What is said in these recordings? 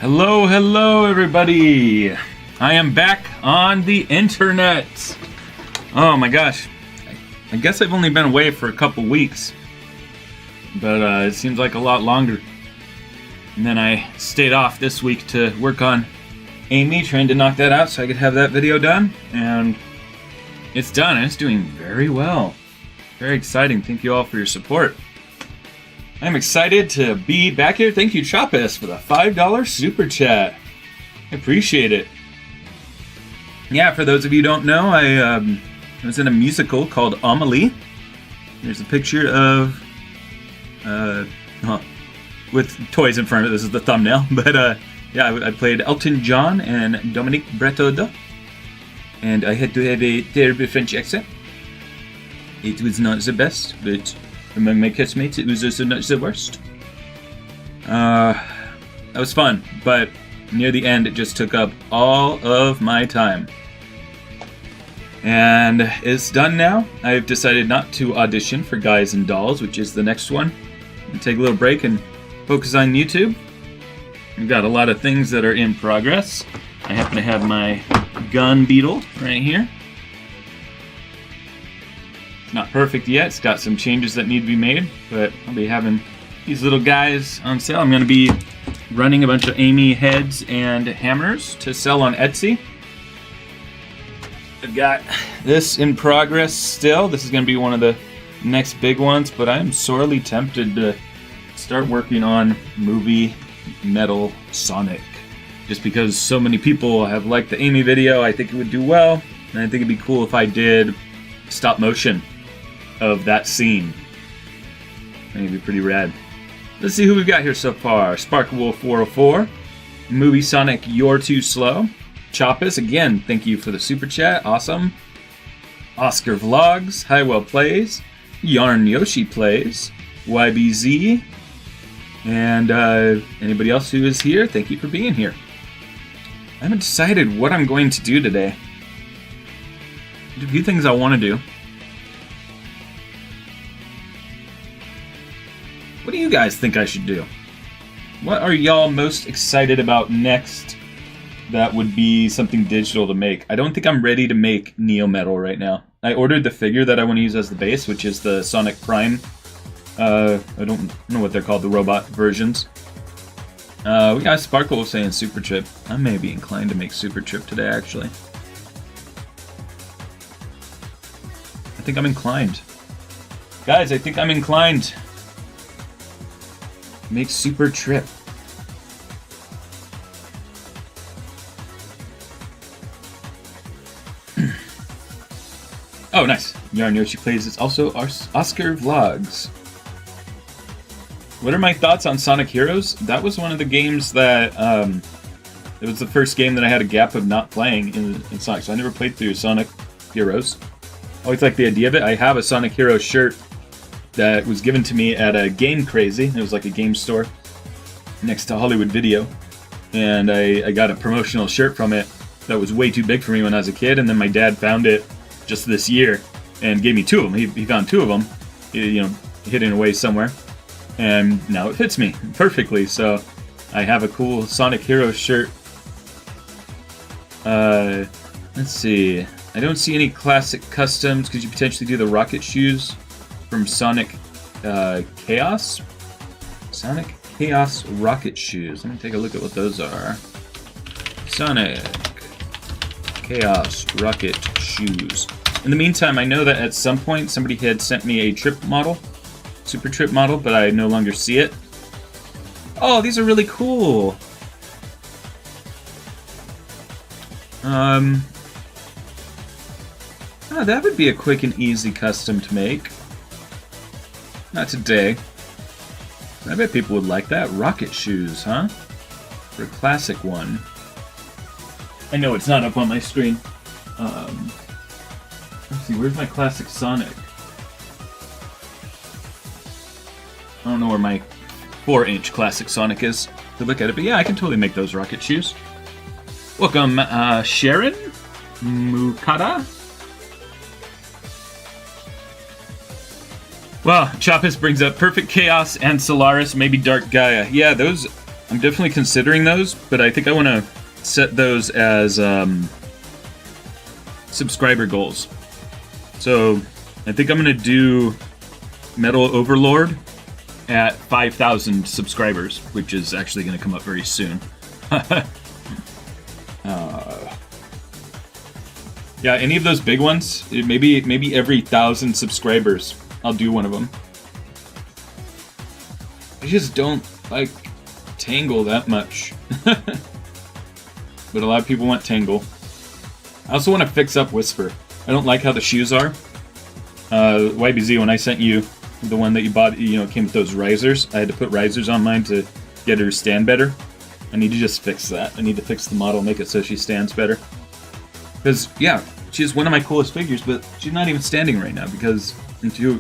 Hello, hello, everybody. I am back on the internet. Oh my gosh. I guess I've only been away for a couple weeks, but it seems like a lot longer. And then I stayed off this week to work on Amy, trying to knock that out so I could have that video done. And it's done, and it's doing very well. Very exciting. Thank you all for your support. I'm excited to be back here. Thank you, Chapis, for the $5 super chat. I appreciate it. Yeah, for those of you who don't know, I was in a musical called Amelie. There's a picture of, with toys in front of it. This is the thumbnail. But yeah, I played Elton John and Dominique Breton. And I had to have a terrible French accent. It was not the best, but among my castmates, it was also not the worst. That was fun, but near the end, it just took up all of my time. And it's done now. I've decided not to audition for Guys and Dolls, which is the next one. I'll take a little break and focus on YouTube. We've got a lot of things that are in progress. I happen to have my gun beetle right here. Not perfect yet. It's got some changes that need to be made, but I'll be having these little guys on sale. I'm going to be running a bunch of Amy heads and hammers to sell on Etsy. I've got this in progress still. This is going to be one of the next big ones, but I'm sorely tempted to start working on movie Metal Sonic. Just because so many people have liked the Amy video, I think it would do well, and I think it'd be cool if I did stop motion of that scene. I think it'd be pretty rad. Let's see who we've got here so far. Sparkwolf404, Movie Sonic You're Too Slow, Chopis, again, thank you for the super chat, awesome. Oscar Vlogs, Highwell Plays, Yarn Yoshi Plays, YBZ, and anybody else who is here, thank you for being here. I haven't decided what I'm going to do today. There's a few things I want to do. What do you guys think I should do? What are y'all most excited about next that would be something digital to make? I don't think I'm ready to make Neo Metal right now. I ordered the figure that I want to use as the base, which is the Sonic Prime. I don't know what they're called, the robot versions. We got Sparkle saying Super Trip. I may be inclined to make Super Trip today, actually. I think I'm inclined. Guys, I think I'm inclined. Make Super Trip. Oh, nice. Yarn Yoshi Plays. It's also Oscar Vlogs. What are my thoughts on Sonic Heroes? That was one of the games that, it was the first game that I had a gap of not playing in Sonic, so I never played through Sonic Heroes. Always liked the idea of it. I have a Sonic Heroes shirt that was given to me at a Game Crazy. It was like a game store next to Hollywood Video. And I got a promotional shirt from it that was way too big for me when I was a kid, and then my dad found it just this year and gave me two of them. He found two of them, you know, hidden away somewhere. And now it fits me perfectly, so I have a cool Sonic Heroes shirt. Let's see. I don't see any classic customs. Could you potentially do the rocket shoes from Sonic Chaos? Sonic Chaos rocket shoes. Let me take a look at what those are. Sonic Chaos rocket shoes. In the meantime, I know that at some point somebody had sent me a trip model. Super Trip model, but I no longer see it. Oh, these are really cool. That would be a quick and easy custom to make. Not today. I bet people would like that. Rocket shoes, huh? For a classic one. I know it's not up on my screen. Let's see, where's my classic Sonic? I don't know where my 4-inch classic Sonic is to look at it, but yeah, I can totally make those rocket shoes. Welcome, Sharon Mukata. Well, Chopis brings up Perfect Chaos and Solaris, maybe Dark Gaia. Yeah, those I'm definitely considering those, but I think I want to set those as subscriber goals. So I think I'm going to do Metal Overlord at 5,000 subscribers, which is actually going to come up very soon. Yeah, any of those big ones, maybe every 1,000 subscribers, I'll do one of them. I just don't like Tangle that much. But a lot of people want Tangle. I also want to fix up Whisper. I don't like how the shoes are. YBZ, when I sent you the one that you bought, it came with those risers. I had to put risers on mine to get her to stand better. I need to just fix that. I need to fix the model, make it so she stands better. Because, yeah, she's one of my coolest figures, but she's not even standing right now because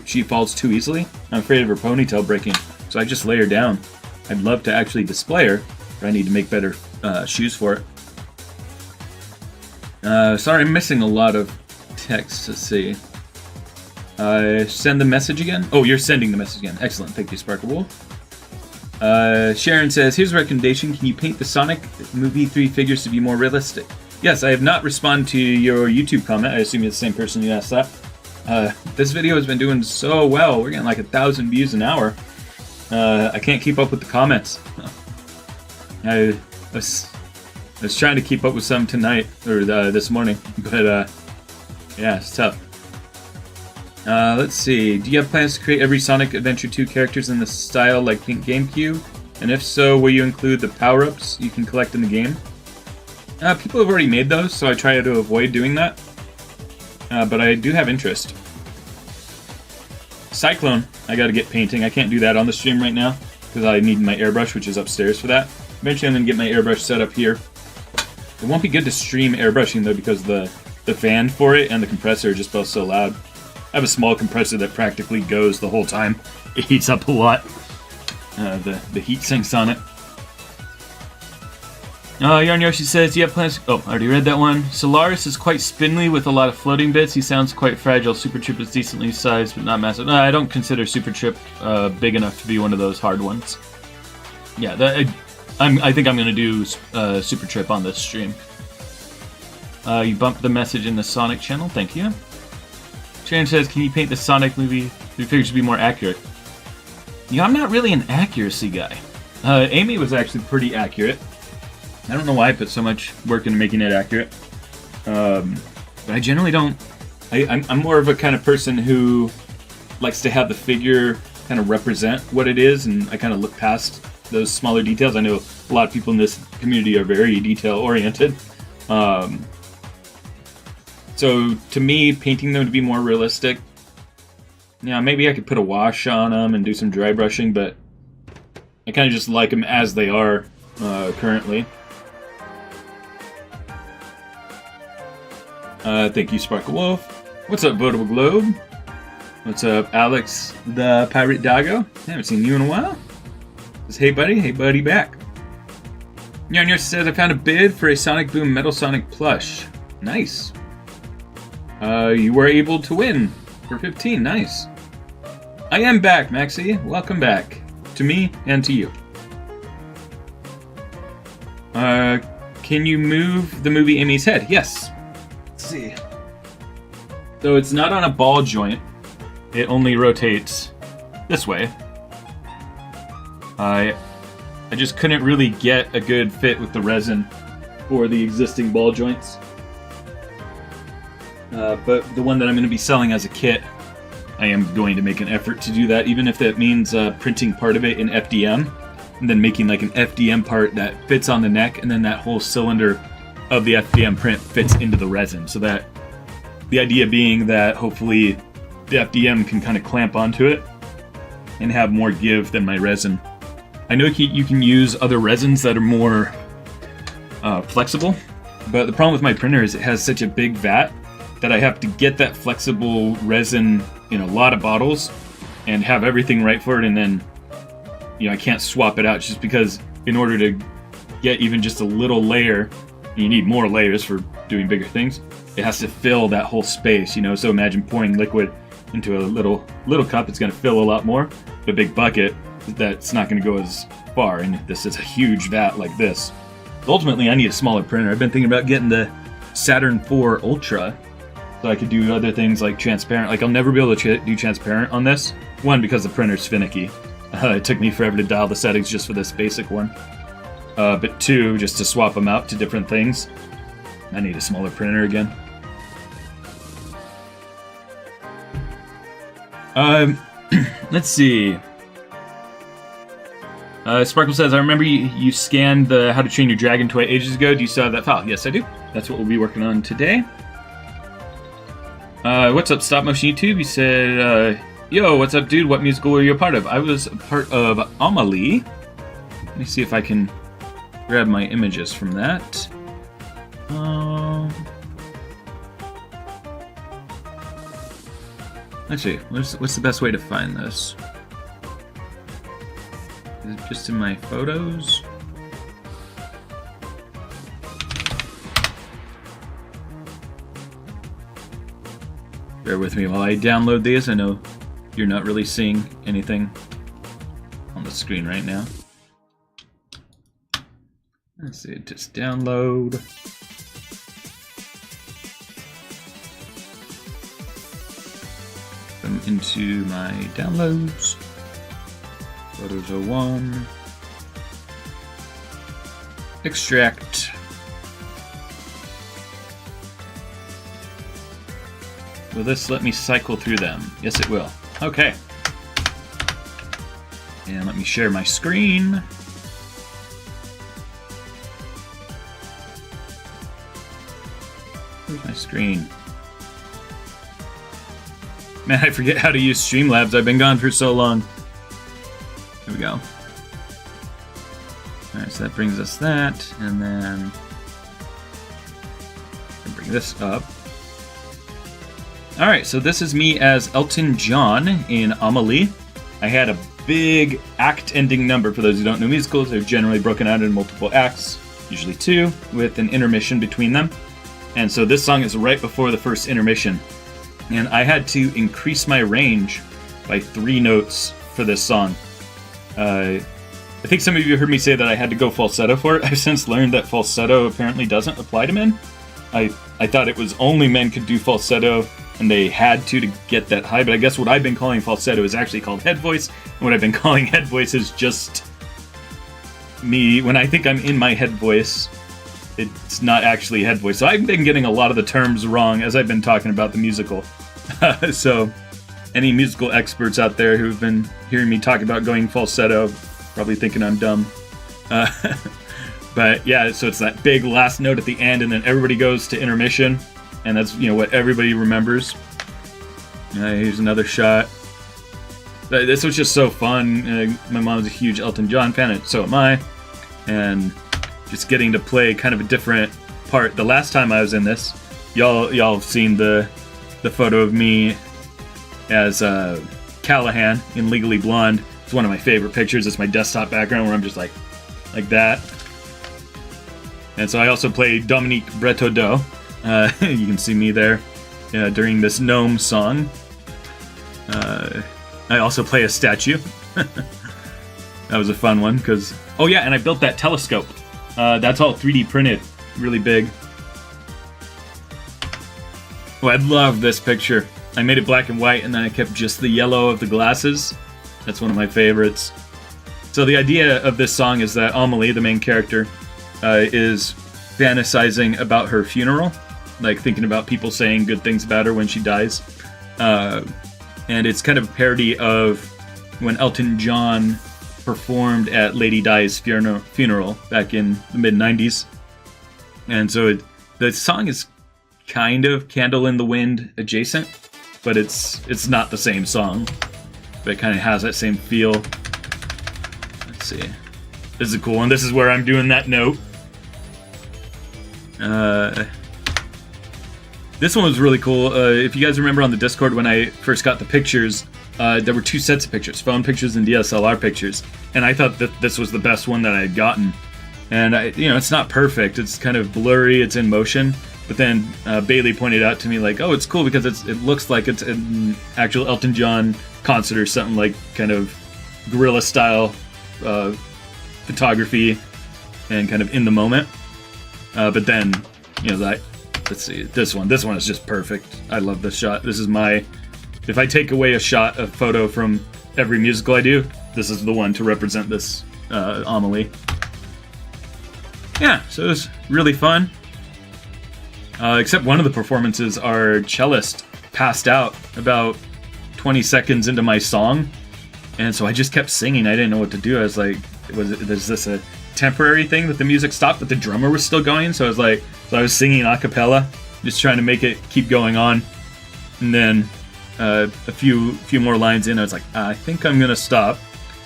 she falls too easily. I'm afraid of her ponytail breaking, so I just lay her down. I'd love to actually display her, but I need to make better shoes for it. Sorry, I'm missing a lot of text. Let's see. Send the message again? Oh, you're sending the message again. Excellent. Thank you, Sparkle Wolf. Sharon says, here's a recommendation. Can you paint the Sonic movie 3 figures to be more realistic? Yes, I have not responded to your YouTube comment. I assume you're the same person who asked that. This video has been doing so well. We're getting like 1,000 views an hour. I can't keep up with the comments. I was trying to keep up with some tonight, or this morning, but yeah, it's tough. Let's see. Do you have plans to create every Sonic Adventure 2 characters in the style like Pink GameCube? And if so, will you include the power-ups you can collect in the game? People have already made those, so I try to avoid doing that. But I do have interest. Cyclone, I gotta get painting. I can't do that on the stream right now, because I need my airbrush, which is upstairs for that. Eventually I'm gonna get my airbrush set up here. It won't be good to stream airbrushing though, because the fan for it and the compressor are just both so loud. I have a small compressor that practically goes the whole time. It heats up a lot. The heat sinks on it. Yarn Yoshi says, do you have plans? Oh, I already read that one. Solaris is quite spindly with a lot of floating bits. He sounds quite fragile. Super Trip is decently sized, but not massive. No, I don't consider Super Trip big enough to be one of those hard ones. Yeah, I think I'm going to do Super Trip on this stream. You bumped the message in the Sonic channel. Thank you. Sharon says, can you paint the Sonic movie figures to be more accurate? I'm not really an accuracy guy. Amy was actually pretty accurate. I don't know why I put so much work into making it accurate. But I generally don't... I'm more of a kind of person who likes to have the figure kind of represent what it is, and I kind of look past those smaller details. I know a lot of people in this community are very detail-oriented. So to me, painting them to be more realistic, maybe I could put a wash on them and do some dry brushing, but I kind of just like them as they are currently. Thank you, Sparkle Wolf. What's up, Votable Globe? What's up, Alex the Pirate Doggo? I haven't seen you in a while. Says, hey buddy back. Yarn says, I found a bid for a Sonic Boom Metal Sonic plush. Nice. You were able to win for 15. Nice. I am back, Maxie. Welcome back. To me and to you. Can you move the movie Amy's head? Yes. Let's see. So it's not on a ball joint. It only rotates this way. I just couldn't really get a good fit with the resin for the existing ball joints. But the one that I'm going to be selling as a kit, I am going to make an effort to do that, even if that means printing part of it in FDM, and then making like an FDM part that fits on the neck, and then that whole cylinder of the FDM print fits into the resin. So that the idea being that hopefully the FDM can kind of clamp onto it and have more give than my resin. I know you can use other resins that are more flexible, but the problem with my printer is it has such a big vat that I have to get that flexible resin in a lot of bottles and have everything right for it, and then I can't swap it out just because in order to get even just a little layer, you need more layers for doing bigger things. It has to fill that whole space, So imagine pouring liquid into a little cup, it's going to fill a lot more. The big bucket, that's not going to go as far, and this is a huge vat like this. Ultimately, I need a smaller printer. I've been thinking about getting the Saturn IV Ultra, so I could do other things like transparent. Like, I'll never be able to do transparent on this. One, because the printer's finicky. It took me forever to dial the settings just for this basic one. But two, just to swap them out to different things. I need a smaller printer again. Let's see. Sparkle says, I remember you scanned the How to Train Your Dragon toy ages ago. Do you still have that file? Yes, I do. That's what we'll be working on today. What's up, Stop Motion YouTube? You said, yo, what's up, dude? What musical were you a part of? I was a part of Amelie. Let me see if I can grab my images from that. Let's see. What's the best way to find this? Is it just in my photos? Bear with me while I download these. I know you're not really seeing anything on the screen right now. Let's see, just download. Come into my downloads. Photos 01. Extract. Will this let me cycle through them? Yes, it will. Okay. And let me share my screen. Where's my screen? Man, I forget how to use Streamlabs. I've been gone for so long. Here we go. Alright, so that brings us that, and then I'll bring this up. Alright, so this is me as Elton John in Amelie. I had a big act-ending number. For those who don't know musicals, they're generally broken out into multiple acts, usually two, with an intermission between them. And so this song is right before the first intermission. And I had to increase my range by 3 notes for this song. I think some of you heard me say that I had to go falsetto for it. I've since learned that falsetto apparently doesn't apply to men. I thought it was only men could do falsetto, and they had to get that high, but I guess what I've been calling falsetto is actually called head voice, and what I've been calling head voice is just me. When I think I'm in my head voice, it's not actually head voice. So I've been getting a lot of the terms wrong as I've been talking about the musical. So any musical experts out there who've been hearing me talk about going falsetto, probably thinking I'm dumb. But yeah, so it's that big last note at the end, and then everybody goes to intermission, and that's, you know, what everybody remembers. Here's another shot. This was just so fun. My mom's a huge Elton John fan, and so am I. And just getting to play kind of a different part. The last time I was in this, y'all have seen the photo of me as Callahan in Legally Blonde. It's one of my favorite pictures. It's my desktop background where I'm just like that. And so I also play Dominique Breteau. You can see me there during this gnome song. I also play a statue. That was a fun one because... Oh yeah, and I built that telescope. That's all 3D printed. Really big. Oh, I love this picture. I made it black and white, and then I kept just the yellow of the glasses. That's one of my favorites. So the idea of this song is that Amelie, the main character, is fantasizing about her funeral, like thinking about people saying good things about her when she dies. And it's kind of a parody of when Elton John performed at Lady Di's funeral back in the mid-90s. And so the song is kind of Candle in the Wind adjacent, but it's not the same song. But it kind of has that same feel. Let's see. This is a cool one. This is where I'm doing that note. This one was really cool. If you guys remember on the Discord when I first got the pictures, there were 2 sets of pictures, phone pictures and DSLR pictures. And I thought that this was the best one that I had gotten. And it's not perfect. It's kind of blurry. It's in motion. But then Bailey pointed out to me like, oh, it's cool because it looks like it's an actual Elton John concert or something, like kind of guerrilla style photography and kind of in the moment. But then, let's see, this one is just perfect. I love this shot. This is if I take away a photo from every musical I do, this is the one to represent this Amelie. Yeah, so it was really fun. Except one of the performances, our cellist passed out about 20 seconds into my song, and so I just kept singing. I didn't know what to do. I was like, is this a temporary thing that the music stopped, but the drummer was still going? So I was singing a cappella, just trying to make it keep going on. And then a few more lines in, I was like, I think I'm gonna stop.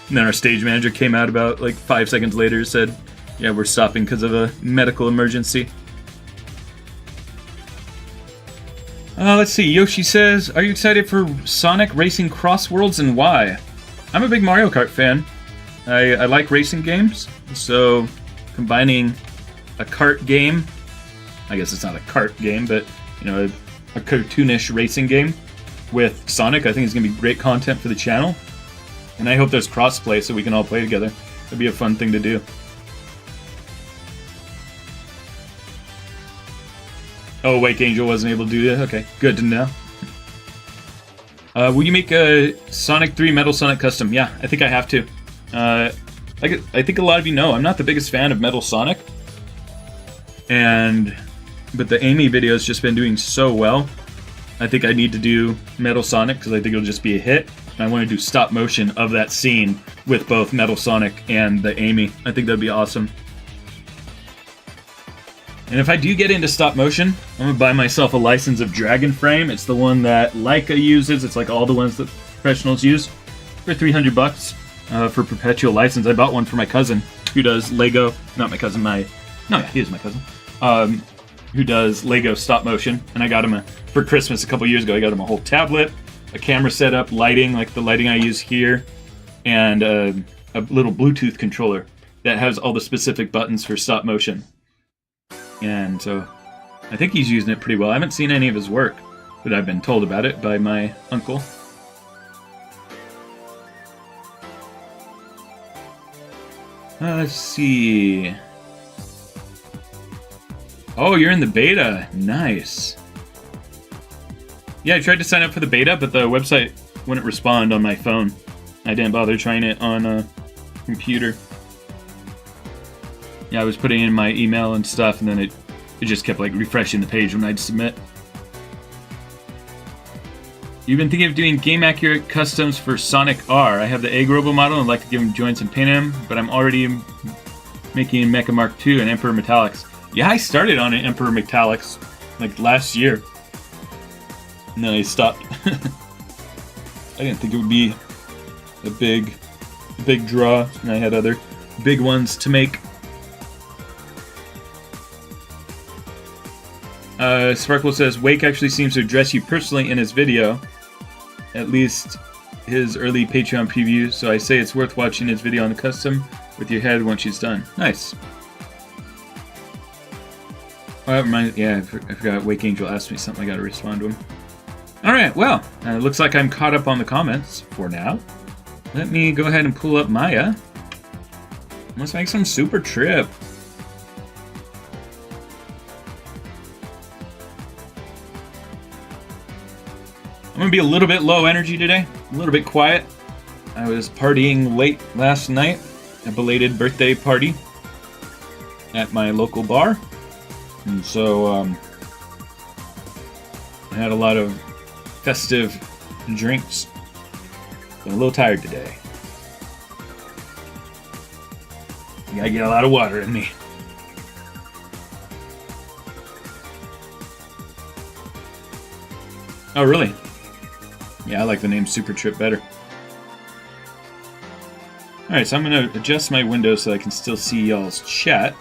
And then our stage manager came out about like 5 seconds later, said, yeah, we're stopping because of a medical emergency. Let's see, Yoshi says, are you excited for Sonic Racing Cross Worlds and why? I'm a big Mario Kart fan. I like racing games, so combining a kart game, I guess it's not a kart game, but a cartoonish racing game with Sonic, I think is going to be great content for the channel. And I hope there's crossplay so we can all play together. It'd be a fun thing to do. Oh, Wake Angel wasn't able to do that? Okay, good to know. Will you make a Sonic 3 Metal Sonic custom? Yeah, I think I have to. I think a lot of you know I'm not the biggest fan of Metal Sonic. But the Amy video has just been doing so well. I think I need to do Metal Sonic because I think it'll just be a hit. And I want to do stop motion of that scene with both Metal Sonic and the Amy. I think that'd be awesome. And if I do get into stop motion, I'm gonna buy myself a license of Dragon Frame. It's the one that Leica uses. It's like all the ones that professionals use for $300 for perpetual license. I bought one for my cousin who does Lego. Not my cousin, he is my cousin. Who does Lego stop motion, and I got him for Christmas a couple years ago. I got him a whole tablet, a camera setup, lighting like the lighting I use here, and a little Bluetooth controller that has all the specific buttons for stop motion. And so I think he's using it pretty well. I haven't seen any of his work, but I've been told about it by my uncle. Let's see. Oh, you're in the beta. Nice. Yeah, I tried to sign up for the beta, but the website wouldn't respond on my phone. I didn't bother trying it on a computer. Yeah, I was putting in my email and stuff, and then it just kept like refreshing the page when I'd submit. You've been thinking of doing game-accurate customs for Sonic R. I have the Egg Robo model and I'd like to give him joints and paint him, but I'm already making Mecha Mark II and Emperor Metallics. Yeah, I started on an Emperor Metallics like last year, and then I stopped. I didn't think it would be a big draw, and I had other big ones to make. Sparkle says, Wake actually seems to address you personally in his video, at least his early Patreon preview, so I say it's worth watching his video on the custom with your head once she's done. Nice. Oh, I forgot Wake Angel asked me something, I gotta respond to him. Alright, well, looks like I'm caught up on the comments for now. Let me go ahead and pull up Maya. Let's make some Super Trip. I'm going to be a little bit low energy today, a little bit quiet. I was partying late last night, a belated birthday party at my local bar. And so I had a lot of festive drinks. I'm a little tired today. I gotta get a lot of water in me. Oh, really? Yeah, I like the name Super Trip better. Alright, so I'm going to adjust my window so I can still see y'all's chat.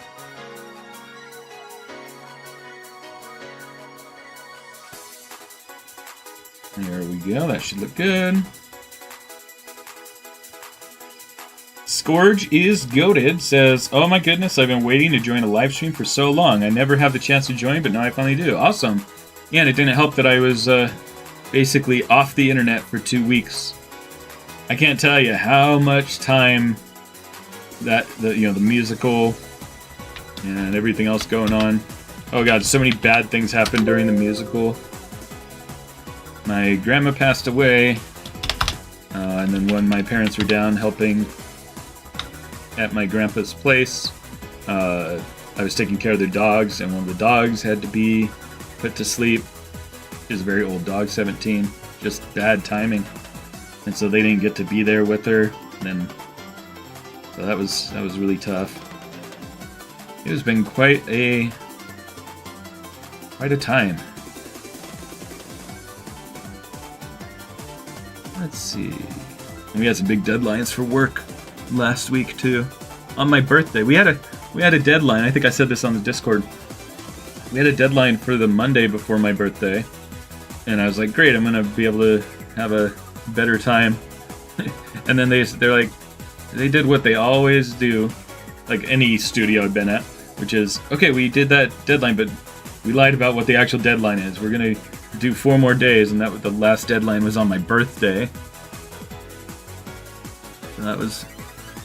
There we go, that should look good. Scourge is goated, says, oh my goodness, I've been waiting to join a live stream for so long. I never have the chance to join, but now I finally do. Awesome. Yeah, and it didn't help that I was basically off the internet for 2 weeks. I can't tell you how much time that the musical and everything else going on. Oh god, so many bad things happened during the musical. My grandma passed away, and then when my parents were down helping at my grandpa's place, I was taking care of their dogs, and one of the dogs had to be put to sleep. It was a very old dog, 17. Just bad timing. And so they didn't get to be there with her. So that was really tough. It has been quite a time. Let's see. And we had some big deadlines for work last week too. On my birthday, we had a deadline. I think I said this on the Discord. We had a deadline for the Monday before my birthday, and I was like, great, I'm gonna be able to have a better time. And then they're like, they did what they always do, like any studio I've been at, which is, okay, we did that deadline, but we lied about what the actual deadline is. We're gonna do 4 more days, and the last deadline was on my birthday. So that was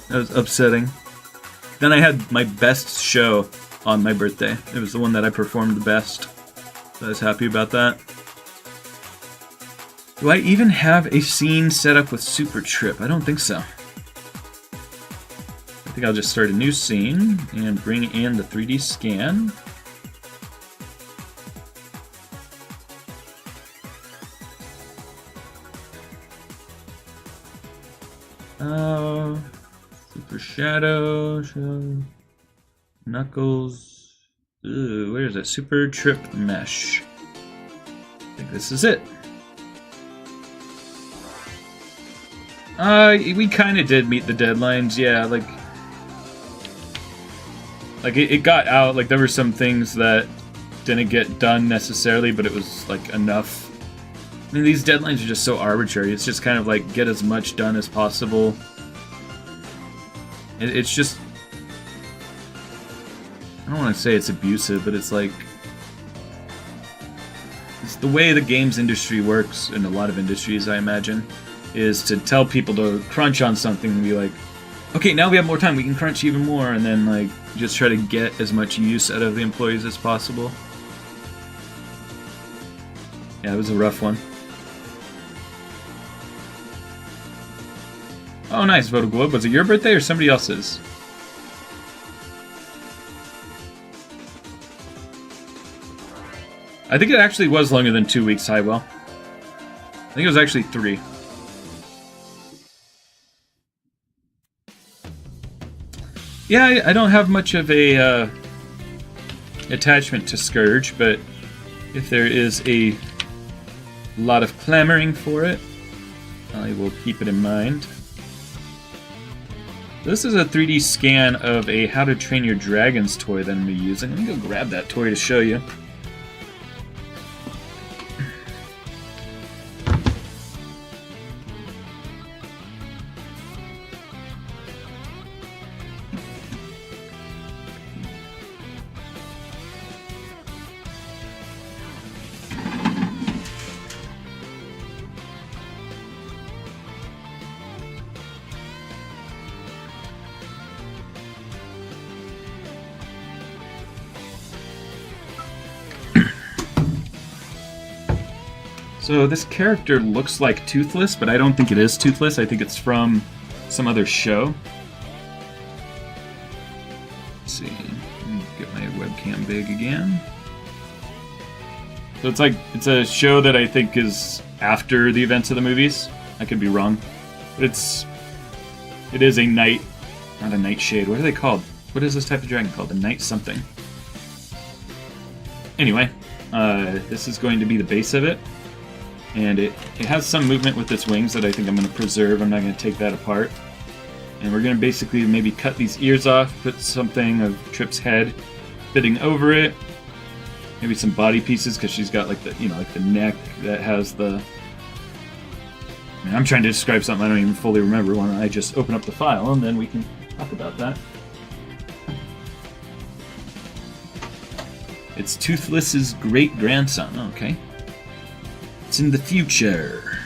upsetting. Then I had my best show on my birthday. It was the one that I performed the best. So I was happy about that. Do I even have a scene set up with Super Trip? I don't think so. I think I'll just start a new scene and bring in the 3D scan. Super Shadow, Knuckles. Ooh, where is it? Super Trip Mesh. I think this is it. We kind of did meet the deadlines, yeah, like it got out, like there were some things that didn't get done necessarily, but it was like enough. I mean, these deadlines are just so arbitrary. It's just kind of like get as much done as possible. It's just, I don't want to say it's abusive, but it's like, it's the way the games industry works in a lot of industries, I imagine, is to tell people to crunch on something and be like, okay, now we have more time, we can crunch even more, and then like just try to get as much use out of the employees as possible. Yeah, it was a rough one. Oh, nice, Vote Globe. Was it your birthday or somebody else's? I think it actually was longer than 2 weeks, Highwell. I think it was actually 3. Yeah, I don't have much of a attachment to Scourge, but if there is a lot of clamoring for it, I will keep it in mind. This is a 3D scan of a How to Train Your Dragons toy that I'm going to be using. Let me go grab that toy to show you. So this character looks like Toothless, but I don't think it is Toothless. I think it's from some other show. Let's see. Let me get my webcam big again. So it's a show that I think is after the events of the movies. I could be wrong. But it is a night, not a nightshade. What are they called? What is this type of dragon called? A night something. Anyway, this is going to be the base of it. And it has some movement with its wings that I think I'm going to preserve. I'm not going to take that apart. And we're going to basically maybe cut these ears off, put something of Trip's head fitting over it. Maybe some body pieces, because she's got like the, like the neck that has the... I mean, I'm trying to describe something I don't even fully remember. Why don't I just open up the file and then we can talk about that. It's Toothless's great-grandson. Okay. It's in the future.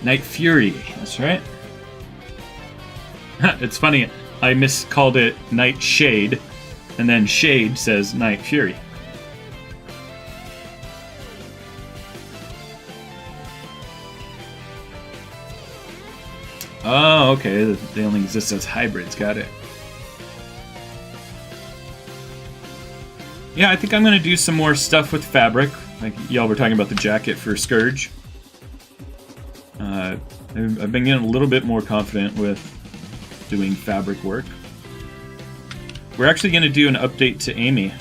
Night Fury, that's right. It's funny, I miscalled it Night Shade, and then Shade says Night Fury. Oh, okay, they only exist as hybrids, got it. Yeah, I think I'm going to do some more stuff with fabric. Like y'all were talking about the jacket for Scourge. I've been getting a little bit more confident with doing fabric work. We're actually going to do an update to Amy.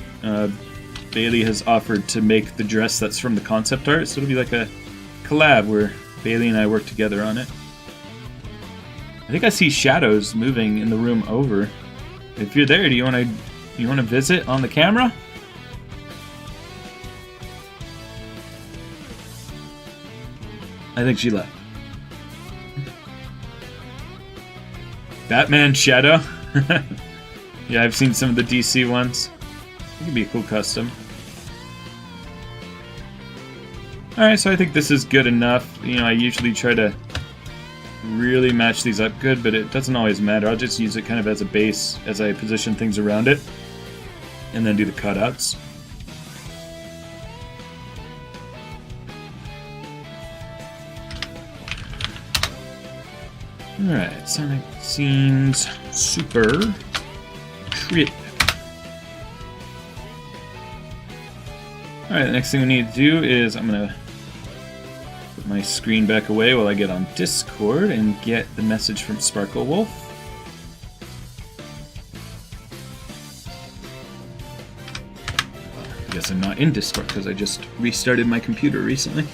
Bailey has offered to make the dress that's from the concept art, so it'll be like a collab where Bailey and I work together on it. I think I see shadows moving in the room over. If you're there, do you want to visit on the camera? I think she left. Batman Shadow. Yeah, I've seen some of the DC ones. It could be a cool custom. Alright, so I think this is good enough. You know, I usually try to really match these up good, but it doesn't always matter. I'll just use it kind of as a base as I position things around it, and then do the cutouts. Alright, Sonic Scenes Super Trip. Alright, the next thing we need to do is I'm going to put my screen back away while I get on Discord and get the message from Sparkle Wolf. I guess I'm not in Discord because I just restarted my computer recently.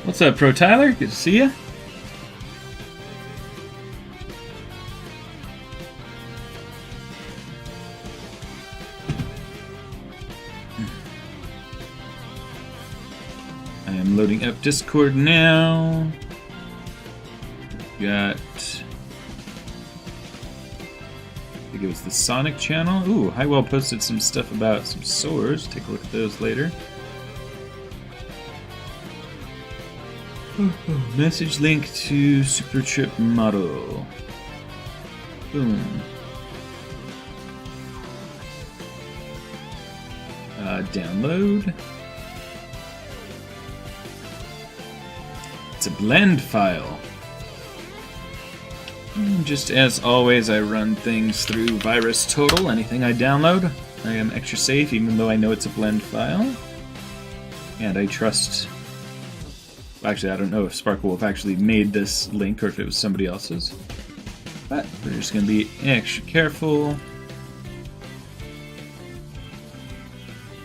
What's up, Pro Tyler? Good to see you. I am loading up Discord now. Got... I think it was the Sonic channel. Ooh, Highwell posted some stuff about some swords. Take a look at those later. Message link to Super Trip model. Boom. Download. It's a blend file. And just as always, I run things through VirusTotal. Anything I download, I am extra safe, even though I know it's a blend file. And I trust... Actually, I don't know if Sparkle Wolf actually made this link or if it was somebody else's. But we're just going to be extra careful.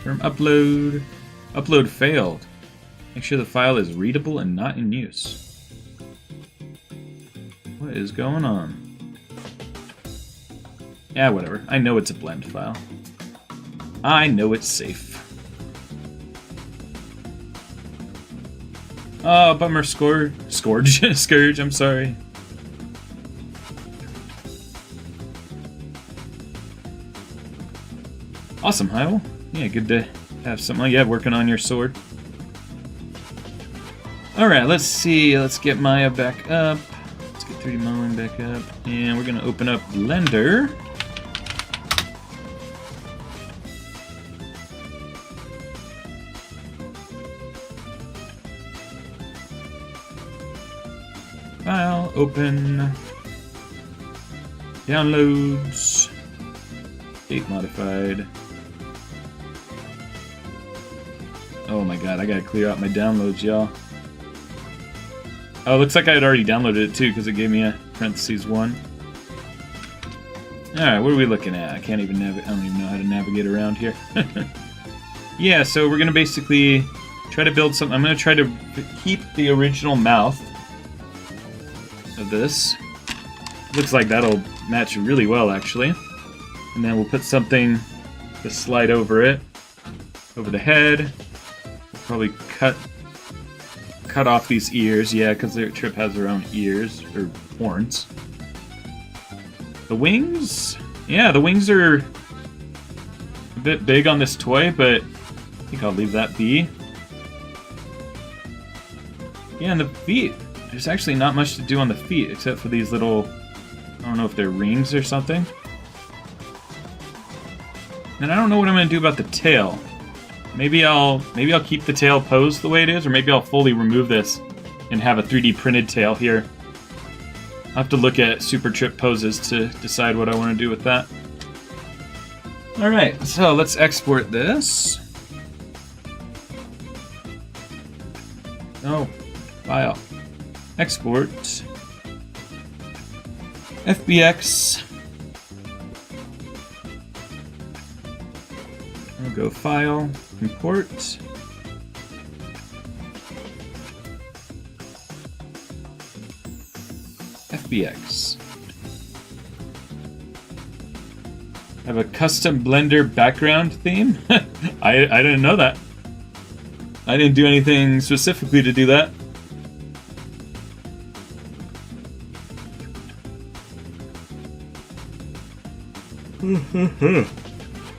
From upload. Upload failed. Make sure the file is readable and not in use. What is going on? Yeah, whatever. I know it's a blend file. I know it's safe. Oh, bummer. Scourge, I'm sorry. Awesome, Hyrule. Yeah, good to have something like that working on your sword. Alright, let's see. Let's get Maya back up. Let's get 3D modeling back up. And we're going to open up Blender. File, open, downloads, date modified. Oh my god, I gotta clear out my downloads, y'all. Oh, it looks like I had already downloaded it too, because it gave me a parentheses 1. Alright, what are we looking at? I can't even navigate. I don't even know how to navigate around here. Yeah, so we're gonna basically try to build something. I'm gonna try to keep the original mouth of this. Looks like that'll match really well, actually. And then we'll put something to slide over it, over the head. We'll probably cut off these ears, yeah, because their Trip has their own ears or horns. The wings, yeah, the wings are a bit big on this toy, but I think I'll leave that be. Yeah, and the feet. There's actually not much to do on the feet except for these little, I don't know if they're rings or something. And I don't know what I'm going to do about the tail. Maybe I'll keep the tail posed the way it is, or maybe I'll fully remove this and have a 3D printed tail here. I'll have to look at Super Trip poses to decide what I want to do with that. Alright, so let's export this. Oh, file. Export. FBX. I'll go File, Import. FBX. I have a custom Blender background theme? I didn't know that. I didn't do anything specifically to do that.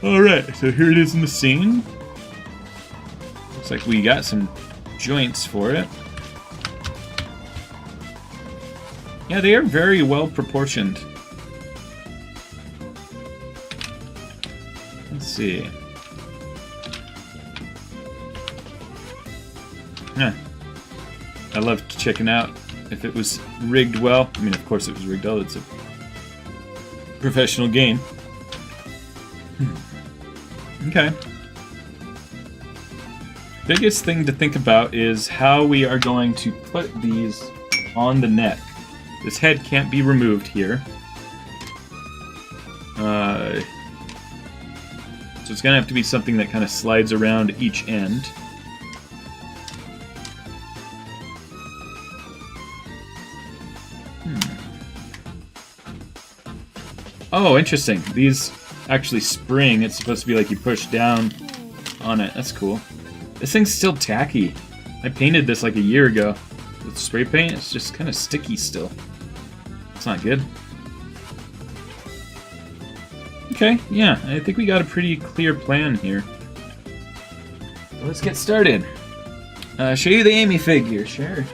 Alright, so here it is in the scene. Looks like we got some joints for it. Yeah, they are very well proportioned. Let's see. Huh. I love checking out if it was rigged well. I mean, of course it was rigged well. It's a professional game. Okay. Biggest thing to think about is how we are going to put these on the neck. This head can't be removed here. So it's going to have to be something that kind of slides around each end. Oh, interesting. These actually spring. It's supposed to be like you push down on it. That's cool. This thing's still tacky. I painted this like a year ago with spray paint. It's just kind of sticky still. It's not good. Okay, yeah, I think we got a pretty clear plan here. Let's get started. Show you the Amy figure, sure.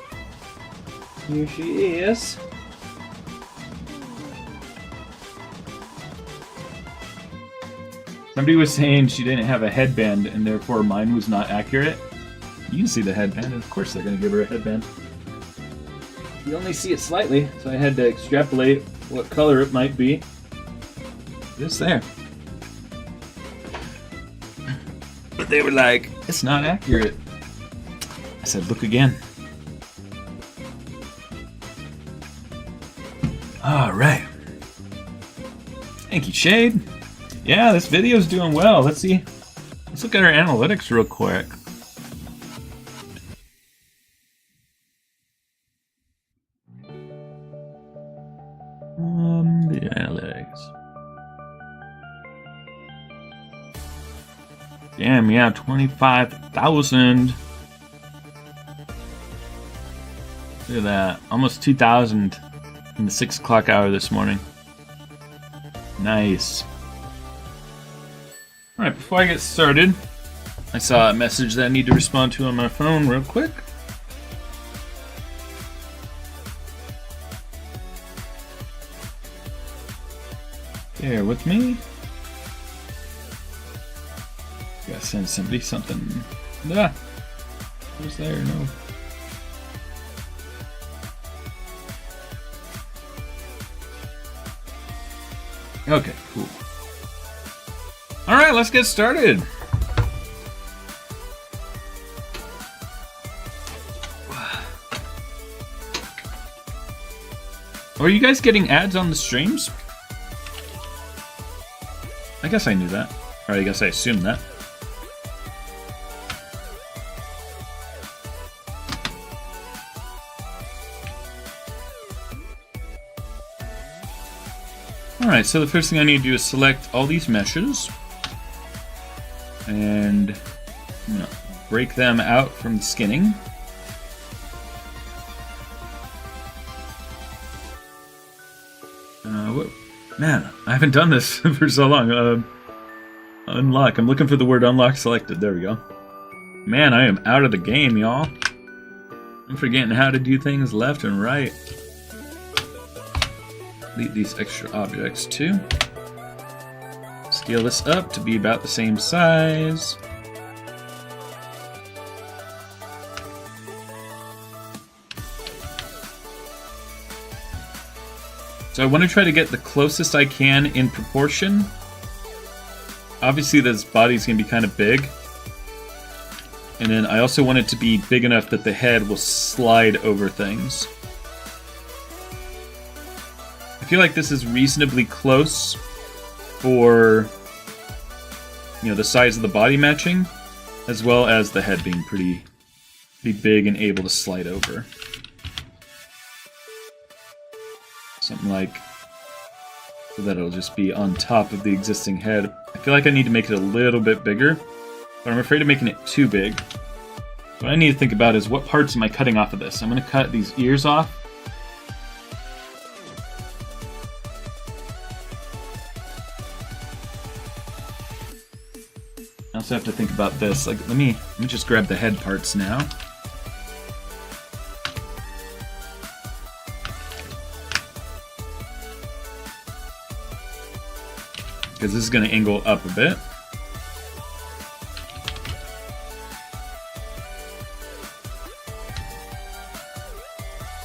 Here she is. Somebody was saying she didn't have a headband and therefore mine was not accurate. You can see the headband, and of course they're going to give her a headband. You only see it slightly, so I had to extrapolate what color it might be. It's there. But they were like, it's not accurate. I said, look again. Alright. Thank you, Shade. Yeah, this video's doing well. Let's see. Let's look at our analytics real quick. The analytics. Damn, yeah, 25,000. Look at that. Almost 2,000 in the 6 o'clock hour this morning. Nice. Alright, before I get started, I saw a message that I need to respond to on my phone real quick. Bear with me. Gotta send somebody something. Ah! Who's there? No. Okay, cool. Alright, let's get started. Are you guys getting ads on the streams? I guess I knew that. Or I guess I assumed that. Alright, so the first thing I need to do is select all these meshes. And break them out from the skinning. Man, I haven't done this for so long. Unlock. I'm looking for the word unlock selected. There we go. Man, I am out of the game, y'all. I'm forgetting how to do things left and right. Delete these extra objects too. Scale this up to be about the same size. So I want to try to get the closest I can in proportion. Obviously this body's going to be kind of big. And then I also want it to be big enough that the head will slide over things. I feel like this is reasonably close for, you know, the size of the body matching, as well as the head being pretty big and able to slide over. Something like, so that it'll just be on top of the existing head. I feel like I need to make it a little bit bigger, but I'm afraid of making it too big. What I need to think about is what parts am I cutting off of this? I'm going to cut these ears off. I also have to think about this. Like, let me just grab the head parts now. Because this is going to angle up a bit.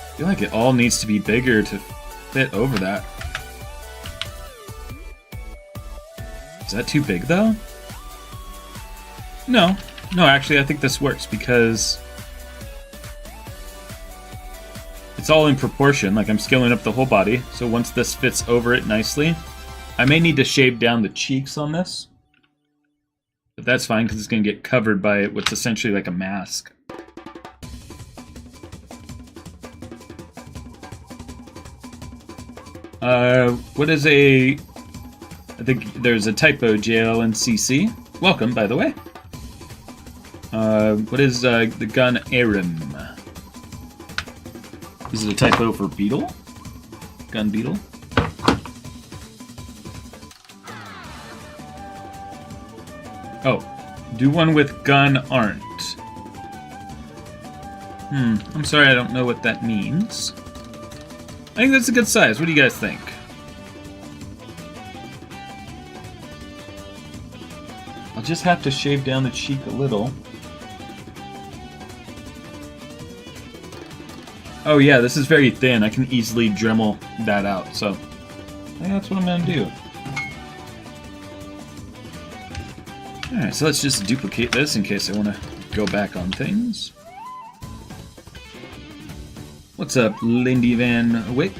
I feel like it all needs to be bigger to fit over that. Is that too big though? No, actually I think this works because it's all in proportion. Like, I'm scaling up the whole body, so once this fits over it nicely, I may need to shave down the cheeks on this, but that's fine because it's going to get covered by what's essentially like a mask. What is a... I think there's a typo, JLNCC. Welcome, by the way. What is the gun Arim? Is it a typo for beetle? Gun beetle? Oh, do one with gun aren't. I'm sorry, I don't know what that means. I think that's a good size. What do you guys think? I'll just have to shave down the cheek a little. Oh yeah, this is very thin. I can easily Dremel that out, so I think that's what I'm gonna do. Alright, so let's just duplicate this in case I want to go back on things. What's up, Lindy Van Wyck?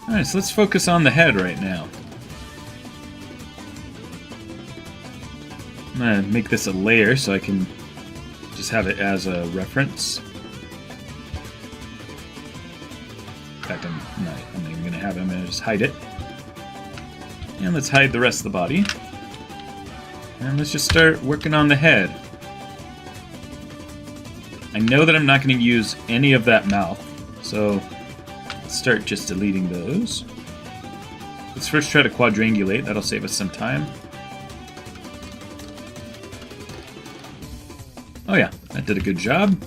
Alright, so let's focus on the head right now. I'm gonna make this a layer so I can just have it as a reference. In fact, I'm not even gonna have it, I'm gonna just hide it. And let's hide the rest of the body. And let's just start working on the head. I know that I'm not going to use any of that mouth, so let's start just deleting those. Let's first try to quadrangulate, that'll save us some time. Oh yeah, that did a good job.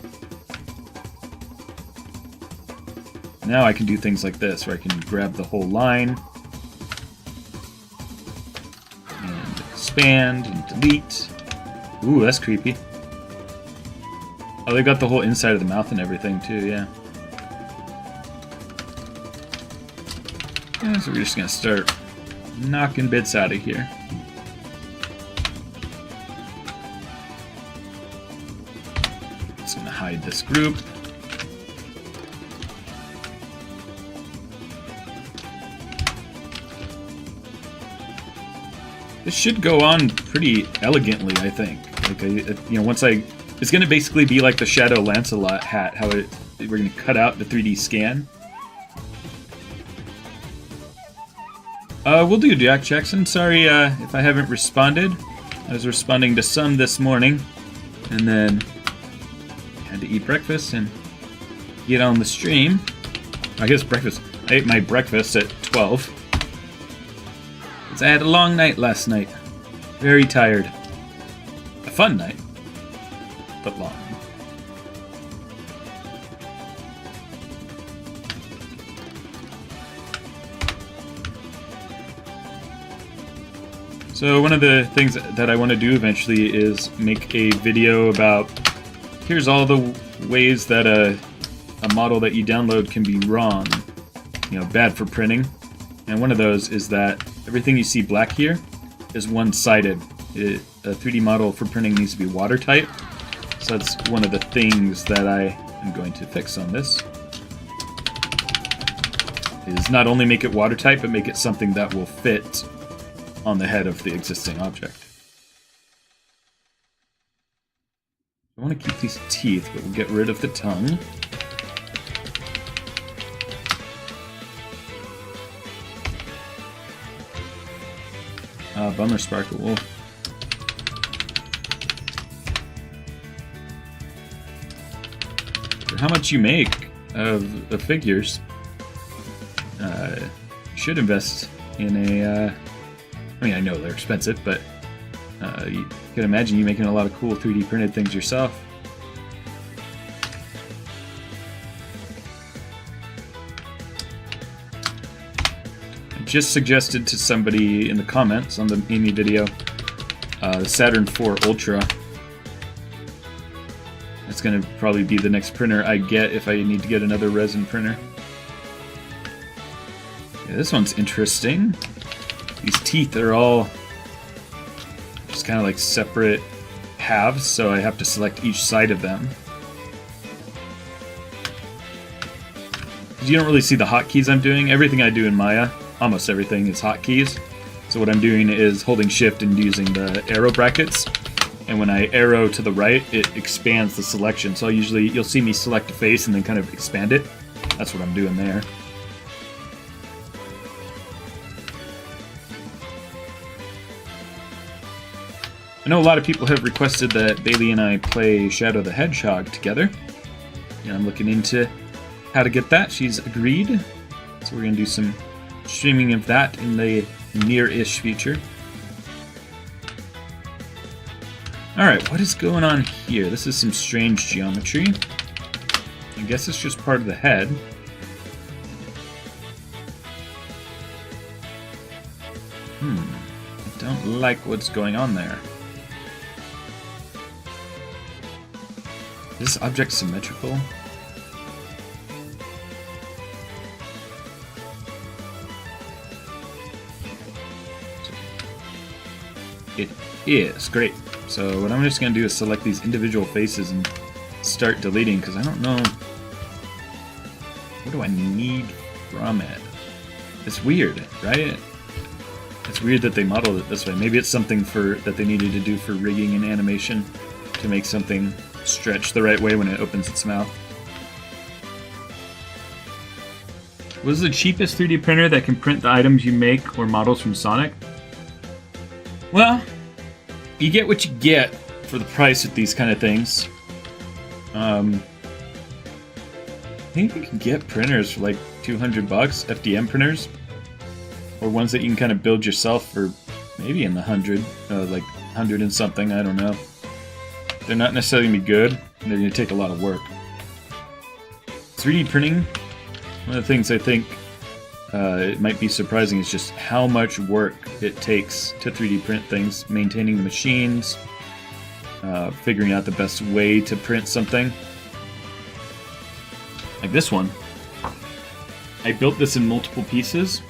Now I can do things like this, where I can grab the whole line, expand and delete. Ooh, that's creepy. Oh, they got the whole inside of the mouth and everything too, yeah. Yeah, so we're just gonna start knocking bits out of here. Just gonna hide this group. This should go on pretty elegantly, I think. Like, you know, once it's going to basically be like the Shadow Lancelot hat, how we're going to cut out the 3D scan. We'll do Jack Jackson. Sorry if I haven't responded. I was responding to some this morning, and then had to eat breakfast and get on the stream. I guess breakfast. I ate my breakfast at 12. I had a long night last night. Very tired. A fun night. foot long. So one of the things that I want to do eventually is make a video about here's all the ways that a model that you download can be wrong, bad for printing. And one of those is that everything you see black here is one-sided. A 3D model for printing needs to be watertight. So that's one of the things that I am going to fix on this. Is not only make it watertight, but make it something that will fit on the head of the existing object. I want to keep these teeth, but we'll get rid of the tongue. Bummer sparkle. For how much you make of figures, you should invest in a... I mean, I know they're expensive, but you can imagine you making a lot of cool 3D printed things yourself. I just suggested to somebody in the comments on the Amy video, the Saturn IV Ultra. That's going to probably be the next printer I get if I need to get another resin printer. Yeah, this one's interesting. These teeth are all just kind of like separate halves, so I have to select each side of them. You don't really see the hotkeys I'm doing. Everything I do in Maya, almost everything, is hotkeys. So what I'm doing is holding shift and using the arrow brackets. And when I arrow to the right, it expands the selection. So you'll see me select a face and then kind of expand it. That's what I'm doing there. I know a lot of people have requested that Bailey and I play Shadow the Hedgehog together. And I'm looking into how to get that. She's agreed. So we're going to do some streaming of that in the near-ish future. Alright, what is going on here? This is some strange geometry. I guess it's just part of the head. I don't like what's going on there. Is this object symmetrical? It is. Great. So what I'm just going to do is select these individual faces and start deleting, because I don't know... What do I need from it? It's weird, right? It's weird that they modeled it this way. Maybe it's something that they needed to do for rigging and animation to make something stretch the right way when it opens its mouth. What is the cheapest 3D printer that can print the items you make or models from Sonic? Well, you get what you get for the price of these kind of things. I think you can get printers for like $200, FDM printers, or ones that you can kind of build yourself for maybe in the 100, like 100 and something. I don't know. They're not necessarily going to be good, and they're going to take a lot of work. 3D printing, one of the things I think it might be surprising is just how much work it takes to 3D print things, maintaining the machines, figuring out the best way to print something. Like this one. I built this in multiple pieces,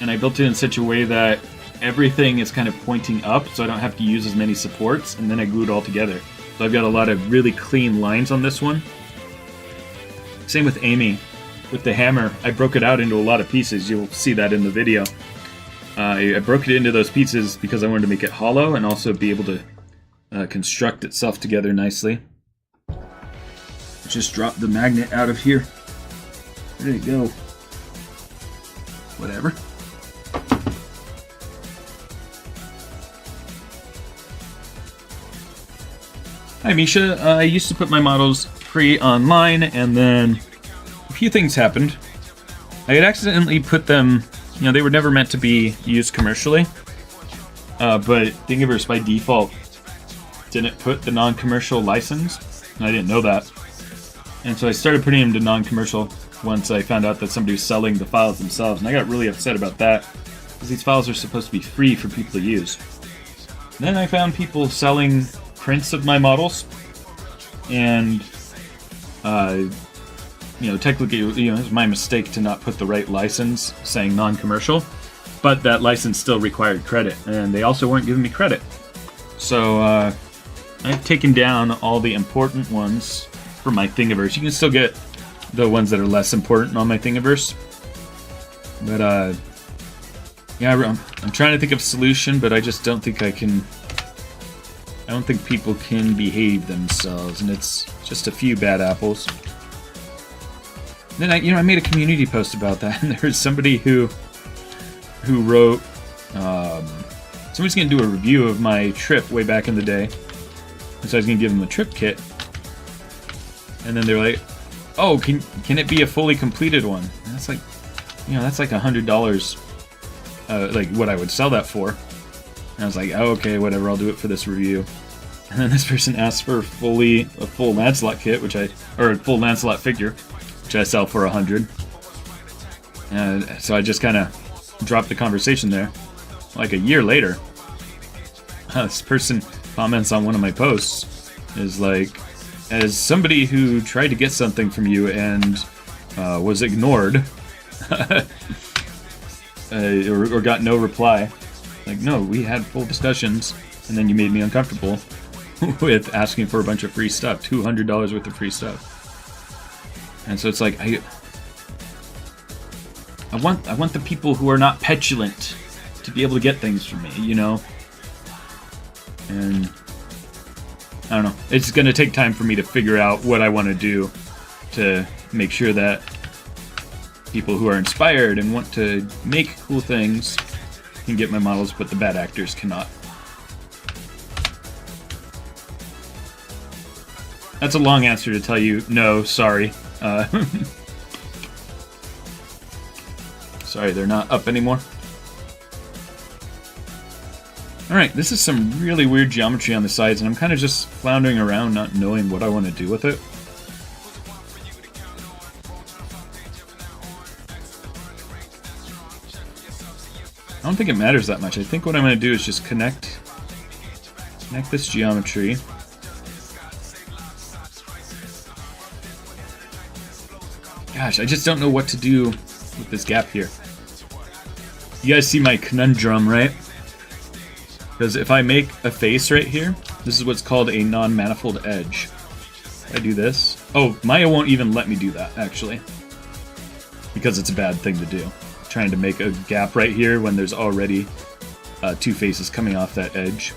and I built it in such a way that everything is kind of pointing up, so I don't have to use as many supports, and then I glue it all together. So I've got a lot of really clean lines on this one. Same with Amy. With the hammer, I broke it out into a lot of pieces. You'll see that in the video. I broke it into those pieces because I wanted to make it hollow and also be able to construct itself together nicely. Just drop the magnet out of here. Where did it go? Whatever. Hi Misha, I used to put my models free online, and then a few things happened. I had accidentally put them, they were never meant to be used commercially, but Thingiverse by default didn't put the non-commercial license, and I didn't know that. And so I started putting them to non-commercial once I found out that somebody was selling the files themselves, and I got really upset about that, because these files are supposed to be free for people to use. And then I found people selling prints of my models, and technically, it was my mistake to not put the right license saying non-commercial, but that license still required credit, and they also weren't giving me credit. So I've taken down all the important ones from my Thingiverse. You can still get the ones that are less important on my Thingiverse, but I'm trying to think of a solution, but I just don't think I can. I don't think people can behave themselves, and it's just a few bad apples. Then I made a community post about that, and there was somebody who wrote, somebody's gonna do a review of my trip way back in the day, and so I was gonna give them a trip kit, and then they're like, "Oh, can it be a fully completed one?" And that's like, that's like $100, like what I would sell that for. And I was like, "Oh, okay, whatever, I'll do it for this review." And then this person asked for a full Lancelot kit, or a full Lancelot figure, which I sell for $100. And so I just kind of dropped the conversation there. Like a year later, this person comments on one of my posts, is like, as somebody who tried to get something from you and was ignored, or got no reply, like, no, we had full discussions, and then you made me uncomfortable with asking for a bunch of free stuff, $200 worth of free stuff. And so it's like, I want the people who are not petulant to be able to get things from me, And I don't know. It's going to take time for me to figure out what I want to do to make sure that people who are inspired and want to make cool things can get my models, but the bad actors cannot. That's a long answer to tell you, no, sorry. Sorry, they're not up anymore. Alright, this is some really weird geometry on the sides, and I'm kind of just floundering around not knowing what I want to do with it. I don't think it matters that much. I think what I'm going to do is just connect this geometry. Gosh, I just don't know what to do with this gap here. You guys see my conundrum, right? Because if I make a face right here, this is what's called a non-manifold edge. If I do this... Oh, Maya won't even let me do that, actually. Because it's a bad thing to do. Trying to make a gap right here when there's already two faces coming off that edge.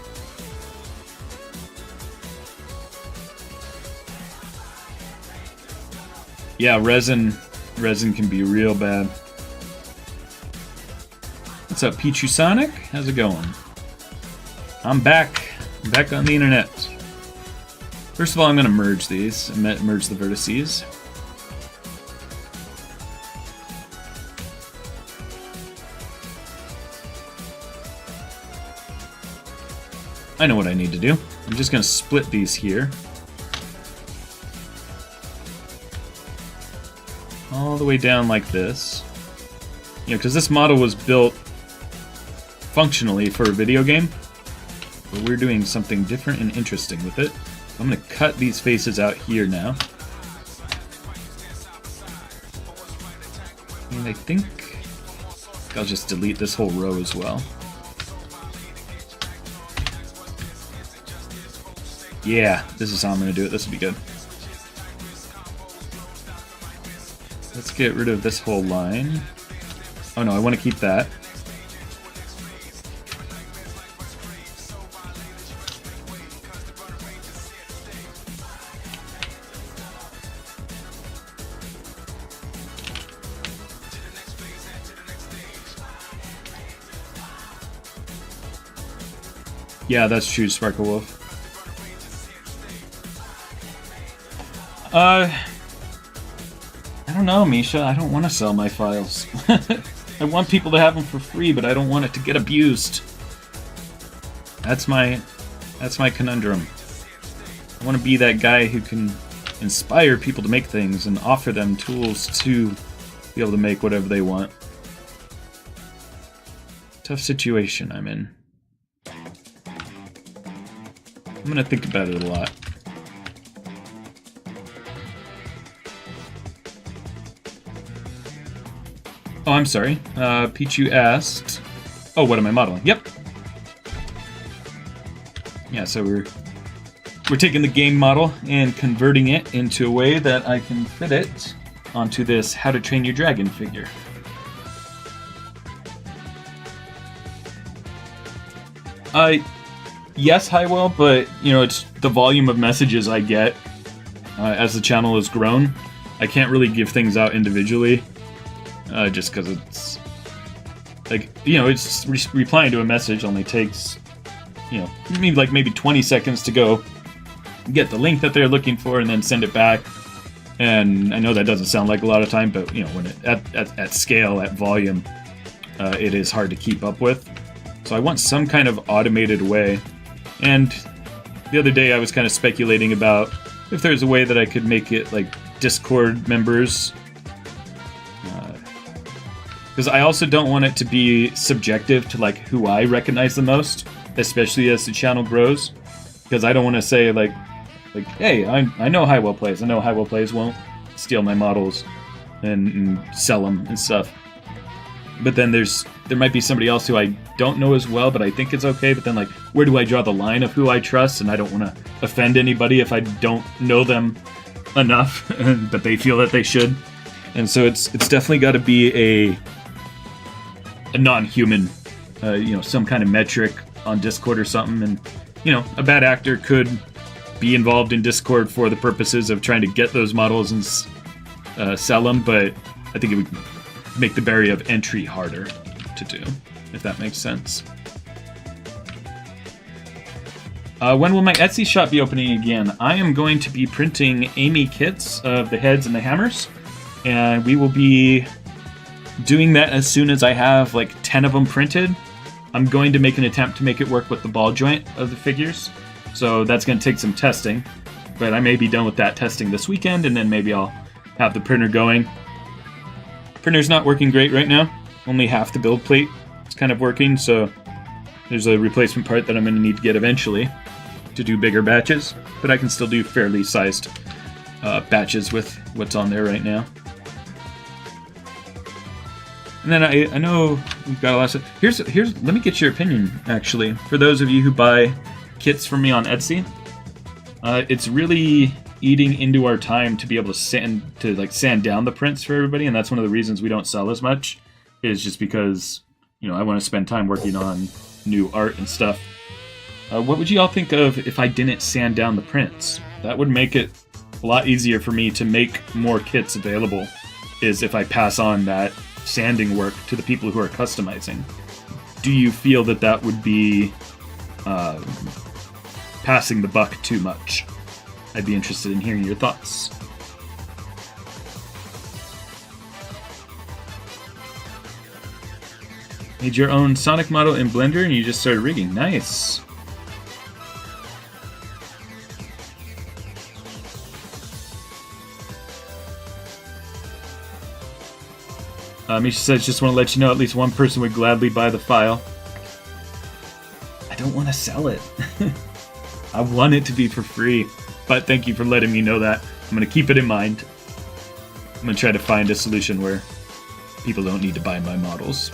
Yeah, resin can be real bad. What's up, Pichu Sonic? How's it going? I'm back. I'm back on the internet. First of all, I'm going to merge these. Merge the vertices. I know what I need to do. I'm just going to split these here. All the way down like this. Because this model was built functionally for a video game. But we're doing something different and interesting with it. I'm going to cut these faces out here now. And I think I'll just delete this whole row as well. Yeah, this is how I'm going to do it. This will be good. Let's get rid of this whole line. Oh no, I want to keep that. Yeah, that's true, Sparkle Wolf. I don't know, Misha. I don't want to sell my files. I want people to have them for free, but I don't want it to get abused. That's my conundrum. I want to be that guy who can inspire people to make things and offer them tools to be able to make whatever they want. Tough situation I'm in. I'm gonna think about it a lot. Oh, I'm sorry. Pichu asked... Oh, what am I modeling? Yep. Yeah, so we're taking the game model and converting it into a way that I can fit it onto this How to Train Your Dragon figure. Yes, Highwell, but you know, it's the volume of messages I get as the channel has grown. I can't really give things out individually, just because it's like, you know, it's replying to a message only takes, you know, maybe 20 seconds to go get the link that they're looking for and then send it back. And I know that doesn't sound like a lot of time, but you know, when at scale, at volume, it is hard to keep up with. So I want some kind of automated way. And the other day I was kind of speculating about if there's a way that I could make it like Discord members. Because I also don't want it to be subjective to like who I recognize the most, especially as the channel grows. Because I don't want to say like, hey, I know Highwell Plays. I know Highwell Plays won't steal my models and sell them and stuff. But then there might be somebody else who I don't know as well, but I think it's okay. But then, like, where do I draw the line of who I trust? And I don't want to offend anybody if I don't know them enough, but they feel that they should. And so it's definitely got to be a non-human, you know, some kind of metric on Discord or something. And you know, a bad actor could be involved in Discord for the purposes of trying to get those models and sell them, but I think it would make the barrier of entry harder to do, if that makes sense. When will my Etsy shop be opening again? I am going to be printing Amy kits of the heads and the hammers, and we will be doing that as soon as I have like 10 of them printed. I'm going to make an attempt to make it work with the ball joint of the figures, so that's going to take some testing, but I may be done with that testing this weekend, and then maybe I'll have the printer going. Printer's not working great right now. Only half the build plate is kind of working, so there's a replacement part that I'm going to need to get eventually to do bigger batches, but I can still do fairly sized batches with what's on there right now. And then I know we've got a lot of stuff. Here's let me get your opinion, actually. For those of you who buy kits from me on Etsy, it's really eating into our time to be able to sand down the prints for everybody, and that's one of the reasons we don't sell as much, is just because, you know, I want to spend time working on new art and stuff. What would you all think of if I didn't sand down the prints? That would make it a lot easier for me to make more kits available, is if I pass on that sanding work to the people who are customizing. Do you feel that that would be passing the buck too much? I'd be interested in hearing your thoughts. Made your own Sonic model in Blender and you just started rigging. Nice. Misha says, just want to let you know at least one person would gladly buy the file. I don't want to sell it. I want it to be for free. But thank you for letting me know that. I'm going to keep it in mind. I'm going to try to find a solution where people don't need to buy my models.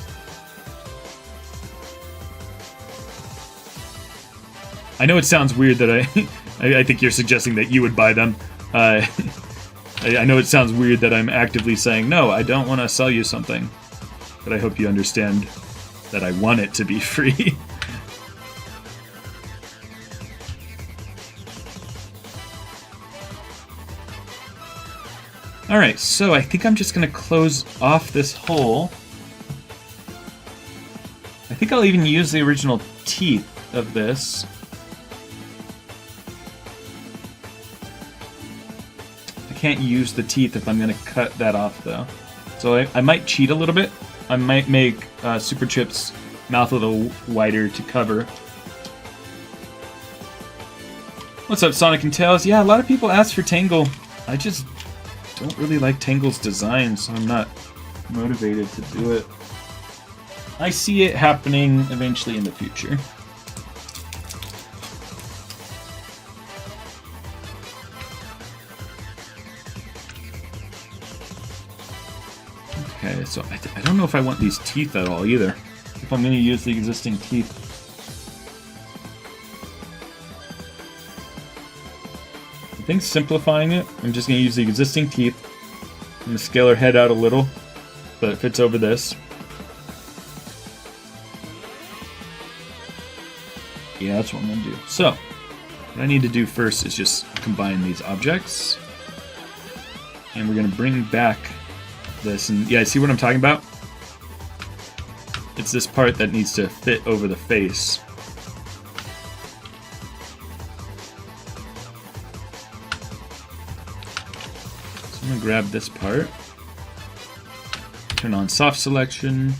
I know it sounds weird that I think you're suggesting that you would buy them. I know it sounds weird that I'm actively saying, no, I don't want to sell you something. But I hope you understand that I want it to be free. Alright, so I think I'm just going to close off this hole. I think I'll even use the original teeth of this. I can't use the teeth if I'm going to cut that off, though. So I might cheat a little bit. I might make Super Chip's mouth a little wider to cover. What's up, Sonic and Tails? Yeah, a lot of people ask for Tangle. I just don't really like Tangle's design, so I'm not motivated to do it. I see it happening eventually in the future. Okay, so I don't know if I want these teeth at all either. If I'm going to use the existing teeth. I think simplifying it, I'm just going to use the existing teeth. I'm going to scale her head out a little, so it fits over this. Yeah, that's what I'm going to do. So, what I need to do first is just combine these objects. And we're going to bring back this. And yeah, see what I'm talking about? It's this part that needs to fit over the face. So I'm going to grab this part. Turn on soft selection.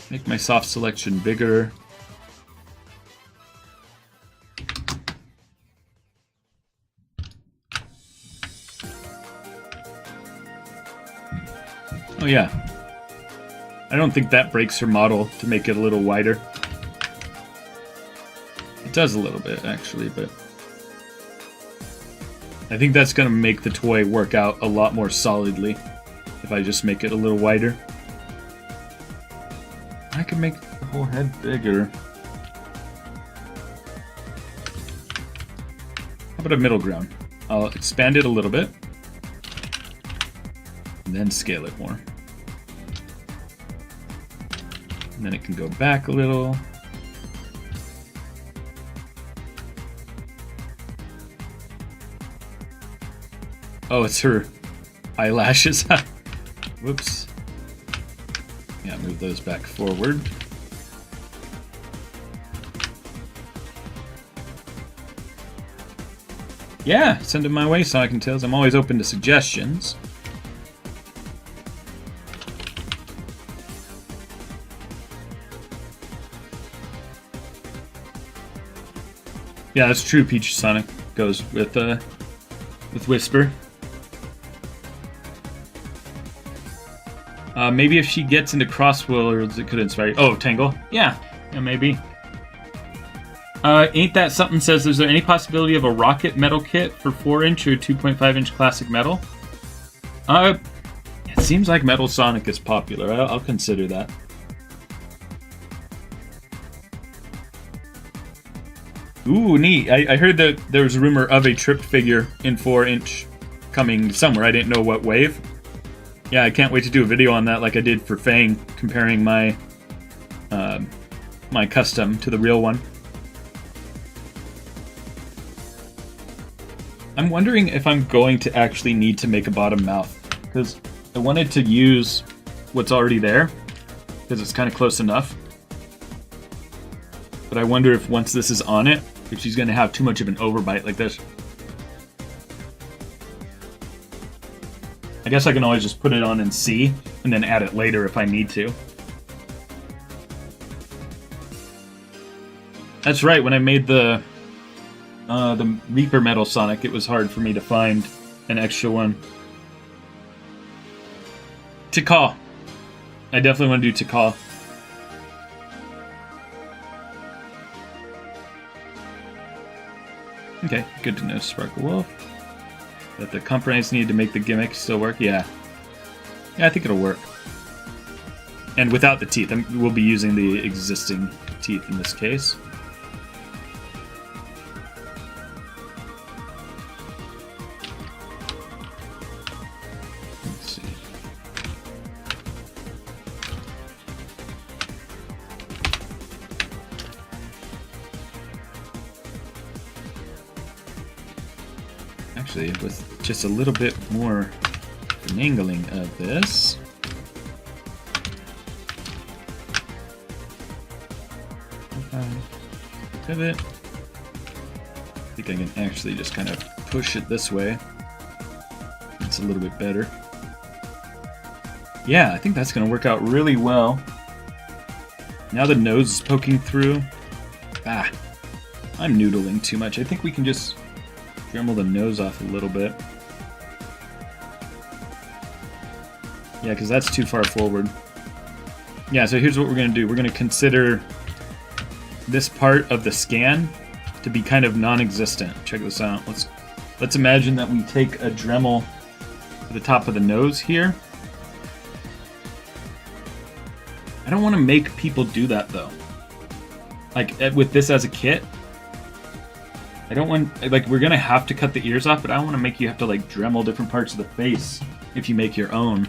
Make my soft selection bigger. Oh yeah, I don't think that breaks her model to make it a little wider. It does a little bit actually, but I think that's going to make the toy work out a lot more solidly if I just make it a little wider. I can make the whole head bigger. How about a middle ground? I'll expand it a little bit and then scale it more. And then it can go back a little. Oh, it's her eyelashes. Whoops. Yeah, move those back forward. Yeah, send them my way, Sonic and Tails. I'm always open to suggestions. Yeah, that's true. Peach Sonic goes with Whisper. Maybe if she gets into Crosswheelers, it could inspire you. Oh, Tangle? Yeah, maybe. Ain't That Something says, is there any possibility of a rocket metal kit for 4-inch or 2.5-inch classic metal? It seems like Metal Sonic is popular. I'll consider that. Ooh, neat. I heard that there was a rumor of a tripped figure in 4-inch coming somewhere. I didn't know what wave. Yeah, I can't wait to do a video on that like I did for Fang, comparing my my custom to the real one. I'm wondering if I'm going to actually need to make a bottom mouth, because I wanted to use what's already there, because it's kind of close enough. But I wonder if once this is on it, if she's going to have too much of an overbite like this. I guess I can always just put it on and see, and then add it later if I need to. That's right, when I made the Reaper Metal Sonic, it was hard for me to find an extra one. Tikal. I definitely want to do Tikal. Okay, good to know, Sparkle Wolf. That the compromise needed to make the gimmick still work? Yeah. Yeah, I think it'll work. And without the teeth. We'll be using the existing teeth in this case. Let's see. Actually, with just a little bit more finagling of this. Pivot. I think I can actually just kind of push it this way. It's a little bit better. Yeah, I think that's going to work out really well. Now the nose is poking through. Ah, I'm noodling too much. I think we can just Dremel the nose off a little bit. Yeah, because that's too far forward. Yeah, so here's what we're going to do. We're going to consider this part of the scan to be kind of non-existent. Check this out. Let's imagine that we take a Dremel to the top of the nose here. I don't want to make people do that, though. Like, with this as a kit, I don't want... Like, we're going to have to cut the ears off, but I don't want to make you have to, like, Dremel different parts of the face if you make your own.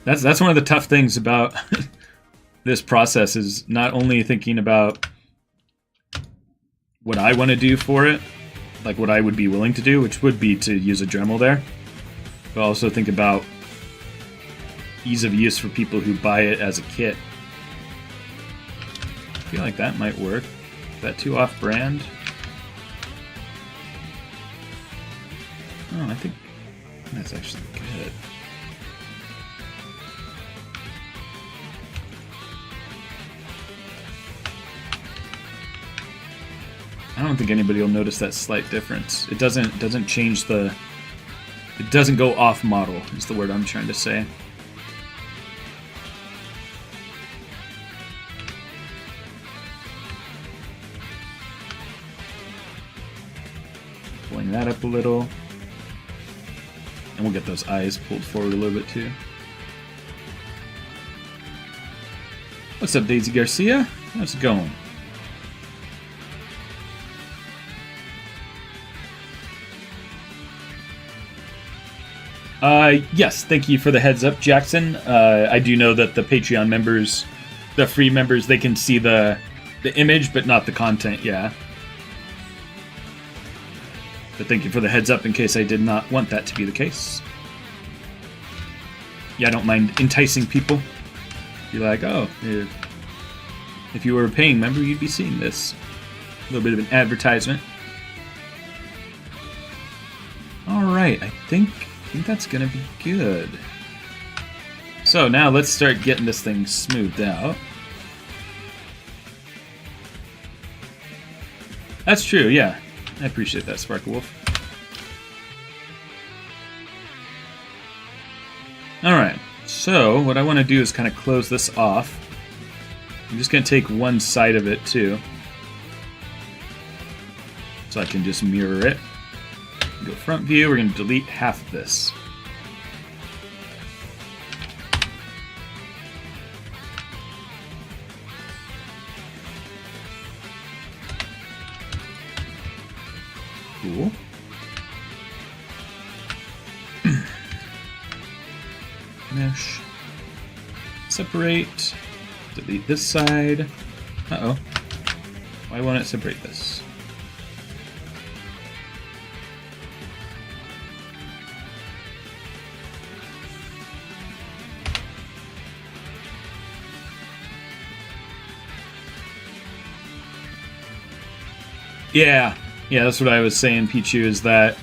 That's one of the tough things about this process, is not only thinking about what I want to do for it, like what I would be willing to do, which would be to use a Dremel there, but also think about ease of use for people who buy it as a kit. I feel like that might work. Is that too off-brand? Oh, I think that's actually good. I don't think anybody will notice that slight difference. It doesn't change the... It doesn't go off model, is the word I'm trying to say. Pulling that up a little. And we'll get those eyes pulled forward a little bit too. What's up, Daisy Garcia? How's it going? Yes, thank you for the heads up, Jackson. I do know that the Patreon members, the free members, they can see the image, but not the content, yeah. But thank you for the heads up in case I did not want that to be the case. Yeah, I don't mind enticing people. Be like, oh, if you were a paying member, you'd be seeing this. A little bit of an advertisement. Alright, I think that's gonna be good. So now let's start getting this thing smoothed out. That's true, yeah. I appreciate that, Sparkle Wolf. Alright, so what I want to do is kind of close this off. I'm just going to take one side of it too, so I can just mirror it. Go front view, we're going to delete half of this. Cool. Mesh. Separate. Delete this side. Uh-oh. Why won't it separate this? Yeah, that's what I was saying, Pichu, is that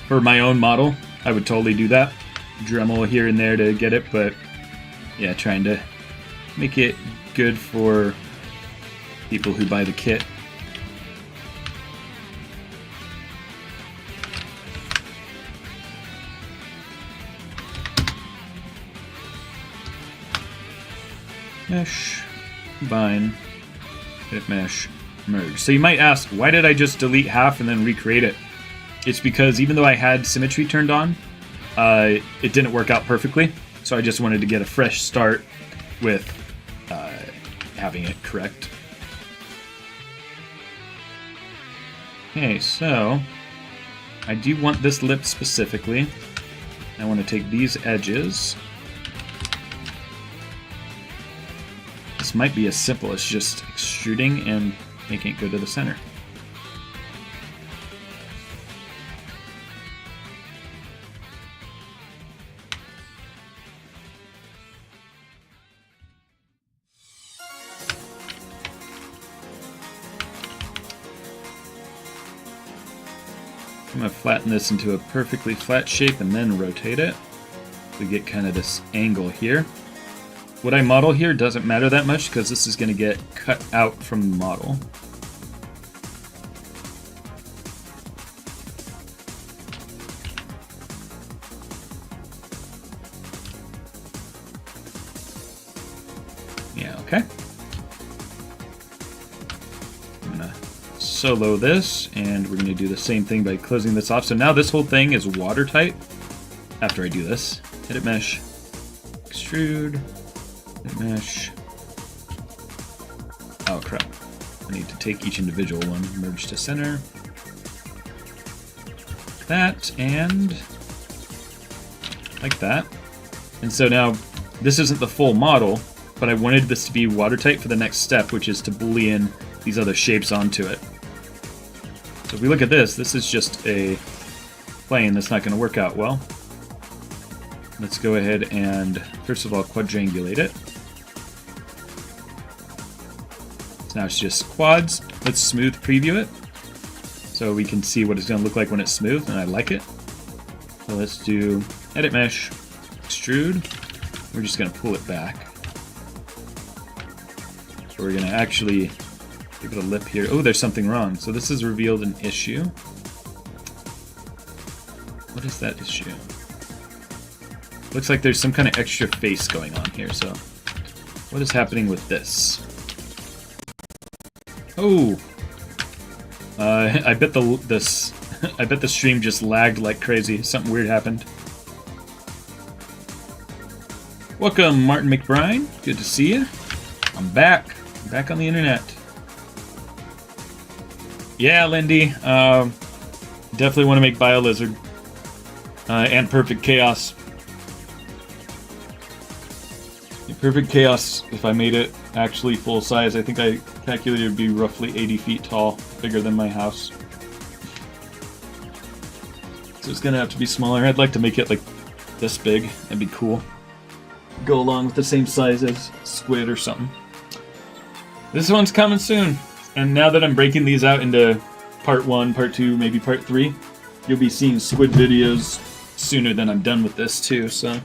for my own model, I would totally do that. Dremel here and there to get it, but yeah, trying to make it good for people who buy the kit. Mesh, combine, hit mesh, merge. So you might ask, why did I just delete half and then recreate it? It's because even though I had symmetry turned on, it didn't work out perfectly. So I just wanted to get a fresh start with having it correct. Okay, so I do want this lip specifically. I want to take these edges. This might be as simple as just extruding and making it go to the center. I'm going to flatten this into a perfectly flat shape and then rotate it. We get kind of this angle here. What I model here doesn't matter that much because this is going to get cut out from the model. Okay. I'm gonna solo this, and we're gonna do the same thing by closing this off. So now this whole thing is watertight. After I do this, edit mesh, extrude, edit mesh. Oh crap. I need to take each individual one, merge to center. That, and like that. And so now, this isn't the full model, but I wanted this to be watertight for the next step, which is to Boolean these other shapes onto it. So if we look at this, this is just a plane that's not going to work out well. Let's go ahead and, first of all, quadrangulate it. So now it's just quads. Let's smooth preview it, so we can see what it's going to look like when it's smooth, and I like it. So let's do edit mesh, extrude. We're just going to pull it back. So we're going to actually give it a lip here. Oh, there's something wrong. So this has revealed an issue. What is that issue? Looks like there's some kind of extra face going on here. So what is happening with this? Oh, I bet the stream just lagged like crazy. Something weird happened. Welcome, Martin McBride. Good to see you. I'm back. I'm back on the internet. Yeah, Lindy. Definitely want to make BioLizard and Perfect Chaos. Yeah, Perfect Chaos, if I made it actually full size, I think I calculated it would be roughly 80 feet tall, bigger than my house. So it's gonna have to be smaller. I'd like to make it like this big. That'd be cool. Go along with the same size as Squid or something. This one's coming soon. And now that I'm breaking these out into part 1, part 2, maybe part 3, you'll be seeing Squid videos sooner than I'm done with this too, so.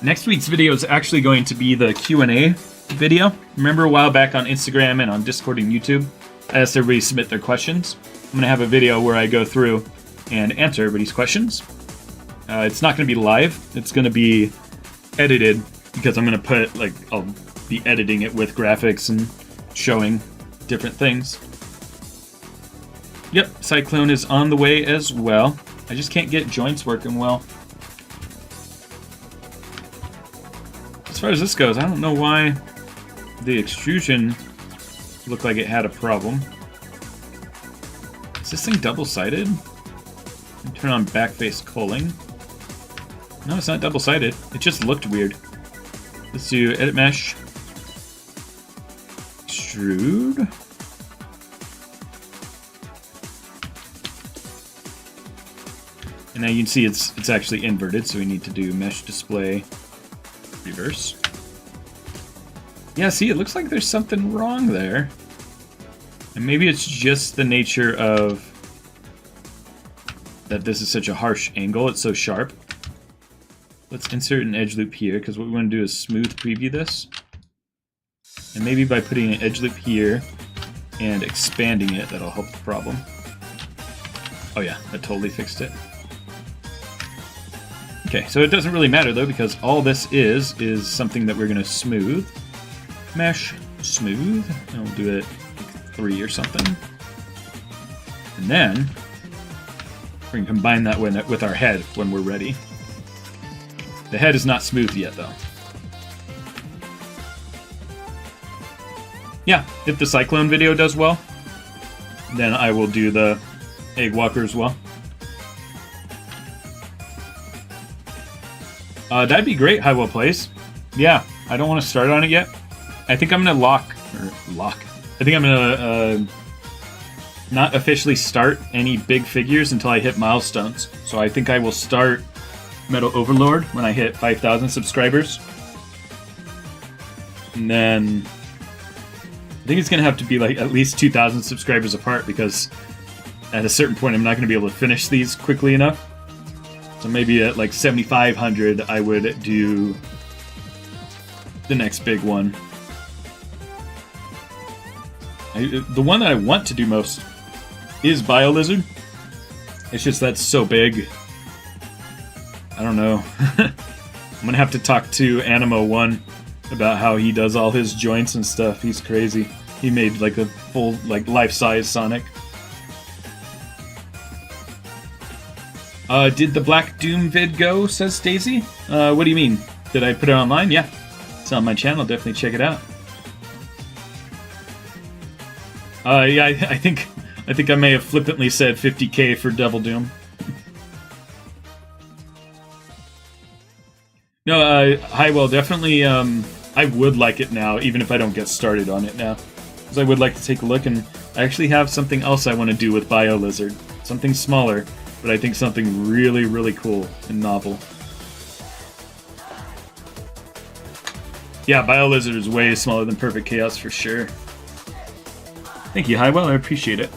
Next week's video is actually going to be the Q&A video. Remember a while back on Instagram and on Discord and YouTube, I asked everybody to submit their questions. I'm going to have a video where I go through and answer everybody's questions. It's not going to be live. It's going to be edited, because I'm going to put, like, I'll be editing it with graphics and showing different things. Yep, Cyclone is on the way as well. I just can't get joints working well. As far as this goes, I don't know why the extrusion looked like it had a problem. Is this thing double-sided? Turn on backface culling. No, it's not double-sided. It just looked weird. Let's do edit mesh. Extrude. And now you can see it's actually inverted, so we need to do mesh display reverse. Yeah, see, it looks like there's something wrong there. And maybe it's just the nature of that this is such a harsh angle, it's so sharp. Let's insert an edge loop here, because what we want to do is smooth preview this. And maybe by putting an edge loop here and expanding it, that'll help the problem. Oh yeah, that totally fixed it. Okay, so it doesn't really matter though, because all this is something that we're going to smooth. Mesh, smooth, and we'll do it like 3 or something. And then we can combine that with our head when we're ready. The head is not smooth yet, though. Yeah, if the Cyclone video does well, then I will do the Egg Walker as well. That'd be great, Highwell Place. Yeah, I don't want to start on it yet. I think I'm going to I think I'm going to not officially start any big figures until I hit milestones. So I think I will start Metal Overlord when I hit 5,000 subscribers. And then I think it's going to have to be like at least 2,000 subscribers apart, because at a certain point I'm not going to be able to finish these quickly enough. So maybe at like 7,500 I would do the next big one. The one that I want to do most is BioLizard. It's just that's so big. I don't know. I'm gonna have to talk to Animo1 about how he does all his joints and stuff. He's crazy. He made like a full, like, life-size Sonic. Did the Black Doom vid go, says Daisy? What do you mean? Did I put it online? Yeah. It's on my channel, definitely check it out. Yeah, I think I may have flippantly said 50K for Devil Doom. No, hi, well, definitely, I would like it now, even if I don't get started on it now. Because I would like to take a look, and I actually have something else I want to do with BioLizard. Something smaller, but I think something really, really cool and novel. Yeah, BioLizard is way smaller than Perfect Chaos for sure. Thank you, Highwell, I appreciate it.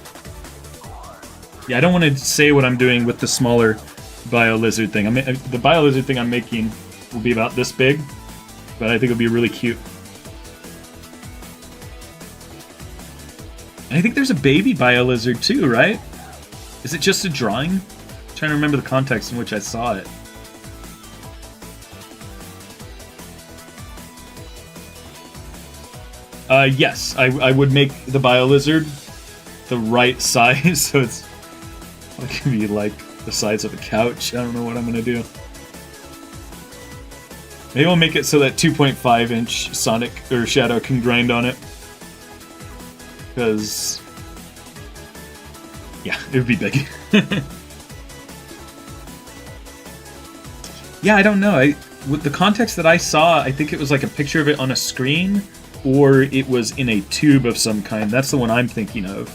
Yeah, I don't want to say what I'm doing with the smaller BioLizard thing. The BioLizard thing I'm making will be about this big, but I think it'll be really cute. And I think there's a baby BioLizard too, right? Is it just a drawing? I'm trying to remember the context in which I saw it. Yes, I would make the BioLizard the right size, so it can be like the size of a couch. I don't know what I'm gonna do. Maybe I'll make it so that 2.5-inch Sonic or Shadow can grind on it. Because, yeah, it would be big. Yeah, I don't know. With the context that I saw, I think it was like a picture of it on a screen, or it was in a tube of some kind. That's the one I'm thinking of.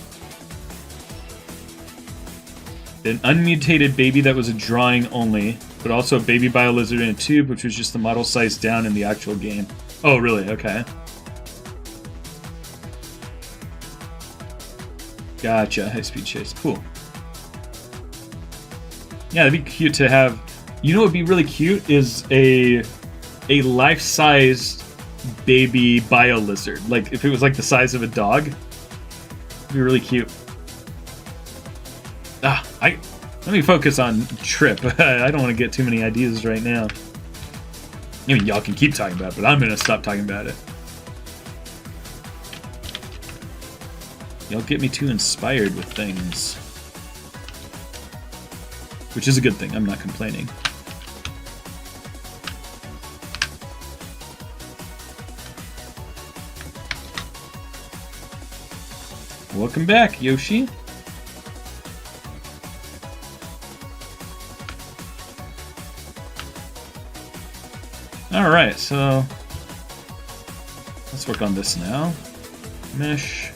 An unmutated baby that was a drawing only, but also a baby BioLizard in a tube, which was just the model size down in the actual game. Oh, really? Okay. Gotcha. High-speed chase. Cool. Yeah, it'd be cute to have... You know what would be really cute is a life-size baby BioLizard. Like, if it was like the size of a dog, it'd be really cute. Let me focus on Trip. I don't want to get too many ideas right now. I mean, y'all can keep talking about it, but I'm going to stop talking about it. Y'all get me too inspired with things. Which is a good thing. I'm not complaining. Welcome back, Yoshi. Alright, so let's work on this now. Mesh.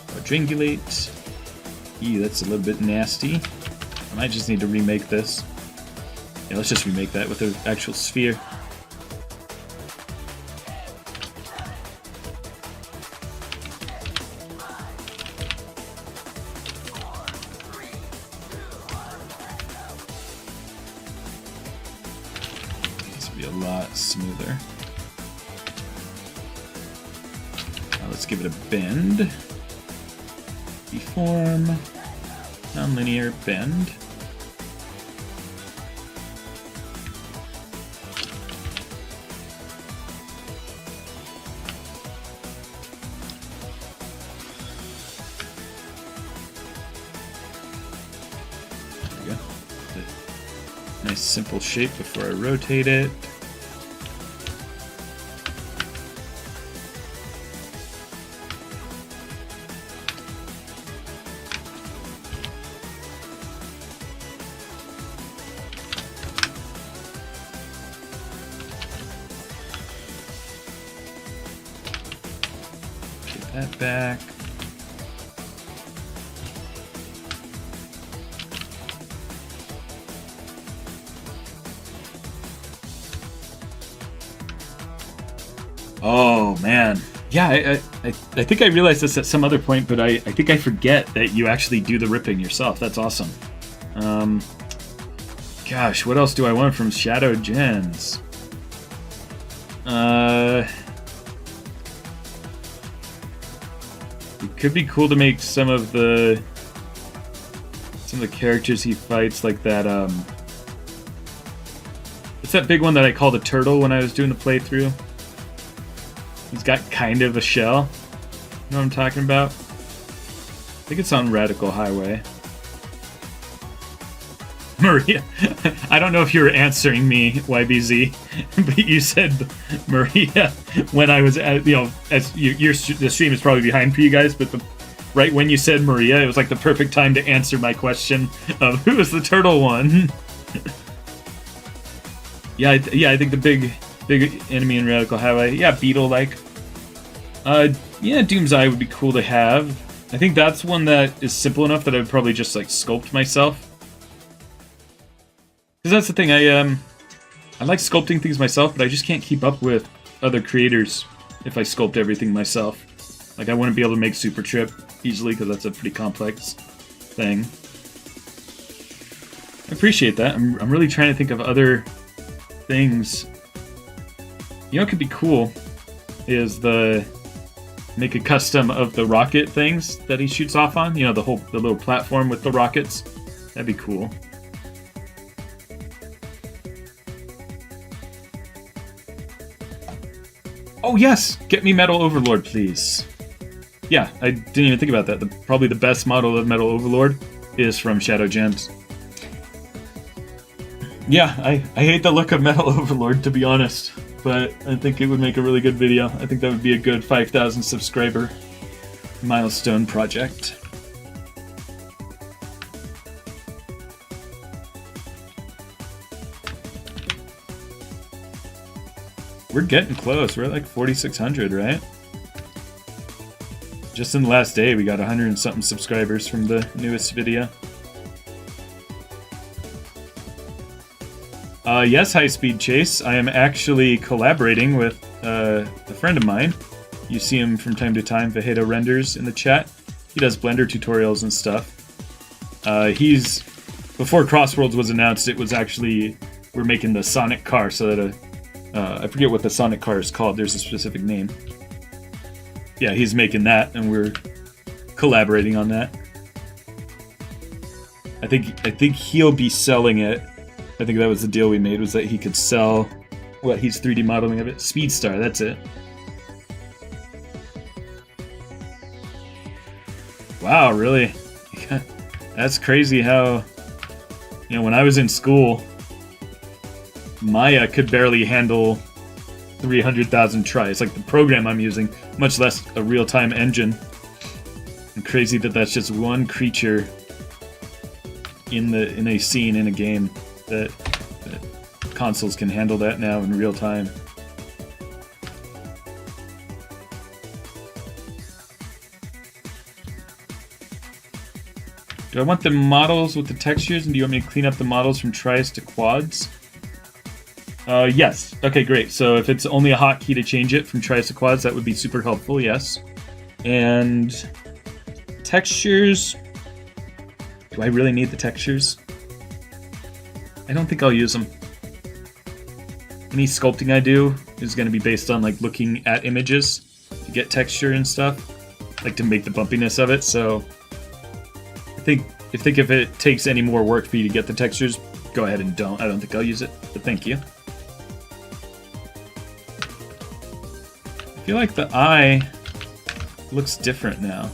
Quadrangulate. Eee, that's a little bit nasty. I might just need to remake this. Yeah, let's just remake that with an actual sphere. Smoother. Now let's give it a bend. Deform. Nonlinear bend. There we go. Nice simple shape before I rotate it. That back. Oh man, yeah. I think I realized this at some other point, but I think I forget that you actually do the ripping yourself. That's awesome. Gosh, what else do I want from Shadow Gens? It could be cool to make some of the characters he fights like that. What's that big one that I called a turtle when I was doing the playthrough? He's got kind of a shell. You know what I'm talking about? I think it's on Radical Highway. Maria, I don't know if you were answering me, YBZ, but you said Maria when I was at, you know, as the stream is probably behind for you guys, but right when you said Maria, it was like the perfect time to answer my question of who is the turtle one. yeah, I think the big enemy in Radical Highway, yeah, beetle-like. Yeah, Doom's Eye would be cool to have. I think that's one that is simple enough that I would probably just like sculpt myself. Because that's the thing, I like sculpting things myself, but I just can't keep up with other creators if I sculpt everything myself. Like, I wouldn't be able to make Super Trip easily, because that's a pretty complex thing. I appreciate that. I'm really trying to think of other things. You know what could be cool is make a custom of the rocket things that he shoots off on. You know, the little platform with the rockets. That'd be cool. Oh yes! Get me Metal Overlord, please. Yeah, I didn't even think about that. Probably the best model of Metal Overlord is from Shadow Gems. Yeah, I hate the look of Metal Overlord, to be honest, but I think it would make a really good video. I think that would be a good 5,000 subscriber milestone project. We're getting close. We're at like 4,600, right? Just in the last day, we got 100 and something subscribers from the newest video. Yes, High Speed Chase. I am actually collaborating with a friend of mine. You see him from time to time, Vegeta Renders, in the chat. He does Blender tutorials and stuff. Before Crossworlds was announced, it was actually, we're making the Sonic car so that I forget what the Sonic car is called. There's a specific name. Yeah, he's making that, and we're collaborating on that. I think he'll be selling it. I think that was the deal we made, was that he could sell what he's 3D modeling of it. Speedstar, that's it. Wow, really? That's crazy how, you know, when I was in school, Maya could barely handle 300,000 tries. Like the program I'm using, much less a real-time engine. And crazy that that's just one creature in a scene in a game that consoles can handle that now in real time. Do I want the models with the textures, and do you want me to clean up the models from tries to quads? Yes. Okay, great. So if it's only a hotkey to change it from tries to quads, that would be super helpful, yes. And textures... Do I really need the textures? I don't think I'll use them. Any sculpting I do is going to be based on like looking at images to get texture and stuff, like to make the bumpiness of it, so I think if it takes any more work for you to get the textures, go ahead and don't. I don't think I'll use it, but thank you. I feel like the eye looks different now.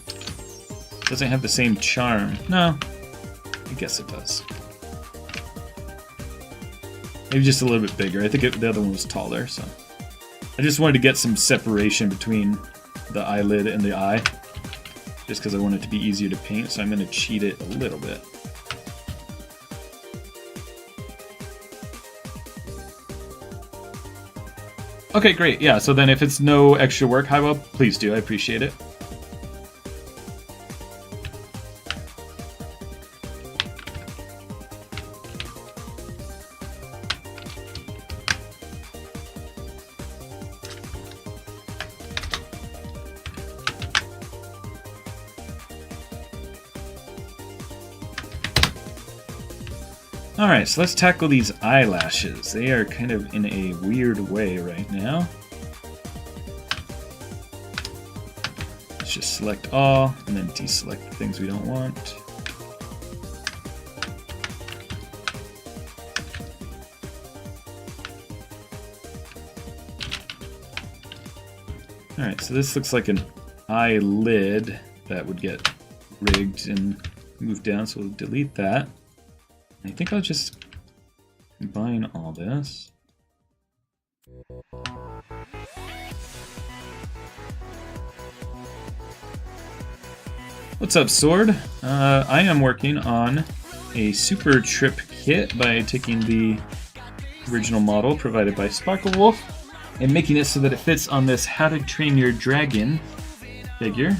It doesn't have the same charm. No, I guess it does. Maybe just a little bit bigger. I think the other one was taller, so. I just wanted to get some separation between the eyelid and the eye, just because I want it to be easier to paint, so I'm going to cheat it a little bit. Okay, great. Yeah, so then if it's no extra work, Highwell, please do. I appreciate it. Alright, so let's tackle these eyelashes. They are kind of in a weird way right now. Let's just select all, and then deselect the things we don't want. Alright, so this looks like an eyelid that would get rigged and moved down, so we'll delete that. I think I'll just combine all this. What's up, Sword? I am working on a super trip kit by taking the original model provided by Sparkle Wolf and making it so that it fits on this How to Train Your Dragon figure.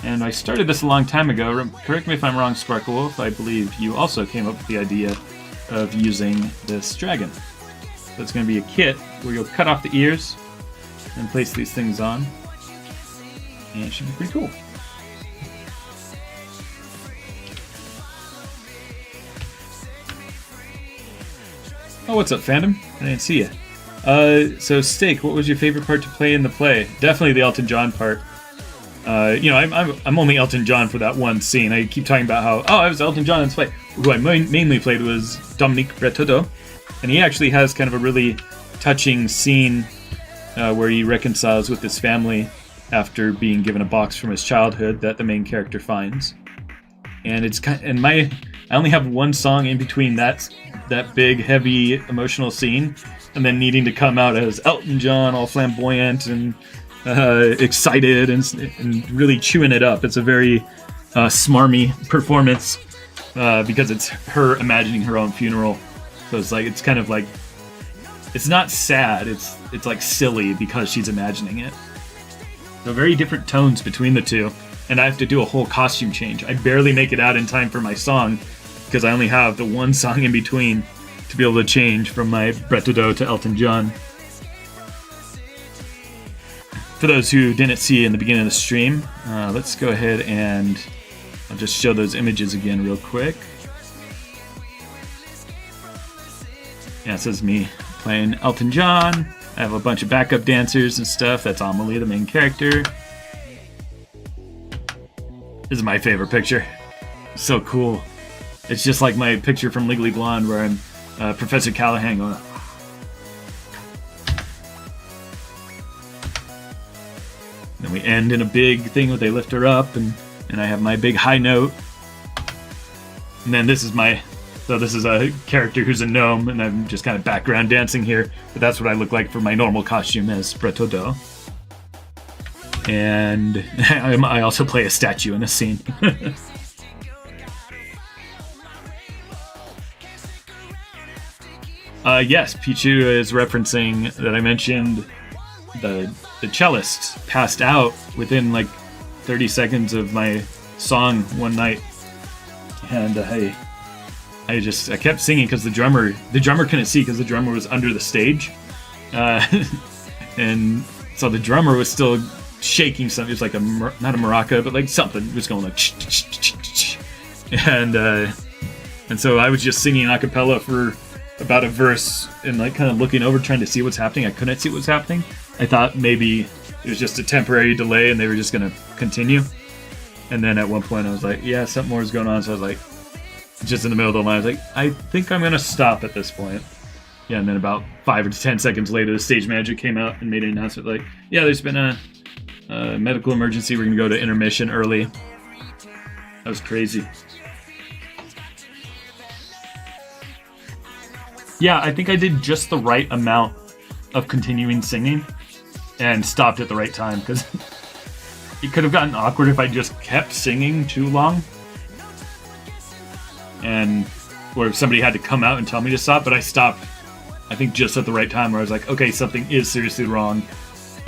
And I started this a long time ago. Correct me if I'm wrong, Sparkle Wolf. I believe you also came up with the idea of using this dragon. So it's going to be a kit where you'll cut off the ears and place these things on. And it should be pretty cool. Oh, what's up, fandom? I didn't see you. So Steak, what was your favorite part to play in the play? Definitely the Elton John part. You know, I'm only Elton John for that one scene. I keep talking about how, I was Elton John in this play. Who I mainly played was Dominique Breteau, and he actually has kind of a really touching scene where he reconciles with his family after being given a box from his childhood that the main character finds. And it's I only have one song in between that big, heavy, emotional scene, and then needing to come out as Elton John, all flamboyant and excited and really chewing it up. It's a very smarmy performance because it's her imagining her own funeral. So it's kind of like, it's not sad. It's like silly because she's imagining it. So very different tones between the two, and I have to do a whole costume change. I barely make it out in time for my song, because I only have the one song in between to be able to change from my Breteau to Elton John. For those who didn't see in the beginning of the stream, let's go ahead and I'll just show those images again real quick. Yeah, it says me playing Elton John. I have a bunch of backup dancers and stuff. That's Amelie, the main character. This is my favorite picture. So cool. It's just like my picture from Legally Blonde where I'm Professor Callahan going. Then we end in a big thing where they lift her up, and I have my big high note. And then this is this is a character who's a gnome, and I'm just kind of background dancing here. But that's what I look like for my normal costume as Breteau. And I also play a statue in a scene. Yes, Pichu is referencing that I mentioned the cellist passed out within like 30 seconds of my song one night, and I kept singing because the drummer couldn't see because the drummer was under the stage, and so the drummer was still shaking something. It was like not a maraca, but like something. It was going like and so I was just singing a cappella for about a verse and like kind of looking over trying to see what's happening. I couldn't see what was happening. I thought maybe it was just a temporary delay and they were just going to continue. And then at one point I was like, yeah, something more is going on. So I was like, just in the middle of the line, I was like, I think I'm going to stop at this point. Yeah, and then about 5 or 10 seconds later, the stage manager came out and made an announcement like, yeah, there's been a medical emergency. We're going to go to intermission early. That was crazy. Yeah, I think I did just the right amount of continuing singing and stopped at the right time, because it could have gotten awkward if I just kept singing too long. Or if somebody had to come out and tell me to stop, but I stopped, I think, just at the right time where I was like, okay, something is seriously wrong.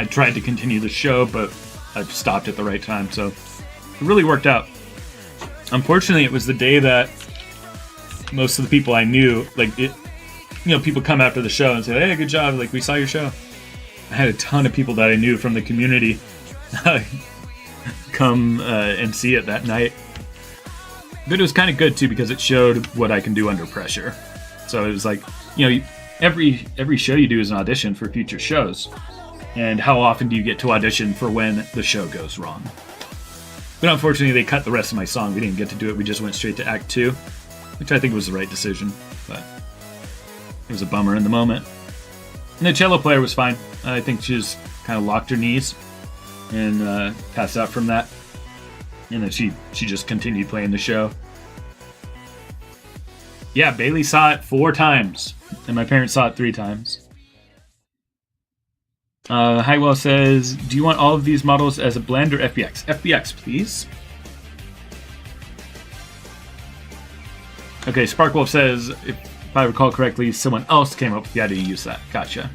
I tried to continue the show, but I stopped at the right time, so it really worked out. Unfortunately, it was the day that most of the people I knew, people come after the show and say, hey, good job, like, we saw your show. I had a ton of people that I knew from the community come and see it that night. But it was kind of good, too, because it showed what I can do under pressure. So it was like, every show you do is an audition for future shows. And how often do you get to audition for when the show goes wrong? But unfortunately, they cut the rest of my song. We didn't get to do it. We just went straight to Act 2, which I think was the right decision. But it was a bummer in the moment. And the cello player was fine. I think she just kind of locked her knees and passed out from that. And then she just continued playing the show. Yeah, Bailey saw it 4 times, and my parents saw it 3 times. Highwell says, do you want all of these models as a blend or FBX? FBX, please. Okay, Sparkwolf says, if I recall correctly, someone else came up with the idea to use that. Gotcha.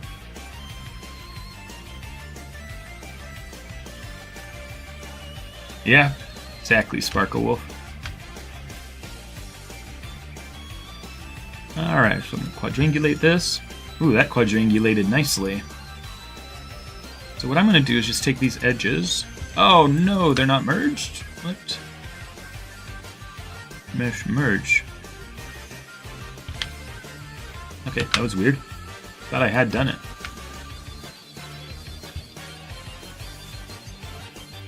Yeah, exactly, Sparklewolf. Alright, so I'm going to quadrangulate this. Ooh, that quadrangulated nicely. So what I'm going to do is just take these edges. Oh no, they're not merged? What? Mesh merge. Okay, that was weird. Thought I had done it.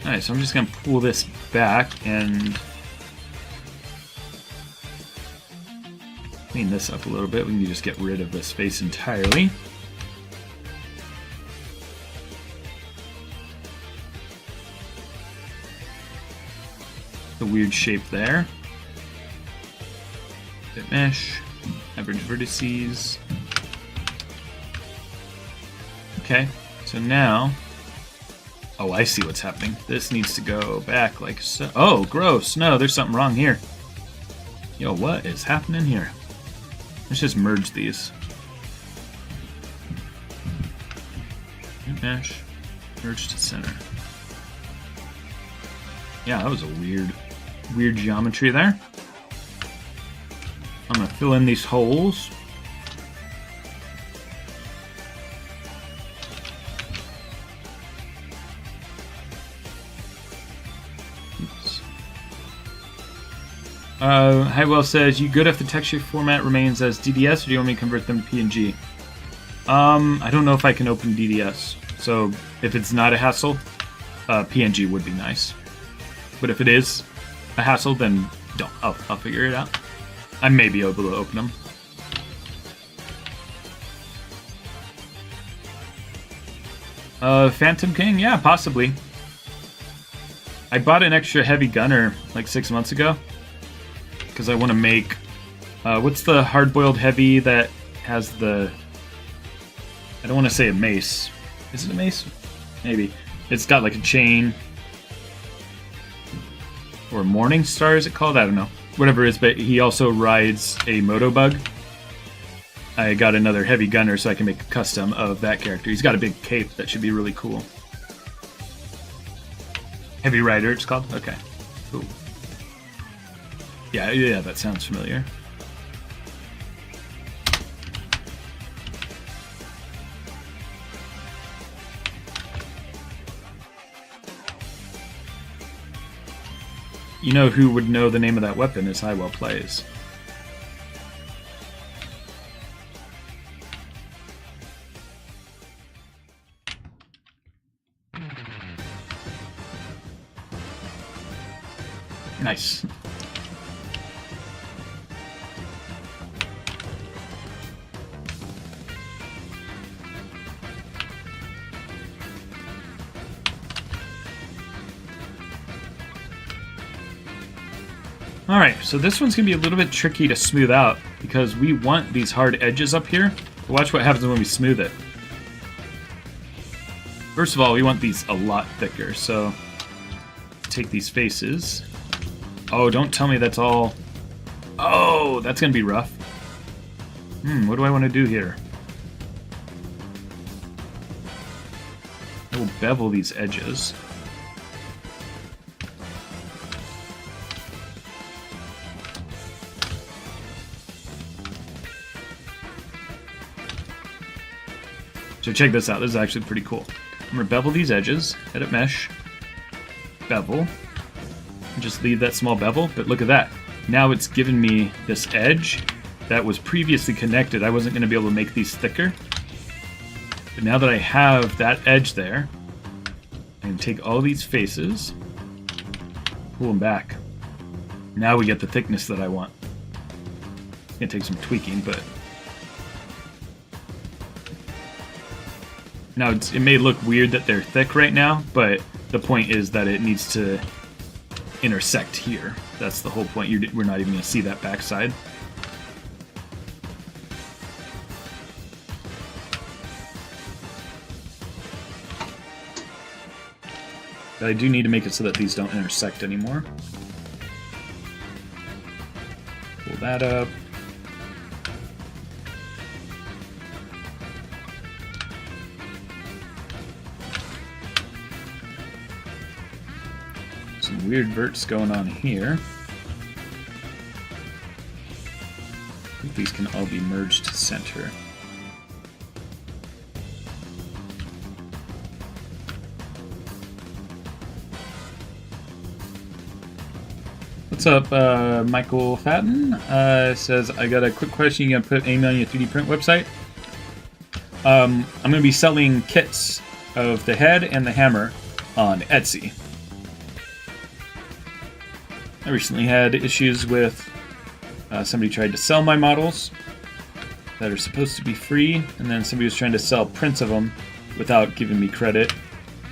Alright, so I'm just going to pull this back and clean this up a little bit. We can just get rid of this face entirely. The weird shape there. Bit mesh. Average vertices. Okay, so now... Oh, I see what's happening. This needs to go back like so. Oh, gross. No, there's something wrong here. Yo, what is happening here? Let's just merge these. Mesh. Merge to center. Yeah, that was a weird geometry there. I'm going to fill in these holes. Highwell says, you good if the texture format remains as DDS, or do you want me to convert them to PNG? I don't know if I can open DDS, so if it's not a hassle, PNG would be nice. But if it is a hassle, then don't. I'll figure it out. I may be able to open them. Phantom King? Yeah, possibly. I bought an extra heavy gunner like 6 months ago. Because I want to make... what's the hard-boiled heavy that has the... I don't want to say a mace. Is it a mace? Maybe. It's got like a chain. Or Morning Star, is it called? I don't know. Whatever it is, but he also rides a Motobug. I got another heavy gunner so I can make a custom of that character. He's got a big cape that should be really cool. Heavy Rider, it's called? Okay. Cool. Yeah, that sounds familiar. You know who would know the name of that weapon is Highwell Plays. Nice. Alright, so this one's going to be a little bit tricky to smooth out because we want these hard edges up here. But watch what happens when we smooth it. First of all, we want these a lot thicker, so take these faces. Oh, don't tell me that's all... Oh, that's going to be rough. What do I want to do here? I will bevel these edges. So check this out, this is actually pretty cool. I'm going to bevel these edges, edit mesh, bevel, and just leave that small bevel, but look at that. Now it's given me this edge that was previously connected. I wasn't going to be able to make these thicker. But now that I have that edge there, I can take all these faces, pull them back. Now we get the thickness that I want. It's going to take some tweaking, but... Now, it may look weird that they're thick right now, but the point is that it needs to intersect here. That's the whole point. We're not even going to see that backside. But I do need to make it so that these don't intersect anymore. Pull that up. Some weird verts going on here. I think these can all be merged to center. What's up, Michael Fatton? Says, I got a quick question. You gonna put Amy on your 3D print website? I'm gonna be selling kits of the head and the hammer on Etsy. I recently had issues with somebody tried to sell my models that are supposed to be free, and then somebody was trying to sell prints of them without giving me credit.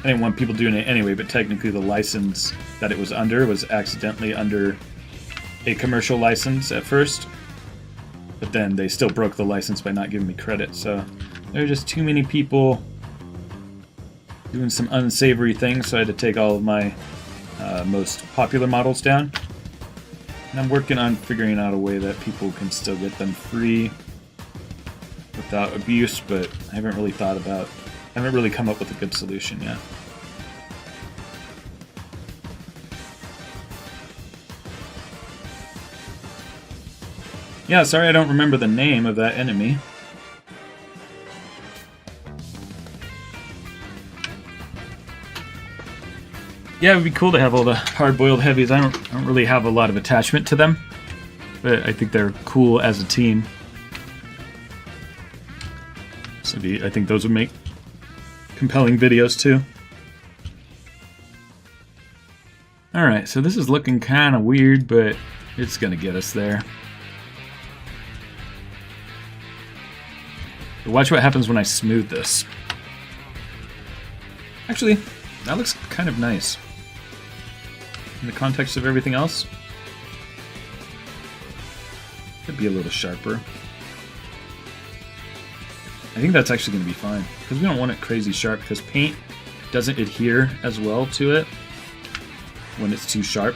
I didn't want people doing it anyway, but technically the license that it was under was accidentally under a commercial license at first. But then they still broke the license by not giving me credit, so there are just too many people doing some unsavory things, so I had to take all of my most popular models down. And I'm working on figuring out a way that people can still get them free without abuse, but I haven't really come up with a good solution yet. Yeah, sorry I don't remember the name of that enemy. Yeah, it would be cool to have all the hard-boiled heavies. I don't really have a lot of attachment to them, but I think they're cool as a team. So I think those would make compelling videos too. Alright, so this is looking kind of weird, but it's gonna get us there. But watch what happens when I smooth this. Actually, that looks kind of nice. In the context of everything else, could be a little sharper. I think that's actually going to be fine, because we don't want it crazy sharp, because paint doesn't adhere as well to it when it's too sharp.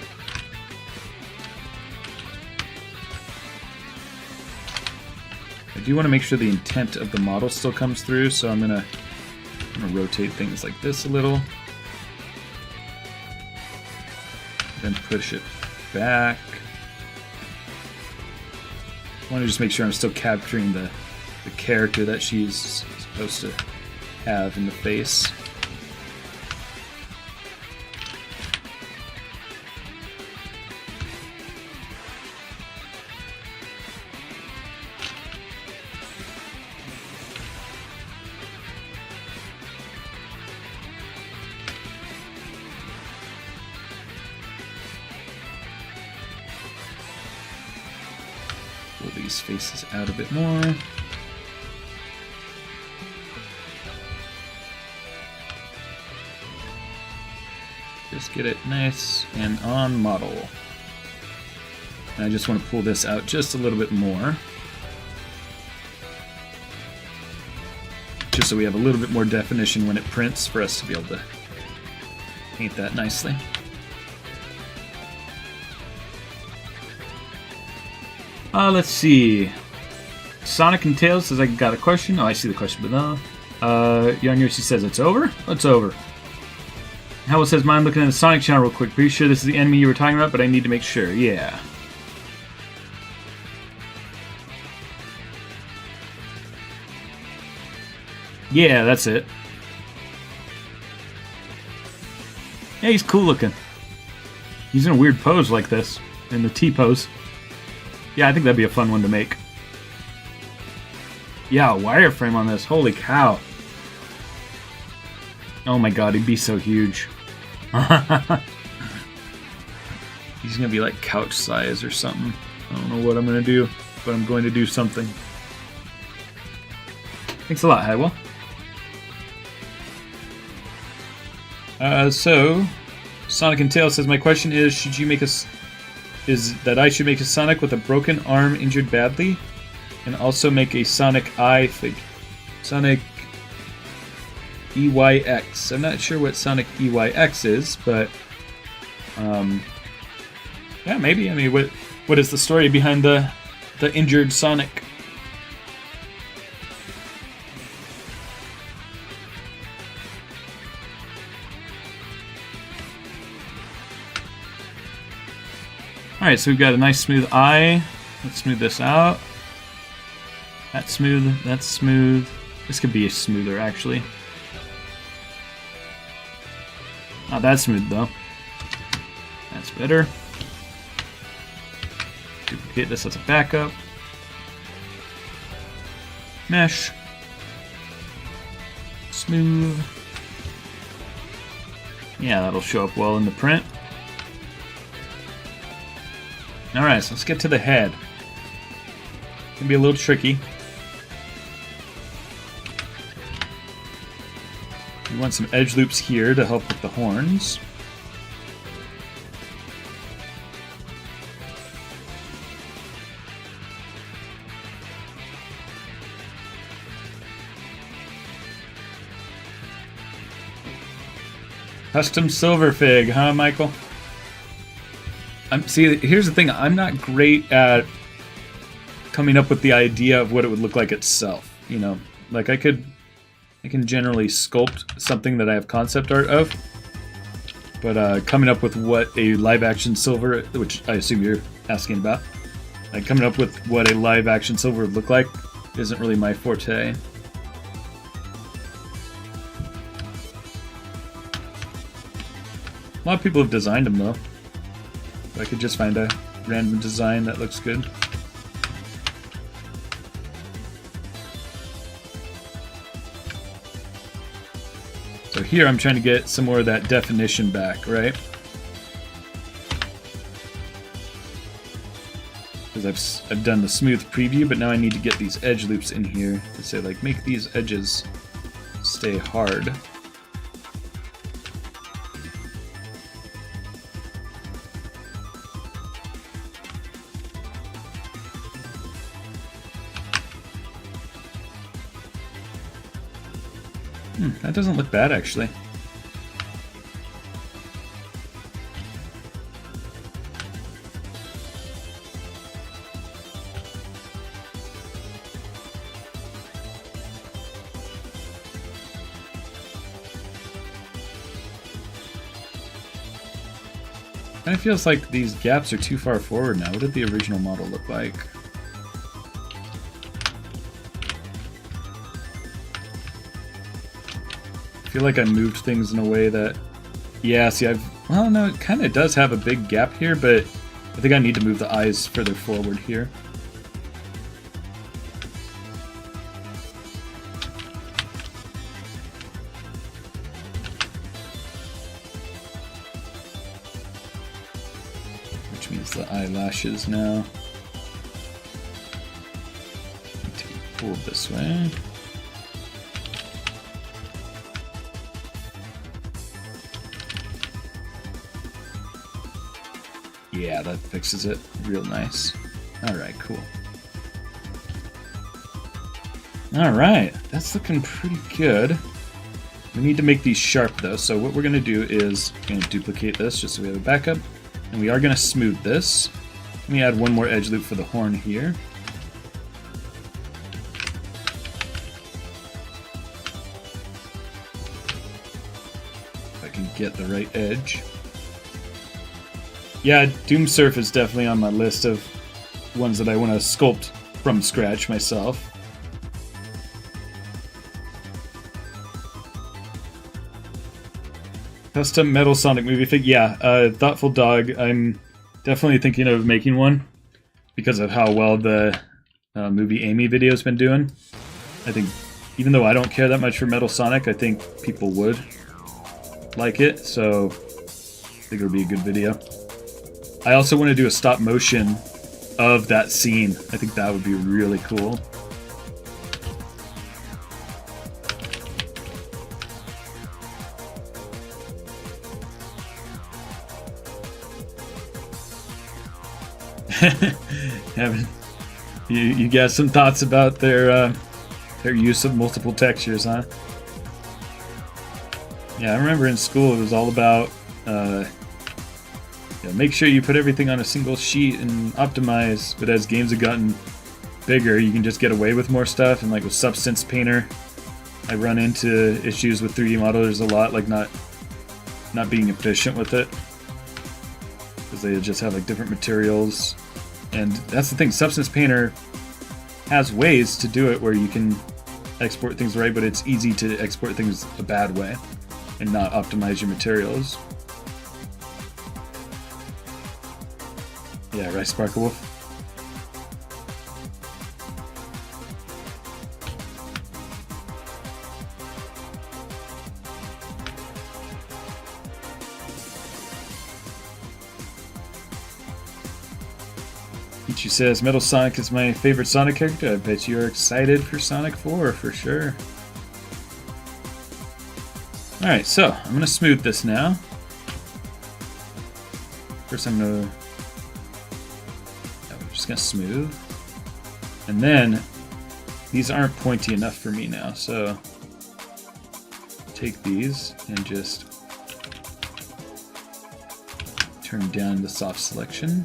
I do want to make sure the intent of the model still comes through, so I'm gonna rotate things like this a little. Then push it back. I want to just make sure I'm still capturing the character that she's supposed to have in the face. Pull these faces out a bit more. Just get it nice and on model. And I just want to pull this out just a little bit more. Just so we have a little bit more definition when it prints for us to be able to paint that nicely. Let's see. Sonic and Tails says I got a question. Oh, I see the question below. Young Yoshi says it's over? It's over. Howell says, I'm looking at the Sonic channel real quick. Pretty sure this is the enemy you were talking about, but I need to make sure. Yeah. Yeah, that's it. Yeah, he's cool looking. He's in a weird pose like this. In the T-pose. Yeah, I think that'd be a fun one to make. Yeah, a wireframe on this. Holy cow. Oh my god, he'd be so huge. He's gonna be like couch size or something. I don't know what I'm gonna do, but I'm going to do something. Thanks a lot, Highwell. So Sonic and Tails says, my question is, is that I should make a Sonic with a broken arm injured badly, and also make a Sonic Eye figure. Sonic EYX. I'm not sure what Sonic EYX is, but yeah, maybe. I mean, what is the story behind the injured Sonic? Alright, so we've got a nice smooth eye. Let's smooth this out. That's smooth, that's smooth. This could be smoother, actually. Not that smooth, though. That's better. Duplicate this as a backup. Mesh. Smooth. Yeah, that'll show up well in the print. Alright, so let's get to the head. It can be a little tricky. We want some edge loops here to help with the horns. Custom silver fig, huh, Michael? See, here's the thing. I'm not great at coming up with the idea of what it would look like itself. You know, like I can generally sculpt something that I have concept art of, but coming up with what a live-action silver, which I assume you're asking about, like coming up with what a live-action silver would look like, isn't really my forte. A lot of people have designed them though. I could just find a random design that looks good. So here I'm trying to get some more of that definition back, right? Because I've done the smooth preview, but now I need to get these edge loops in here to say, like, make these edges stay hard. That doesn't look bad, actually. Kind of feels like these gaps are too far forward now. What did the original model look like? I feel like I moved things in a way that... Yeah, see, well, no, it kind of does have a big gap here, but I think I need to move the eyes further forward here. Which means the eyelashes now need to be pulled this way. Yeah, that fixes it real nice. Alright, cool. Alright, that's looking pretty good. We need to make these sharp though, so what we're going to do is we're going to duplicate this just so we have a backup. And we are going to smooth this. Let me add one more edge loop for the horn here. If I can get the right edge. Yeah, Doomsurf is definitely on my list of ones that I want to sculpt from scratch myself. Custom Metal Sonic movie fig. Yeah, Thoughtful Dog. I'm definitely thinking of making one because of how well the movie Amy video's been doing. I think, even though I don't care that much for Metal Sonic, I think people would like it, so I think it'll be a good video. I also want to do a stop motion of that scene. I think that would be really cool. You got some thoughts about their use of multiple textures, huh? Yeah, I remember in school it was all about make sure you put everything on a single sheet and optimize. But as games have gotten bigger, you can just get away with more stuff. And like with Substance Painter, I run into issues with 3D modelers a lot, like not being efficient with it because they just have like different materials. And that's the thing, Substance Painter has ways to do it where you can export things right, but it's easy to export things a bad way and not optimize your materials. Yeah, right, Sparkle Wolf? Ichi says, Metal Sonic is my favorite Sonic character. I bet you're excited for Sonic 4 for sure. Alright, so I'm going to smooth this now. First I'm going to smooth. And then these aren't pointy enough for me now, so take these and just turn down the soft selection.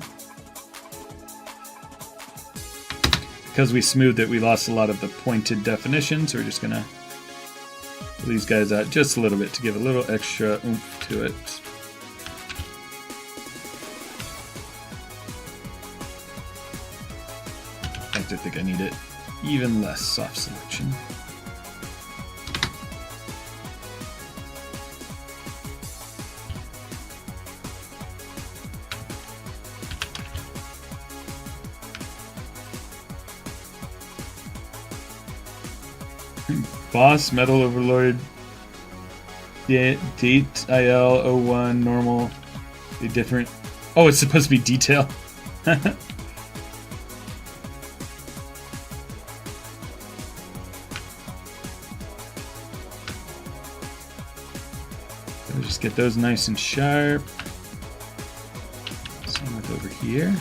Because we smoothed it, we lost a lot of the pointed definition, so we're just gonna pull these guys out just a little bit to give a little extra oomph to it. In fact, I think I need it even less soft selection. Boss, Metal Overlord, Date, IL01, normal, be different. Oh, it's supposed to be detail. Just get those nice and sharp. Same with over here.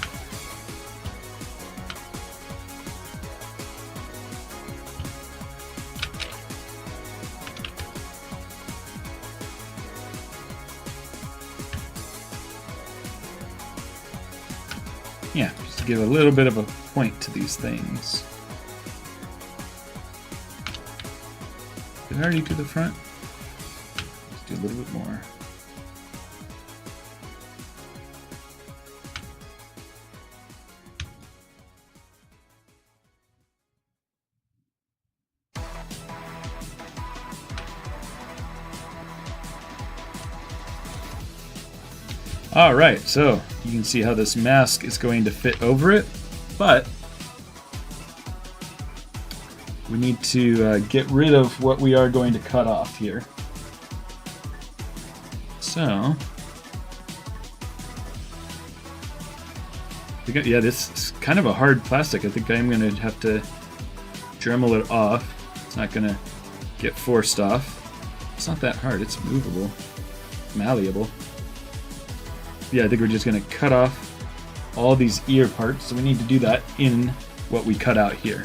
Yeah, just to give a little bit of a point to these things. Did I already do the front? Let's do a little bit more. Alright, so you can see how this mask is going to fit over it, but we need to get rid of what we are going to cut off here. So, yeah, this is kind of a hard plastic. I think I'm going to have to Dremel it off. It's not going to get forced off. It's not that hard, it's movable, malleable. Yeah, I think we're just going to cut off all these ear parts, so we need to do that in what we cut out here.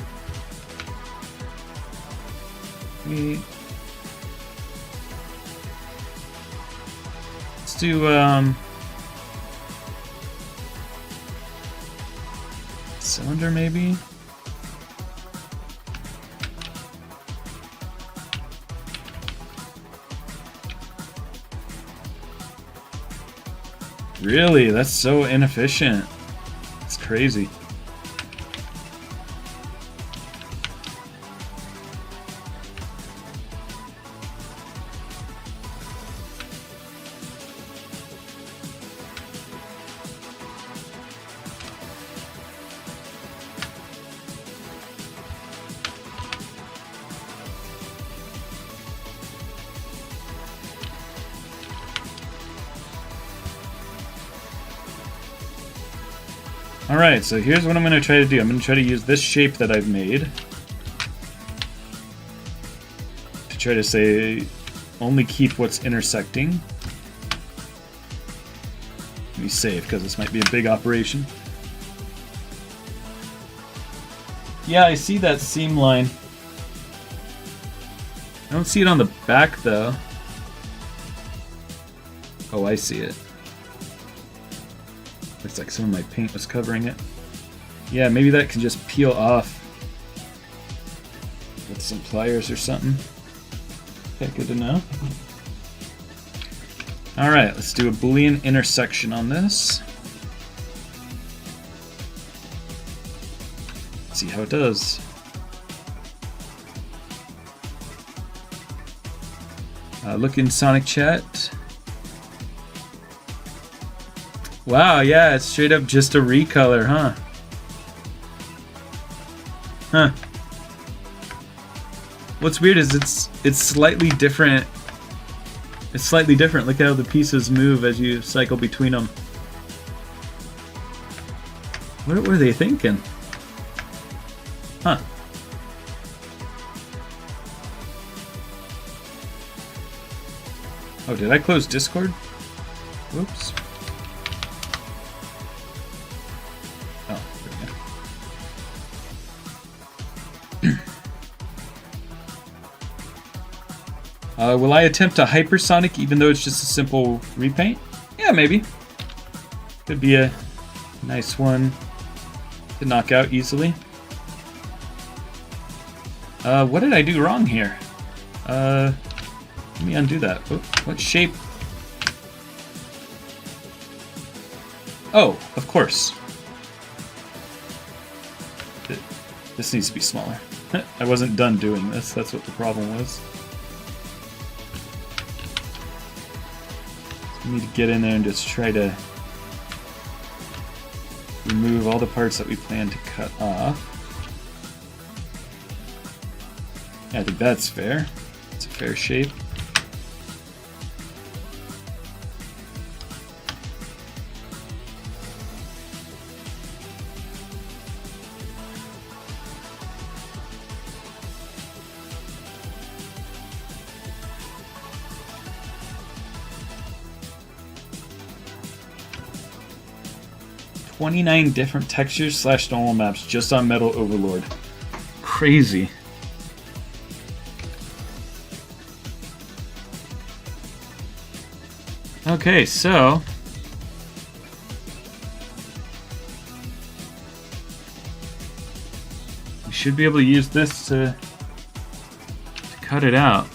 Let's do cylinder maybe? Really? That's so inefficient. It's crazy. Alright, so here's what I'm going to try to do. I'm going to try to use this shape that I've made to try to say only keep what's intersecting. Let me save because this might be a big operation. Yeah, I see that seam line. I don't see it on the back, though. Oh, I see it. Looks like some of my paint was covering it. Yeah, maybe that can just peel off with some pliers or something. Okay, good to know. Alright, let's do a Boolean intersection on this. See how it does. Look in Sonic Chat. Wow, yeah, it's straight up just a recolor, huh? Huh. What's weird is it's slightly different. It's slightly different. Look how the pieces move as you cycle between them. What were they thinking? Huh. Oh, did I close Discord? Whoops. Oh, there we go. Will I attempt a hypersonic even though it's just a simple repaint? Yeah, maybe. Could be a nice one to knock out easily. What did I do wrong here? Let me undo that. Oh, what shape? Oh, of course. This needs to be smaller. I wasn't done doing this. That's what the problem was. So we need to get in there and just try to remove all the parts that we plan to cut off. I think that's fair. It's a fair shape. "29 different textures / normal maps just on Metal Overlord." Crazy. Okay, so we should be able to use this to cut it out.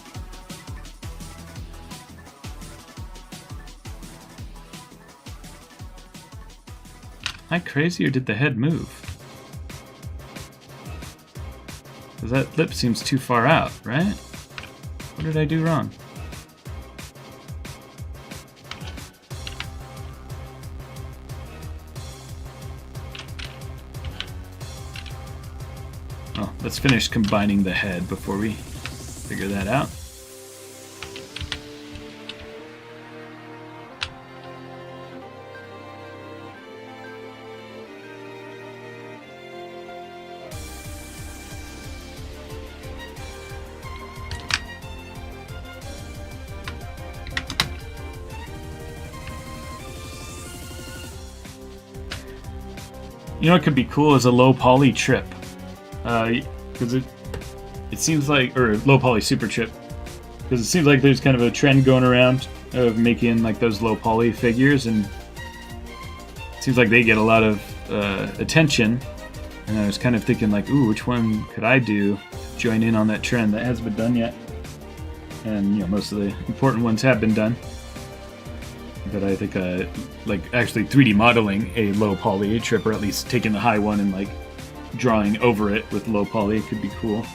Am I crazy or did the head move? Because that lip seems too far out, right? What did I do wrong? Oh, let's finish combining the head before we figure that out. You know what could be cool is a low poly trip. Because it seems like, or low poly super chip, because it seems like there's kind of a trend going around of making like those low poly figures, and it seems like they get a lot of attention. And I was kind of thinking like, ooh, which one could I do? Join in on that trend that hasn't been done yet. And you know, most of the important ones have been done. But I think like actually 3D modeling a low poly trip, or at least taking the high one and like drawing over it with low poly could be cool.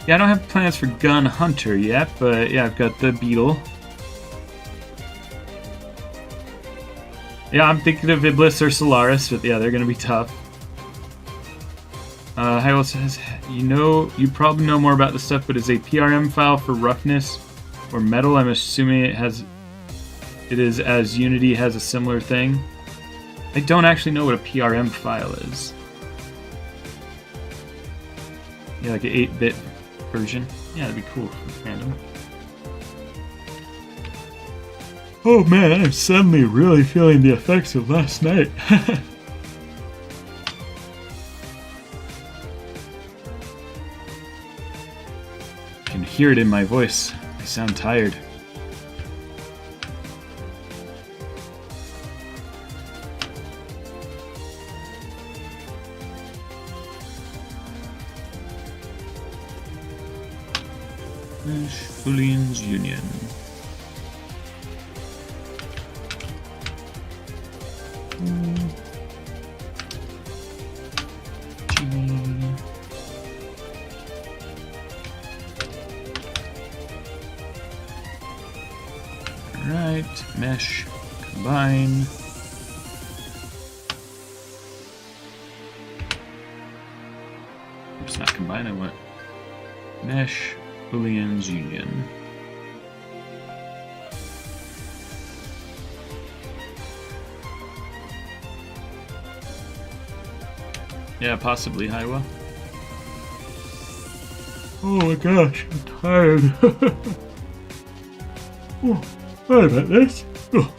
Yeah, I don't have plans for Gun Hunter yet, but yeah, I've got the Beetle. Yeah, I'm thinking of Iblis or Solaris, but yeah, they're gonna be tough. Hyrule says, you probably know more about this stuff, but is a PRM file for roughness or metal? I'm assuming it is, as Unity has a similar thing. I don't actually know what a PRM file is. Yeah, like an 8-bit version. Yeah, that'd be cool. It's random. Oh man, I'm suddenly really feeling the effects of last night. You can hear it in my voice. I sound tired. Boolean's Union. Right, mesh, combine. It's not combine, I want mesh, Boolean's Union. Yeah, possibly, Hiwa. Oh my gosh, I'm tired. Oh, sorry about this. Oh.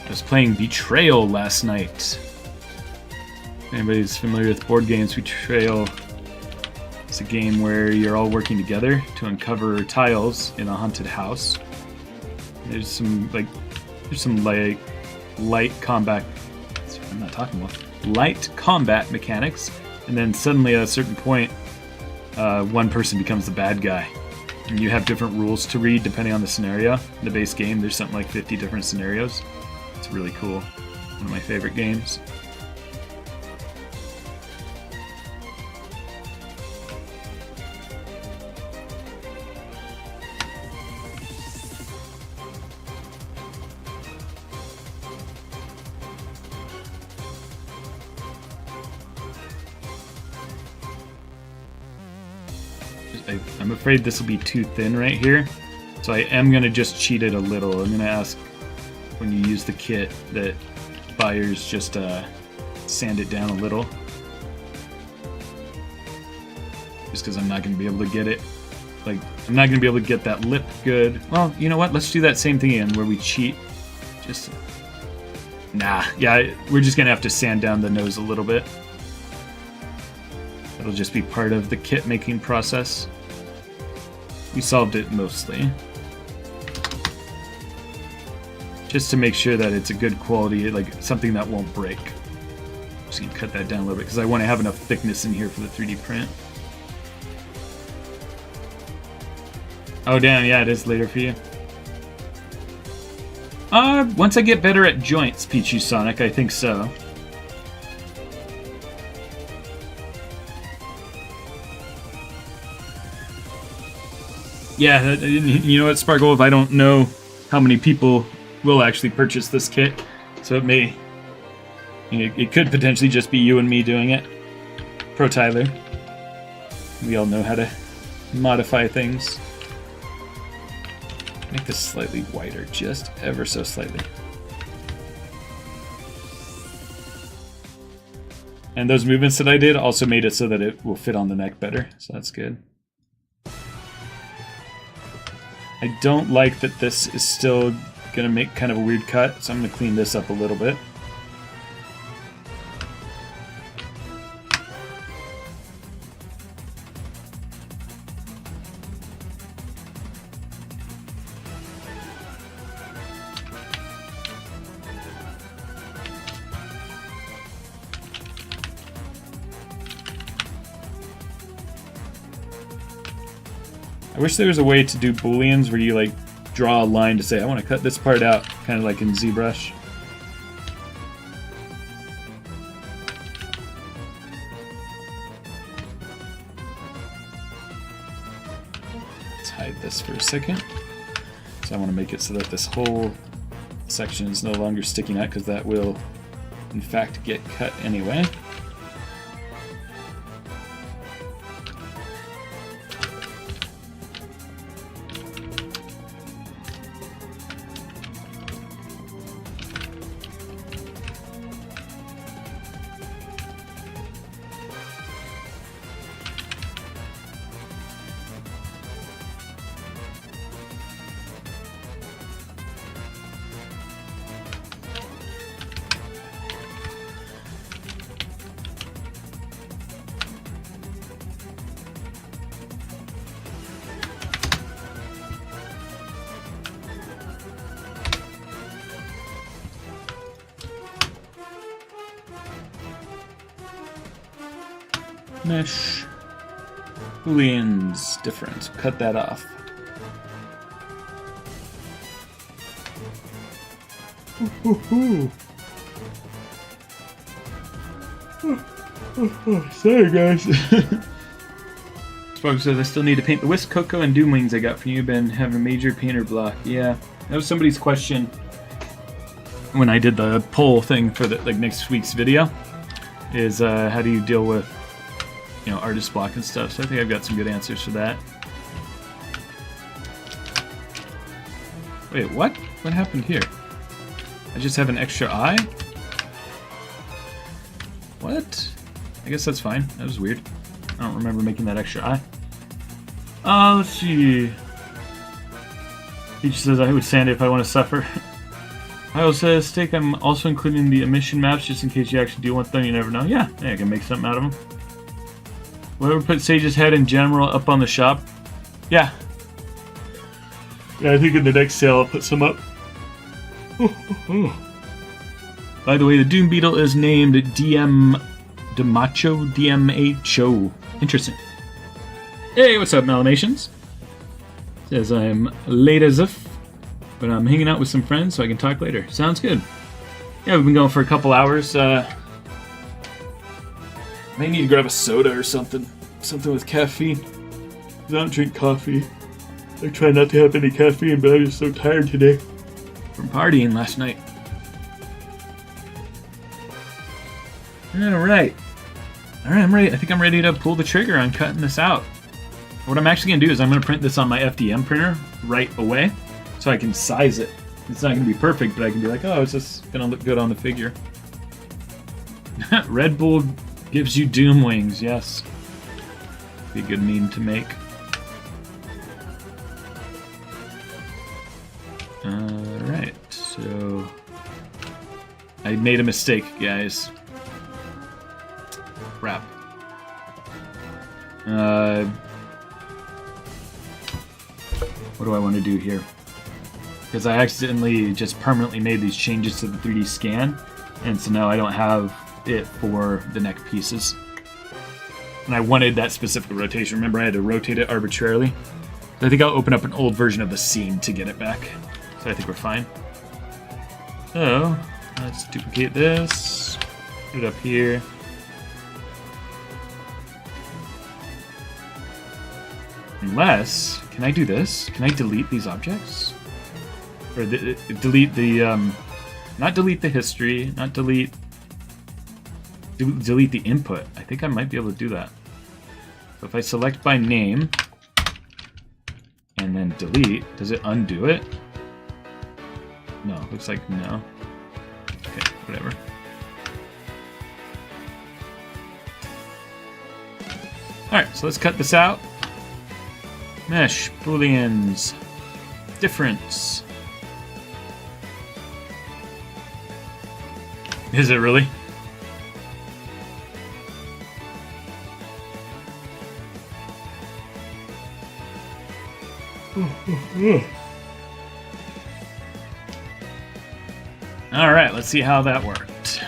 I was playing Betrayal last night. If anybody's familiar with board games, Betrayal is a game where you're all working together to uncover tiles in a haunted house. There's some light combat. I'm not talking about light combat mechanics, and then suddenly at a certain point, one person becomes the bad guy, and you have different rules to read depending on the scenario. In the base game, there's something like 50 different scenarios. It's really cool. One of my favorite games. I'm afraid this will be too thin right here, so I am going to just cheat it a little. I'm going to ask when you use the kit that buyers just sand it down a little, just because I'm not going to be able to get it, I'm not going to be able to get that lip good. Well, you know what, let's do that same thing again where we cheat. Yeah, we're just going to have to sand down the nose a little bit. It'll just be part of the kit making process. We solved it mostly. Just to make sure that it's a good quality, like something that won't break. Just gonna cut that down a little bit because I want to have enough thickness in here for the 3D print. Oh damn, yeah, it is later for you. Once I get better at joints, Pichu Sonic, I think so. Yeah, you know what, Sparkle, if I don't know how many people will actually purchase this kit, so it may, it could potentially just be you and me doing it. Pro Tyler. We all know how to modify things. Make this slightly wider, just ever so slightly. And those movements that I did also made it so that it will fit on the neck better, so that's good. I don't like that this is still going to make kind of a weird cut, so I'm going to clean this up a little bit. I wish there was a way to do booleans where you like draw a line to say I want to cut this part out, kind of like in ZBrush. Let's hide this for a second. So I want to make it so that this whole section is no longer sticking out, because that will in fact get cut anyway. Mesh. Booleans. Difference. Cut that off. Sorry, guys. Spark says, I still need to paint the Whisk Cocoa and Doom Wings I got from you. Been having a major painter block. Yeah, that was somebody's question when I did the poll thing for the next week's video. Is how do you deal with artist block and stuff? So I think I've got some good answers for that. Wait, what? What happened here? I just have an extra eye? What? I guess that's fine. That was weird. I don't remember making that extra eye. Let's see. Peach says, I would sand it if I want to suffer. Kyle says, Steak, I'm also including the emission maps just in case you actually do want them. You never know. Yeah, I can make something out of them. Whoever put Sage's head in general up on the shop. Yeah. Yeah, I think in the next sale I'll put some up. By the way, the Doom Beetle is named DM Demacho. DMHO. Interesting. Hey, what's up, Malamations? Says I'm late as if, but I'm hanging out with some friends so I can talk later. Sounds good. Yeah, we've been going for a couple hours. May need to grab a soda or something. Something with caffeine. I don't drink coffee. I try not to have any caffeine, but I'm just so tired today from partying last night. Alright, I'm ready. I think I'm ready to pull the trigger on cutting this out. What I'm actually going to do is I'm going to print this on my FDM printer right away so I can size it. It's not going to be perfect, but I can be like, oh, it's just going to look good on the figure. Red Bull gives you Doom Wings, yes. Be a good meme to make. Alright, so I made a mistake, guys. Crap. What do I want to do here? Because I accidentally just permanently made these changes to the 3D scan, and so now I don't have it for the neck pieces. And I wanted that specific rotation. Remember, I had to rotate it arbitrarily. So I think I'll open up an old version of the scene to get it back. So I think we're fine. So, let's duplicate this. Put it up here. Unless, can I do this? Can I delete these objects? Or delete the, not delete the history, not delete, delete the input. I think I might be able to do that. So if I select by name, and then delete, does it undo it? No, looks like no. Okay, whatever. Alright, so let's cut this out. Mesh, Booleans, difference. Is it really? Alright, let's see how that worked.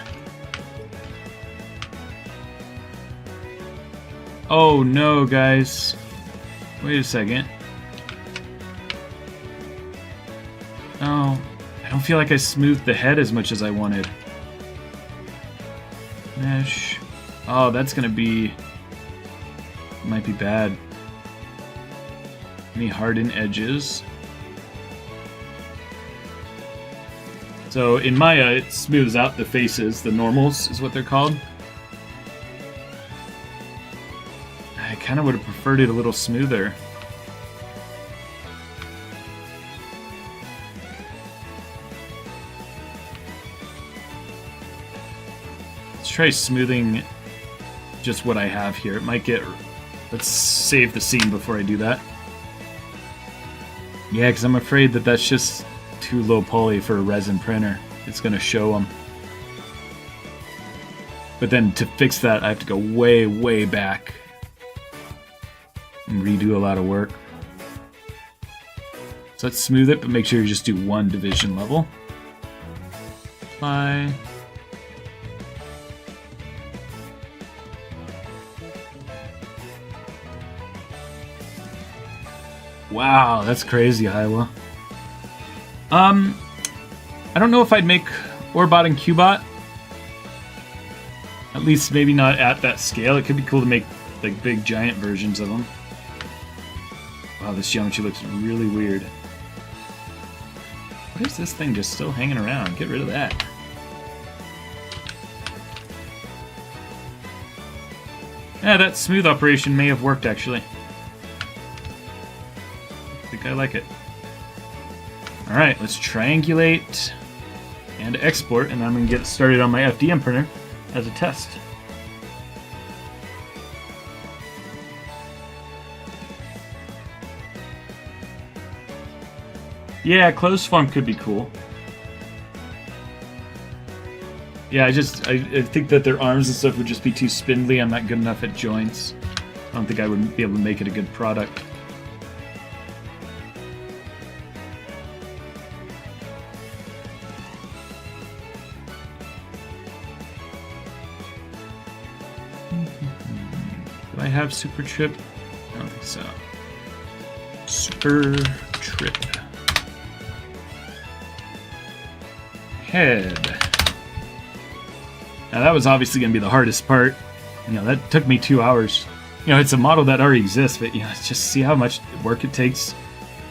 Oh no, guys. Wait a second. Oh, I don't feel like I smoothed the head as much as I wanted. Mesh. Oh, that's gonna be... might be bad. Let me harden edges. So in Maya, it smooths out the faces. The normals is what they're called. I kind of would have preferred it a little smoother. Let's try smoothing just what I have here. It might get... Let's save the scene before I do that. Yeah, because I'm afraid that that's just too low poly for a resin printer. It's going to show them. But then to fix that, I have to go way, way back and redo a lot of work. So let's smooth it, but make sure you just do one division level. Apply. Wow, that's crazy, Iowa. I don't know if I'd make Orbot and Cubot. At least maybe not at that scale. It could be cool to make like big giant versions of them. Wow, this geometry looks really weird. What is this thing just still hanging around? Get rid of that. Yeah, that smooth operation may have worked actually. I think I like it. Alright, let's triangulate and export, and I'm going to get started on my FDM printer as a test. Yeah, closed form could be cool. Yeah, I think that their arms and stuff would just be too spindly. I'm not good enough at joints. I don't think I would be able to make it a good product. Do I have Super Trip? I don't think so. Super Trip. Head. Now that was obviously going to be the hardest part. You know, that took me 2 hours. You know, it's a model that already exists, but you know, just see how much work it takes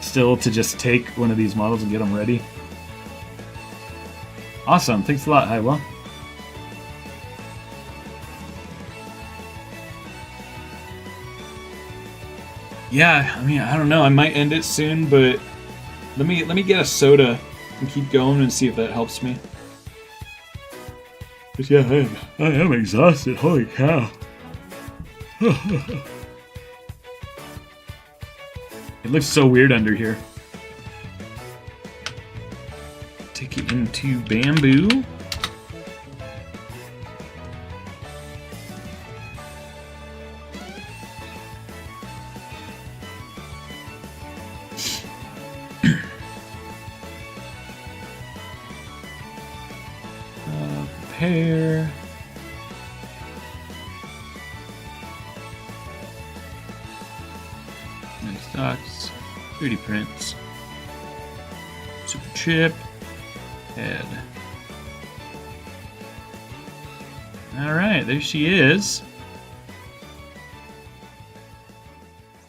still to just take one of these models and get them ready. Awesome. Thanks a lot, Highwell. Yeah, I mean, I don't know. I might end it soon, but let me get a soda and keep going and see if that helps me. But yeah, I am exhausted. Holy cow. It looks so weird under here. Take it into bamboo. Prepare. Nice dots. 3D prints. Super chip. Head. Alright, there she is.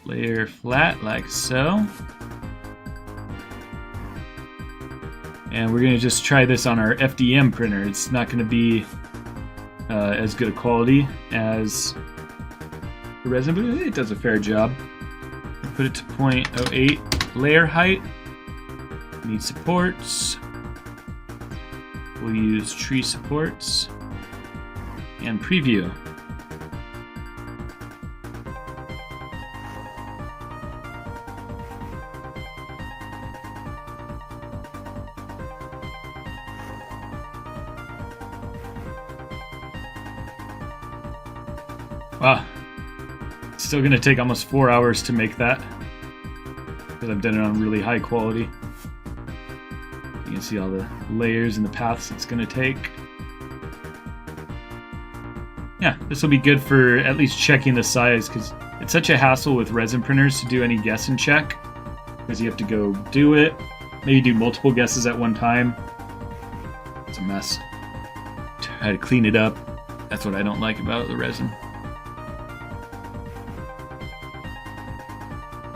Layer flat like so. And we're going to just try this on our FDM printer. It's not going to be as good a quality as the resin, but it does a fair job. Put it to 0.08 layer height. Need supports. We'll use tree supports. And preview. Wow, it's still going to take almost 4 hours to make that because I've done it on really high quality. You can see all the layers and the paths it's going to take. Yeah, this will be good for at least checking the size because it's such a hassle with resin printers to do any guess and check because you have to go do it, maybe do multiple guesses at one time. It's a mess. Try to clean it up. That's what I don't like about the resin.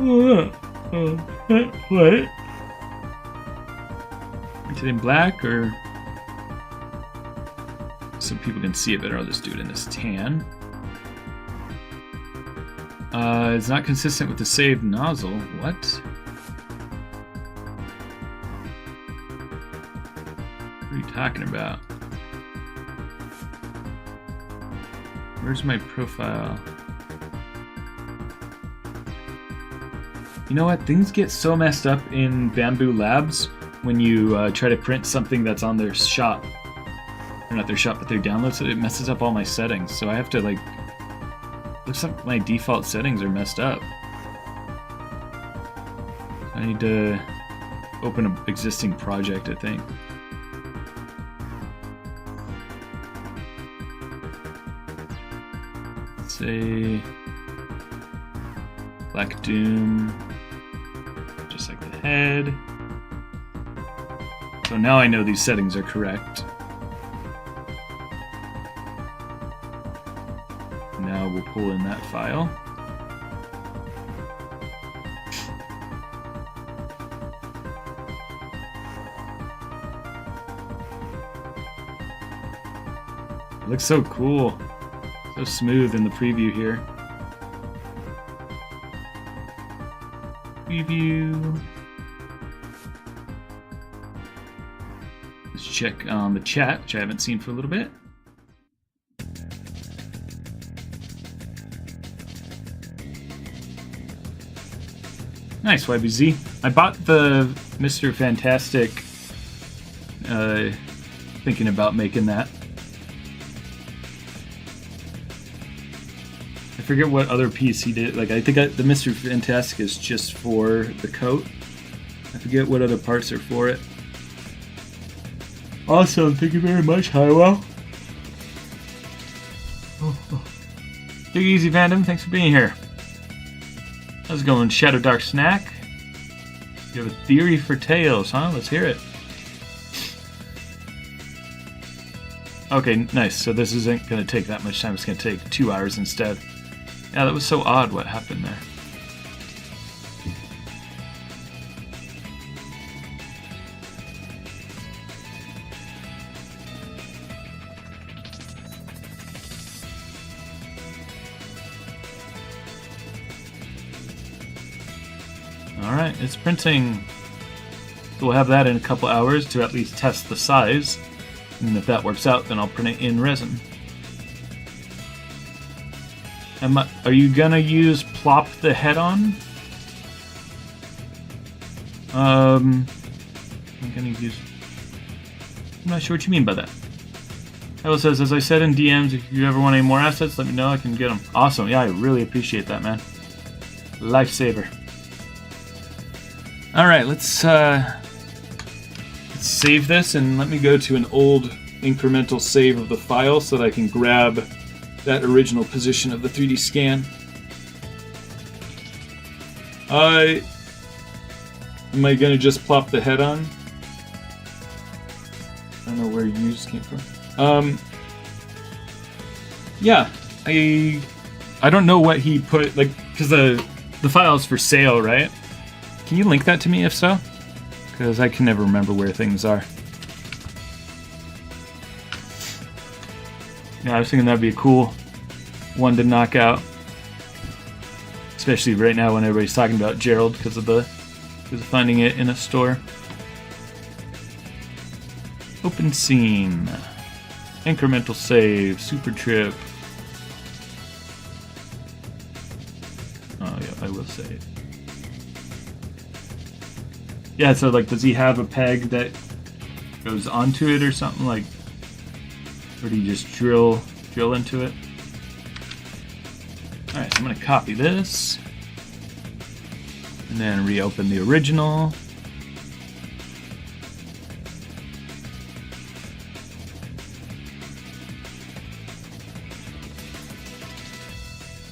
What? Is it in black or so people can see it better? I'll just do it in this tan. It's not consistent with the saved nozzle. What? What are you talking about? Where's my profile? You know what? Things get so messed up in Bamboo Labs when you try to print something that's on their shop. Or not their shop, but their download, so it messes up all my settings. So I have to, like, looks like my default settings are messed up. I need to open an existing project, I think. Let's say Black Doom. just like the head. So now I know these settings are correct. Now we'll pull in that file. It looks so cool. So smooth in the preview here. Preview. Let's check on the chat, which I haven't seen for a little bit. Nice, YBZ. I bought the Mr. Fantastic, thinking about making that. I forget what other piece he did. Like, I think the Mr. Fantastic is just for the coat. I forget what other parts are for it. Awesome, thank you very much, Highwell. Take it easy, fandom. Thanks for being here. How's it going, Shadow Dark Snack? You have a theory for Tails, huh? Let's hear it. Okay, nice. So this isn't going to take that much time. It's going to take 2 hours instead. Yeah, that was so odd what happened there. Alright, it's printing. So we'll have that in a couple hours to at least test the size. And if that works out, then I'll print it in resin. Are you gonna use plop the head on? I'm gonna use... I'm not sure what you mean by that. Hello says, as I said in DMs, if you ever want any more assets, let me know, I can get them. Awesome, yeah, I really appreciate that, man. Lifesaver. Alright, let's save this, and let me go to an old incremental save of the file so that I can grab that original position of the 3D scan. Am I gonna just plop the head on? I don't know where use came from. Yeah, I don't know what he put, like, because the file is for sale, right? Can you link that to me if so? Because I can never remember where things are. Yeah, I was thinking that'd be a cool one to knock out. Especially right now when everybody's talking about Gerald because of finding it in a store. Open scene. Incremental save. Super trip. Oh yeah, I will save. Yeah, so like, does he have a peg that goes onto it or something, like, or do you just drill into it? All right, so I'm gonna copy this and then reopen the original.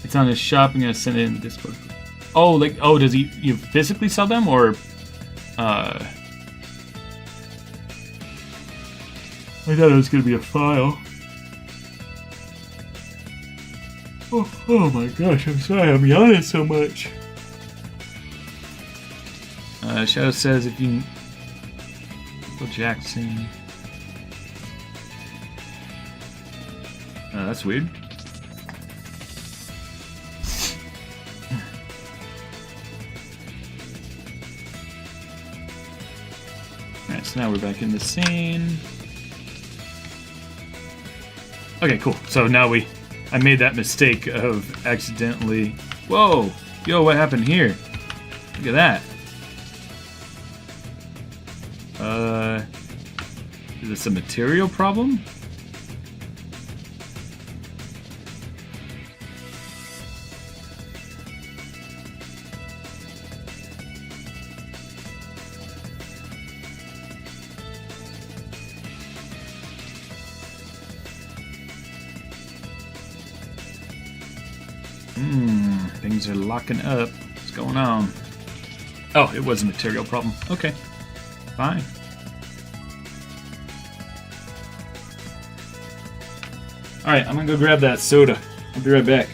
It's on his shop. I'm gonna send it in Discord. Oh, like, oh, does you physically sell them, or? I thought it was going to be a file. Oh my gosh, I'm sorry, I'm yawning so much. Shadow says if you... Michael Jackson... that's weird. Alright, so now we're back in the scene. Okay, cool. So now I made that mistake of accidentally... Whoa! Yo, what happened here? Look at that. Is this a material problem? Things are locking up. What's going on? Oh, it was a material problem. Okay, fine. Alright, I'm gonna go grab that soda. I'll be right back.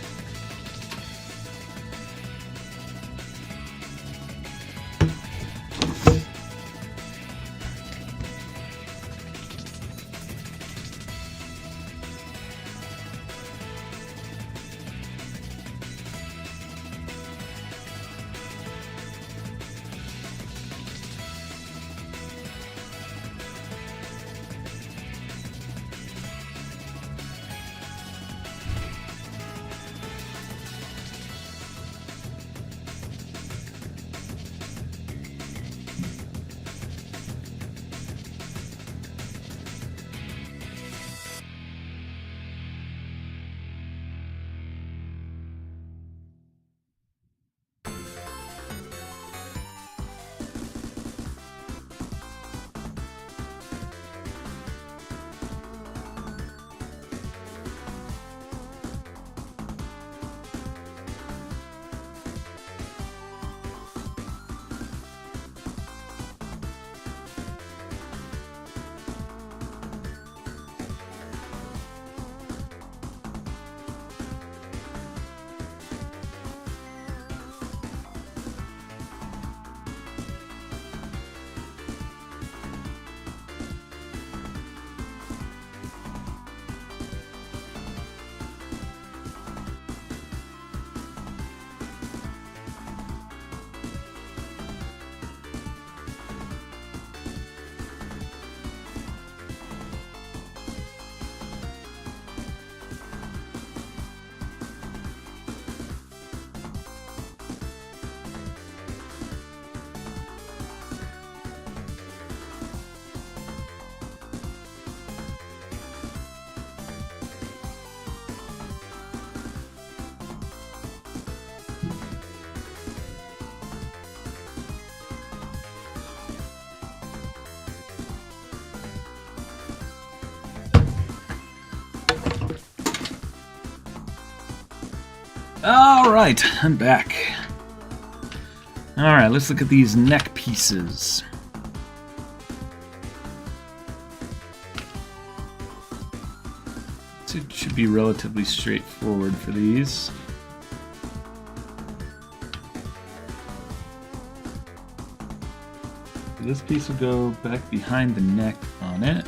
Alright, I'm back. Alright, let's look at these neck pieces. So it should be relatively straightforward for these. So this piece will go back behind the neck on it.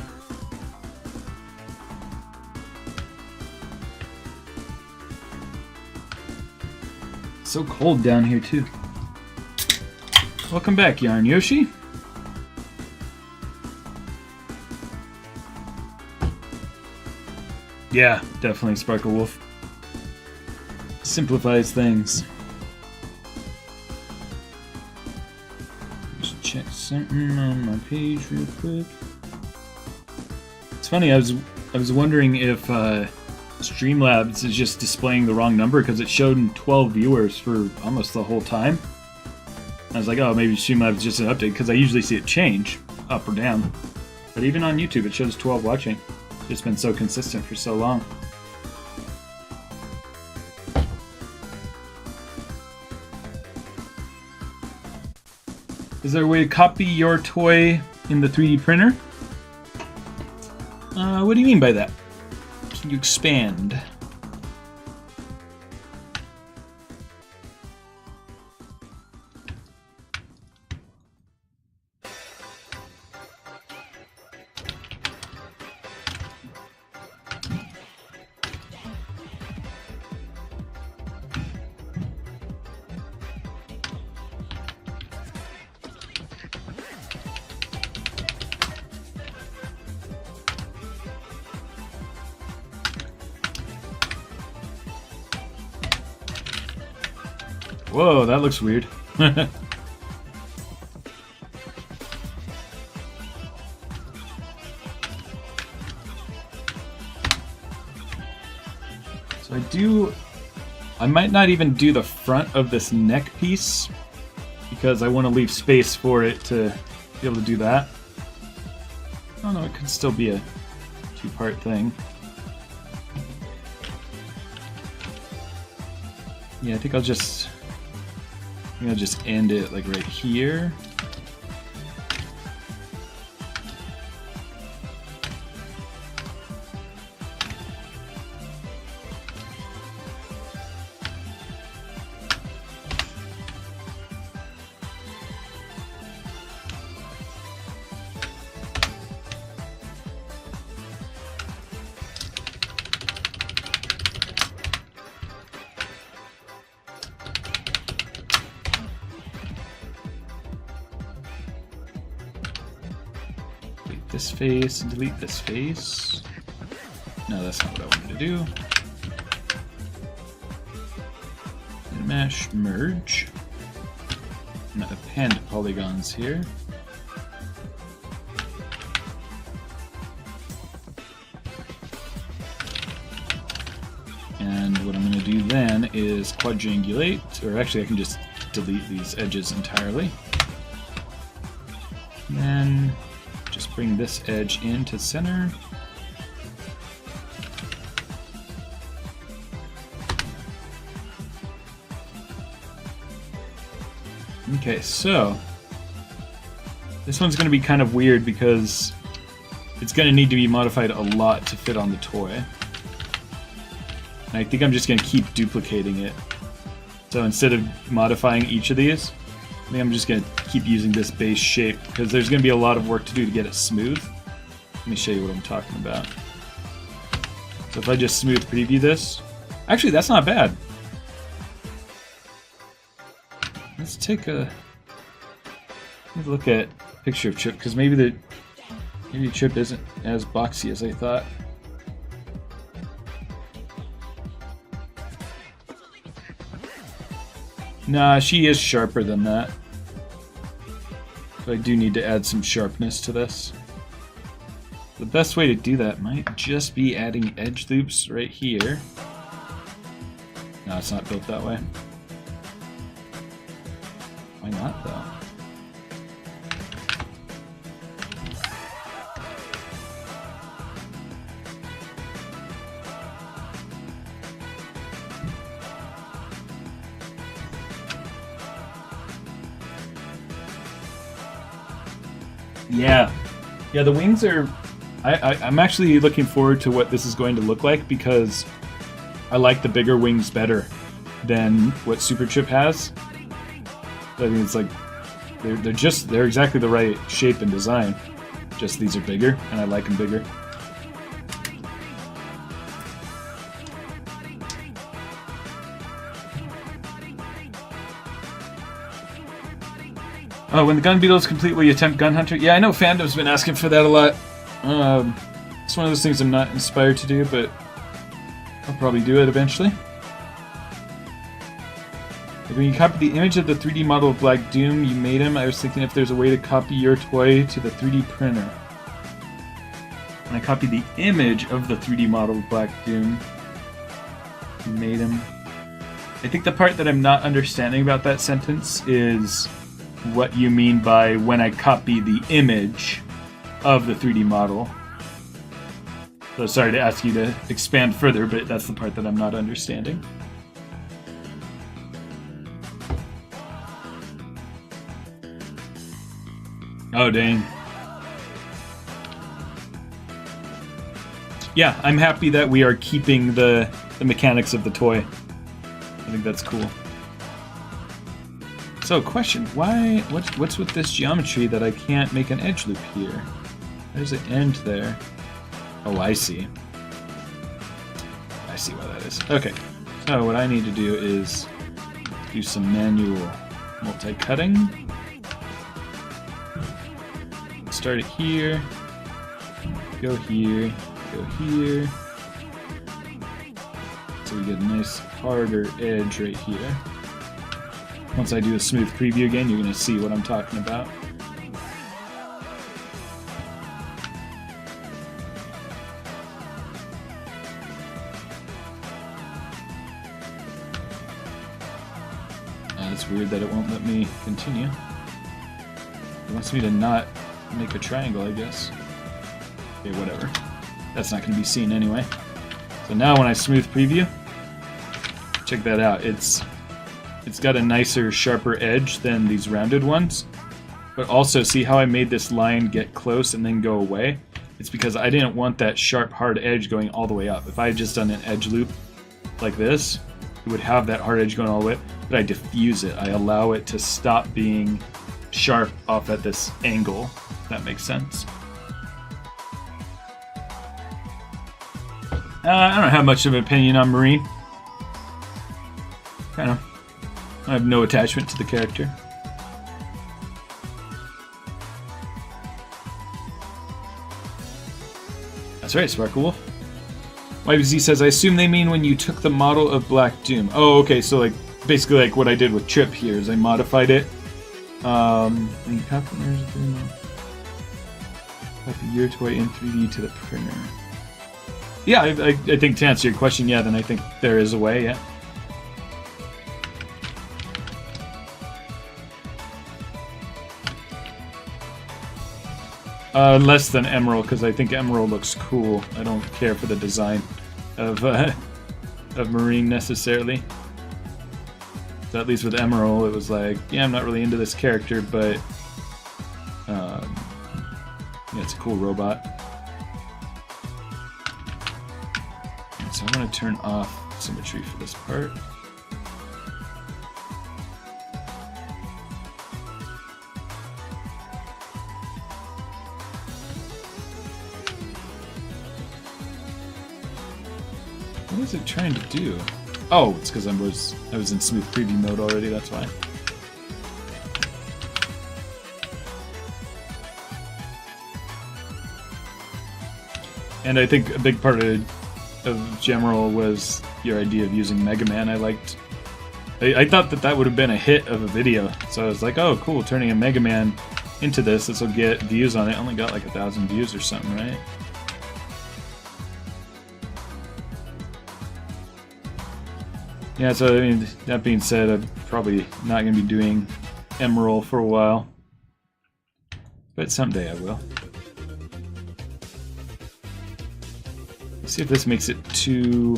So cold down here too. Welcome back, Yarn Yoshi. Yeah, definitely Sparkle Wolf. Simplifies things. Just check something on my page real quick. It's funny, I was wondering if Streamlabs is just displaying the wrong number because it showed 12 viewers for almost the whole time. I was like, oh, maybe Streamlabs is just an update because I usually see it change up or down. But even on YouTube, it shows 12 watching. It's just been so consistent for so long. Is there a way to copy your toy in the 3D printer? What do you mean by that? Can you expand? Whoa, that looks weird. So I might not even do the front of this neck piece because I want to leave space for it to be able to do that. Oh no, it could still be a two-part thing. Yeah, I think I'll just I'm gonna just end it like right here. This face and delete this face. No, that's not what I wanted to do. Mesh merge. I'm gonna append polygons here. And what I'm gonna do then is quadrangulate, or actually I can just delete these edges entirely. And then just bring this edge into center. Okay, so this one's going to be kind of weird because it's going to need to be modified a lot to fit on the toy. And I think I'm just going to keep duplicating it. So instead of modifying each of these, I think I'm just going to keep using this base shape because there's going to be a lot of work to do to get it smooth. Let me show you what I'm talking about. So if I just smooth preview this, actually that's not bad. Let's take a look at a picture of Chip because maybe Chip isn't as boxy as I thought. Nah, she is sharper than that. So I do need to add some sharpness to this. The best way to do that might just be adding edge loops right here. No, it's not built that way. Why not, though? Yeah, the wings are... I'm actually looking forward to what this is going to look like because I like the bigger wings better than what Super Chip has. I mean, it's like they're exactly the right shape and design. Just these are bigger, and I like them bigger. Oh, when the gun beetle is complete, will you attempt Gun Hunter? Yeah, I know fandom's been asking for that a lot. It's one of those things I'm not inspired to do, but I'll probably do it eventually. When you copy the image of the 3D model of Black Doom you made him, I was thinking if there's a way to copy your toy to the 3D printer. When I copied the image of the 3D model of Black Doom you made him. I think the part that I'm not understanding about that sentence is what you mean by when I copy the image of the 3D model. So sorry to ask you to expand further, but that's the part that I'm not understanding. Oh, dang. Yeah, I'm happy that we are keeping the mechanics of the toy. I think that's cool. So, question, what's with this geometry that I can't make an edge loop here? There's an end there. Oh, I see. I see why that is. Okay, so what I need to do is do some manual multi-cutting. Start it here, go here, go here. So we get a nice harder edge right here. Once I do a smooth preview again, you're going to see what I'm talking about. It's weird that it won't let me continue. It wants me to not make a triangle, I guess. Okay, whatever. That's not going to be seen anyway. So now when I smooth preview, check that out. It's it's got a nicer, sharper edge than these rounded ones. But also, see how I made this line get close and then go away? It's because I didn't want that sharp, hard edge going all the way up. If I had just done an edge loop like this, it would have that hard edge going all the way up, but I diffuse it. I allow it to stop being sharp off at this angle, if that makes sense. I don't have much of an opinion on Marine. Kind of. I have no attachment to the character. That's right, Sparkle Wolf. YBZ says, I assume they mean when you took the model of Black Doom. Oh, okay, so like basically like what I did with Trip here is I modified it. And like a year to wait in 3D to the printer. Yeah, I think to answer your question, yeah, then I think there is a way, yeah. Less than Emerald, because I think Emerald looks cool. I don't care for the design of Marine necessarily. So at least with Emerald, it was like, yeah, I'm not really into this character, but yeah, it's a cool robot. So I'm going to turn off symmetry for this part. What is it trying to do? Oh, it's because I was in smooth preview mode already, that's why. And I think a big part of General was your idea of using Mega Man. I thought that would have been a hit of a video, so I was like, oh cool, turning a Mega Man into this will get views on it. I only got like 1,000 views or something, right? Yeah, so I mean, that being said, I'm probably not going to be doing Emerald for a while, but someday I will. Let's see if this makes it too,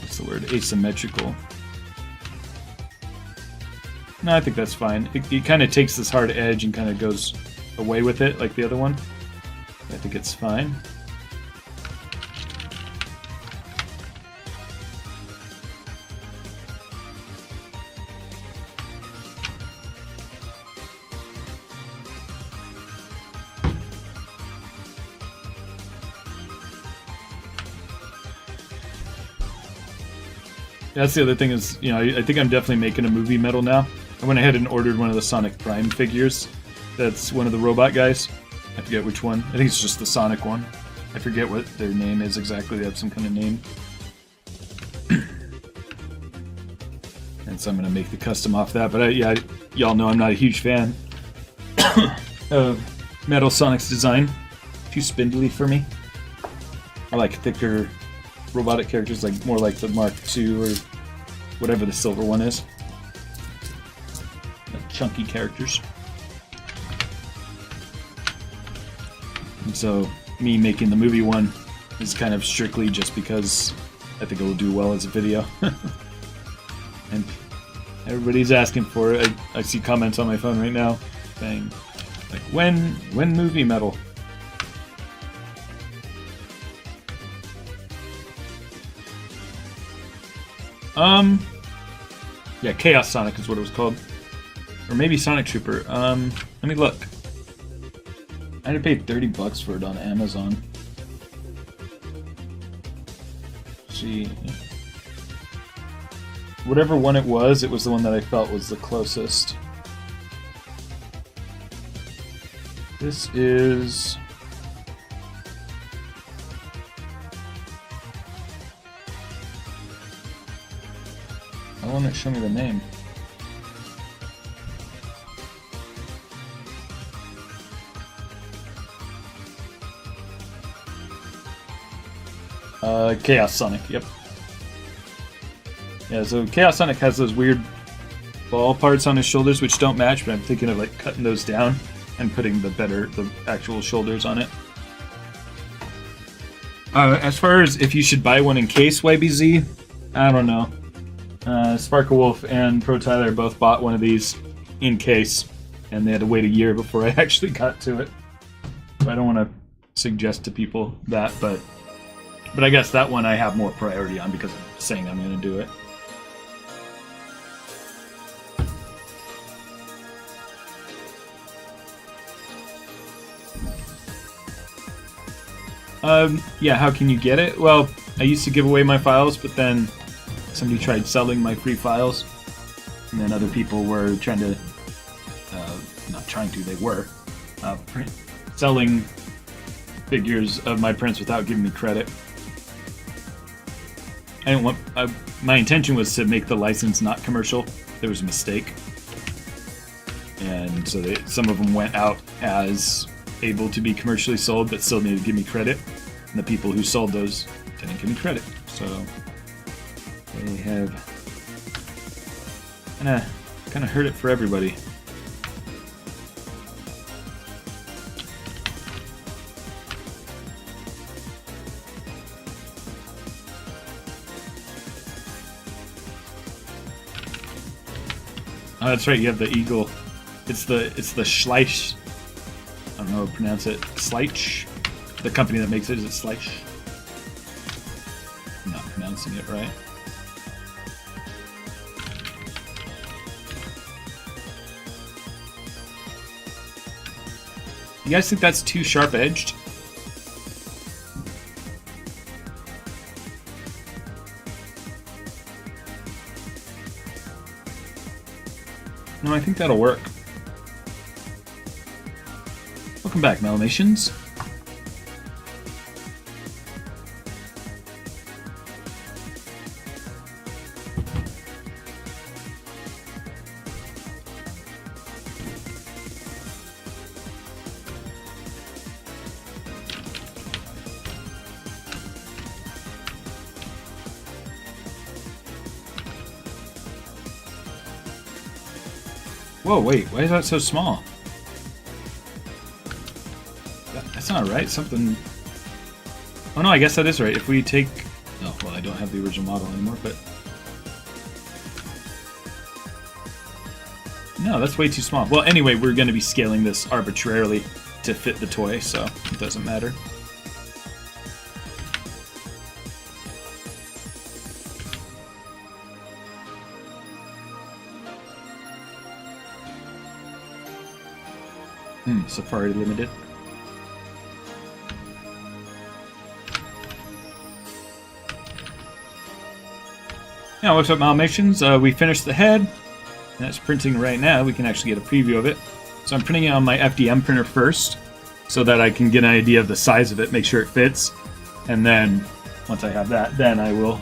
what's the word, asymmetrical. No, I think that's fine. It kind of takes this hard edge and kind of goes away with it like the other one. I think it's fine. That's the other thing is, you know, I think I'm definitely making a movie metal now. I went ahead and ordered one of the Sonic Prime figures. That's one of the robot guys. I forget which one. I think it's just the Sonic one. I forget what their name is exactly. They have some kind of name. And so I'm going to make the custom off that. But yeah, y'all know I'm not a huge fan of Metal Sonic's design. Too spindly for me. I like thicker robotic characters, like more like the Mark II or whatever the silver one is. Like chunky characters. And so me making the movie one is kind of strictly just because I think it will do well as a video. And everybody's asking for it. I see comments on my phone right now saying, like, when movie metal? Yeah, Chaos Sonic is what it was called. Or maybe Sonic Trooper. Let me look. I had to pay $30 for it on Amazon. See. Whatever one it was the one that I felt was the closest. This is... Why won't it show me the name? Chaos Sonic, yep. Yeah, so Chaos Sonic has those weird ball parts on his shoulders which don't match, but I'm thinking of like cutting those down and putting the actual shoulders on it. As far as if you should buy one in case, YBZ, I don't know. Sparkle Wolf and Pro Tyler both bought one of these in case, and they had to wait a year before I actually got to it. So I don't want to suggest to people that, but I guess that one I have more priority on because I'm saying I'm going to do it. Yeah, how can you get it? Well, I used to give away my files, but then somebody tried selling my free files, and then other people were trying to, not trying to, they were, selling figures of my prints without giving me credit. I didn't want, my intention was to make the license not commercial. There was a mistake. And so some of them went out as able to be commercially sold, but still needed to give me credit. And the people who sold those didn't give me credit. So they have kind of hurt it for everybody. Oh, that's right. You have the eagle. It's the Schleich. I don't know how to pronounce it. Schleich. The company that makes it, is it Schleich? I'm not pronouncing it right. You guys think that's too sharp-edged? No, I think that'll work. Welcome back, Melanations. Whoa, wait, why is that so small? That's not right, something... Oh no, I guess that is right. If we take... Oh, well, I don't have the original model anymore, but... No, that's way too small. Well, anyway, we're going to be scaling this arbitrarily to fit the toy, so it doesn't matter. Safari Limited. Now, what's up, Malmations? We finished the head, and that's printing right now. We can actually get a preview of it. So I'm printing it on my FDM printer first, so that I can get an idea of the size of it, make sure it fits, and then, once I have that, then I will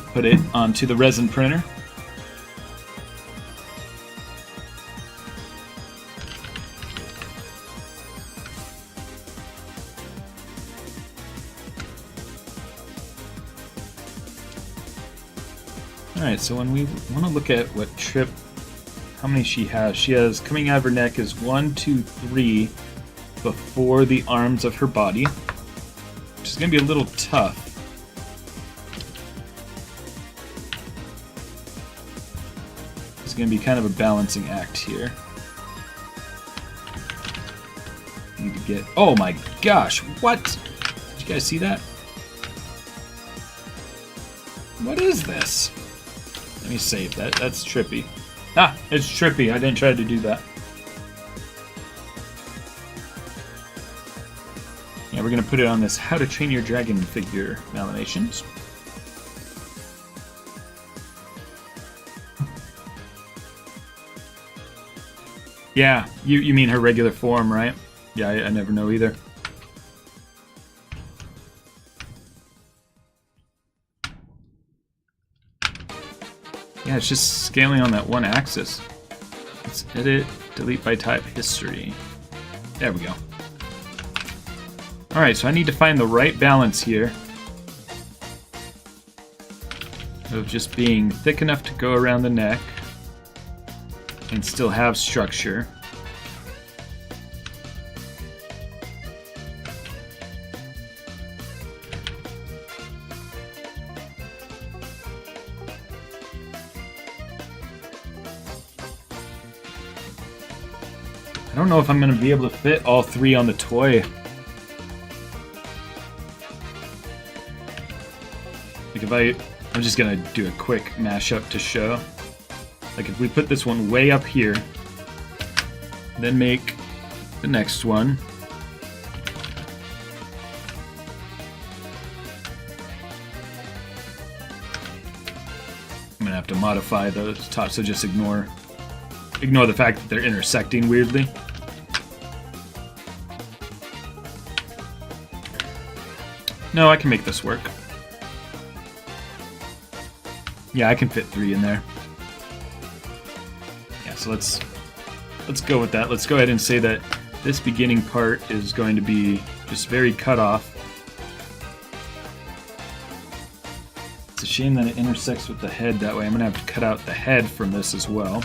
put it onto the resin printer. Alright, so when we want to look at what Trip, how many she has coming out of her neck is 1, 2, 3 before the arms of her body, which is going to be a little tough. It's going to be kind of a balancing act here. Need to get... Oh my gosh, what? Did you guys see that? What is this? Let me save that. That's trippy. Ah, it's trippy. I didn't try to do that. Yeah, we're going to put it on this How to Train Your Dragon figure, Malinations. Yeah, you mean her regular form, right? Yeah, I never know either. Yeah, it's just scaling on that one axis. Let's edit, delete by type, history. There we go. Alright, so I need to find the right balance here of just being thick enough to go around the neck and still have structure. I don't know if I'm going to be able to fit all 3 on the toy. Like I'm just going to do a quick mashup to show. Like if we put this one way up here, then make the next one. I'm going to have to modify those tops, so just ignore the fact that they're intersecting weirdly. No, I can make this work. Yeah, I can fit 3 in there. Yeah, so let's go with that. Let's go ahead and say that this beginning part is going to be just very cut off. It's a shame that it intersects with the head that way. I'm going to have to cut out the head from this as well.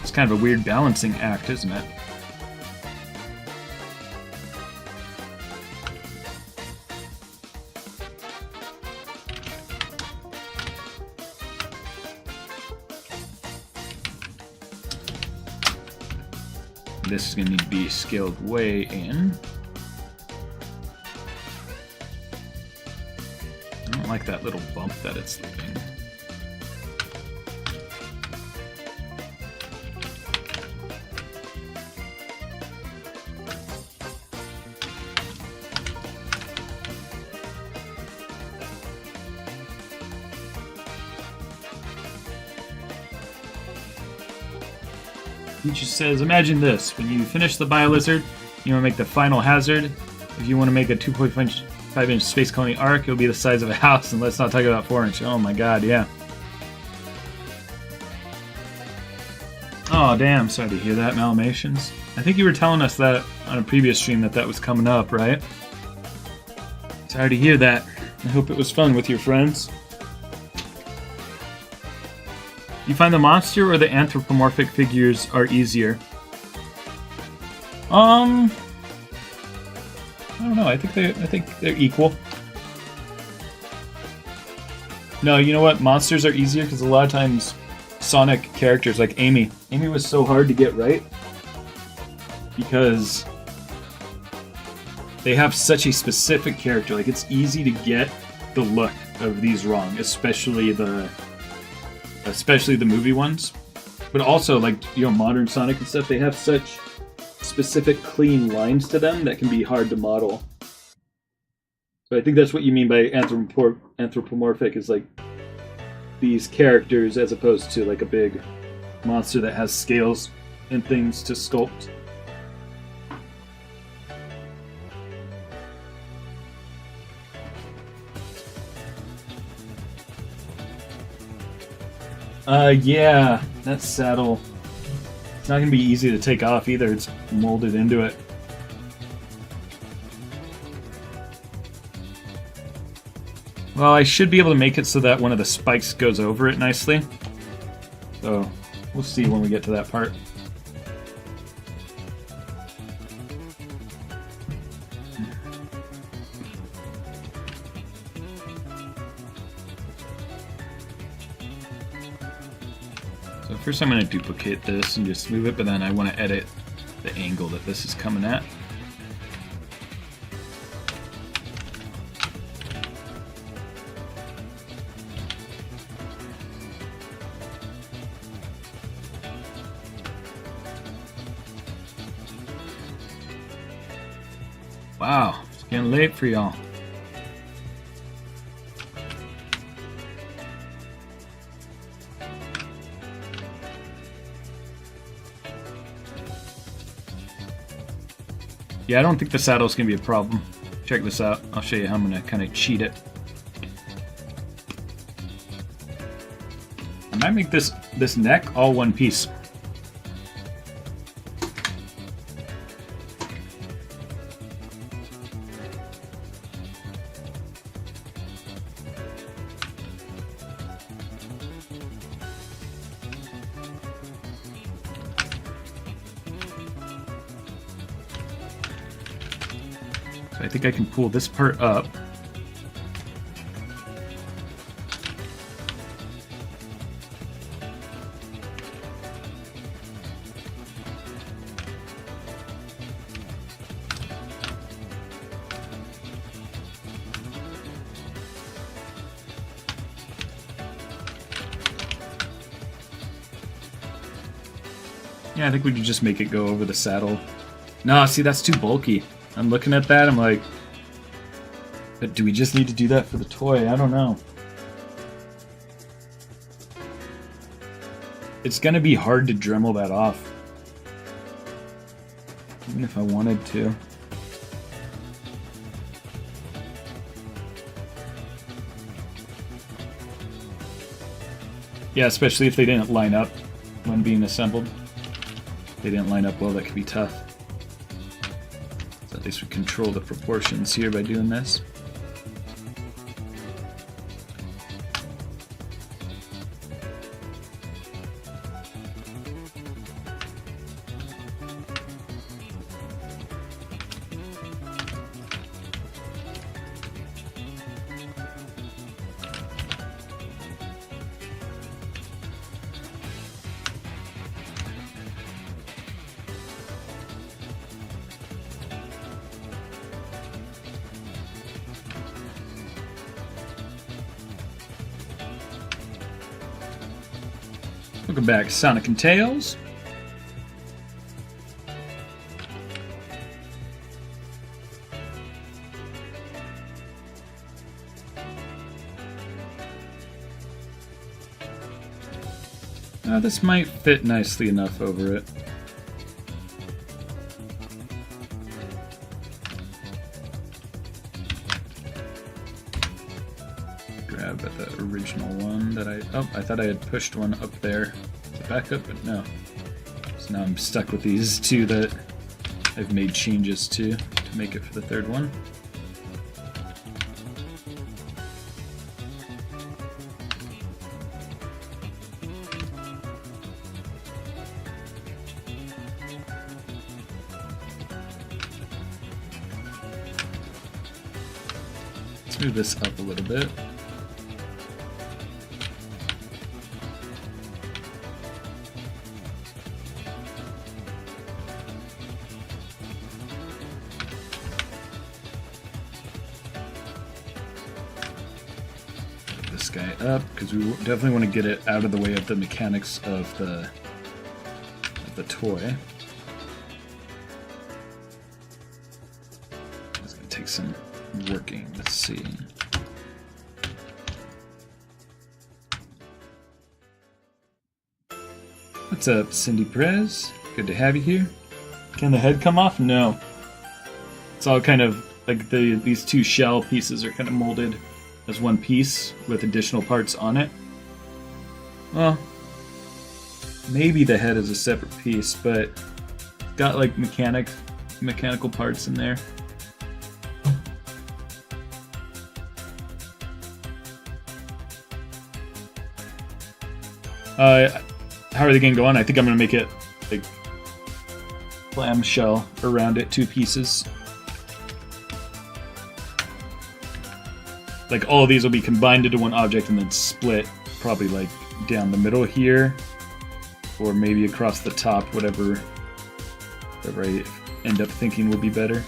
It's kind of a weird balancing act, isn't it? This is going to need to be scaled way in. I don't like that little bump that it's leaving. Peach says, imagine this. When you finish the Bio-Lizard, you want to make the final hazard. If you want to make a 2.5-inch Space Colony arc, it'll be the size of a house, and let's not talk about 4-inch. Oh my god, yeah. Oh, damn. Sorry to hear that, Malamations. I think you were telling us that on a previous stream that was coming up, right? Sorry to hear that. I hope it was fun with your friends. You find the monster or the anthropomorphic figures are easier? I don't know. I think they're equal. No, you know what? Monsters are easier because a lot of times Sonic characters like Amy was so hard to get right because they have such a specific character. Like it's easy to get the look of these wrong, especially the movie ones, but also like, you know, modern Sonic and stuff, they have such specific clean lines to them that can be hard to model. So I think that's what you mean by anthropomorphic, is like these characters as opposed to like a big monster that has scales and things to sculpt. Yeah, that saddle, it's not going to be easy to take off either. It's molded into it. Well, I should be able to make it so that one of the spikes goes over it nicely. So, we'll see when we get to that part. First I'm going to duplicate this and just move it, but then I want to edit the angle that this is coming at. Wow, it's getting late for y'all. Yeah, I don't think the saddle's going to be a problem. Check this out. I'll show you how I'm going to kind of cheat it. I might make this neck all one piece. I think I can pull this part up. Yeah, I think we could just make it go over the saddle. No, see, that's too bulky. I'm looking at that, I'm like, but do we just need to do that for the toy? I don't know. It's gonna be hard to Dremel that off. Even if I wanted to. Yeah, especially if they didn't line up when being assembled. If they didn't line up well, that could be tough. So at least we control the proportions here by doing this. Welcome back, Sonic and Tails. This might fit nicely enough over it. Grab at the original one that I thought I had pushed one up there to back up, but no. So now I'm stuck with these two that I've made changes to make it for the third one. Let's move this up a little bit. This guy up because we definitely want to get it out of the way of the mechanics of the toy. It's going to take some working. Let's see. What's up, Cindy Perez? Good to have you here. Can the head come off? No. It's all kind of like these two shell pieces are kind of molded as one piece with additional parts on it. Well, maybe the head is a separate piece, but got like mechanical parts in there. How are they gonna go on? I think I'm gonna make it like clamshell around it, two pieces. Like all of these will be combined into one object and then split probably like down the middle here, or maybe across the top, whatever I end up thinking will be better.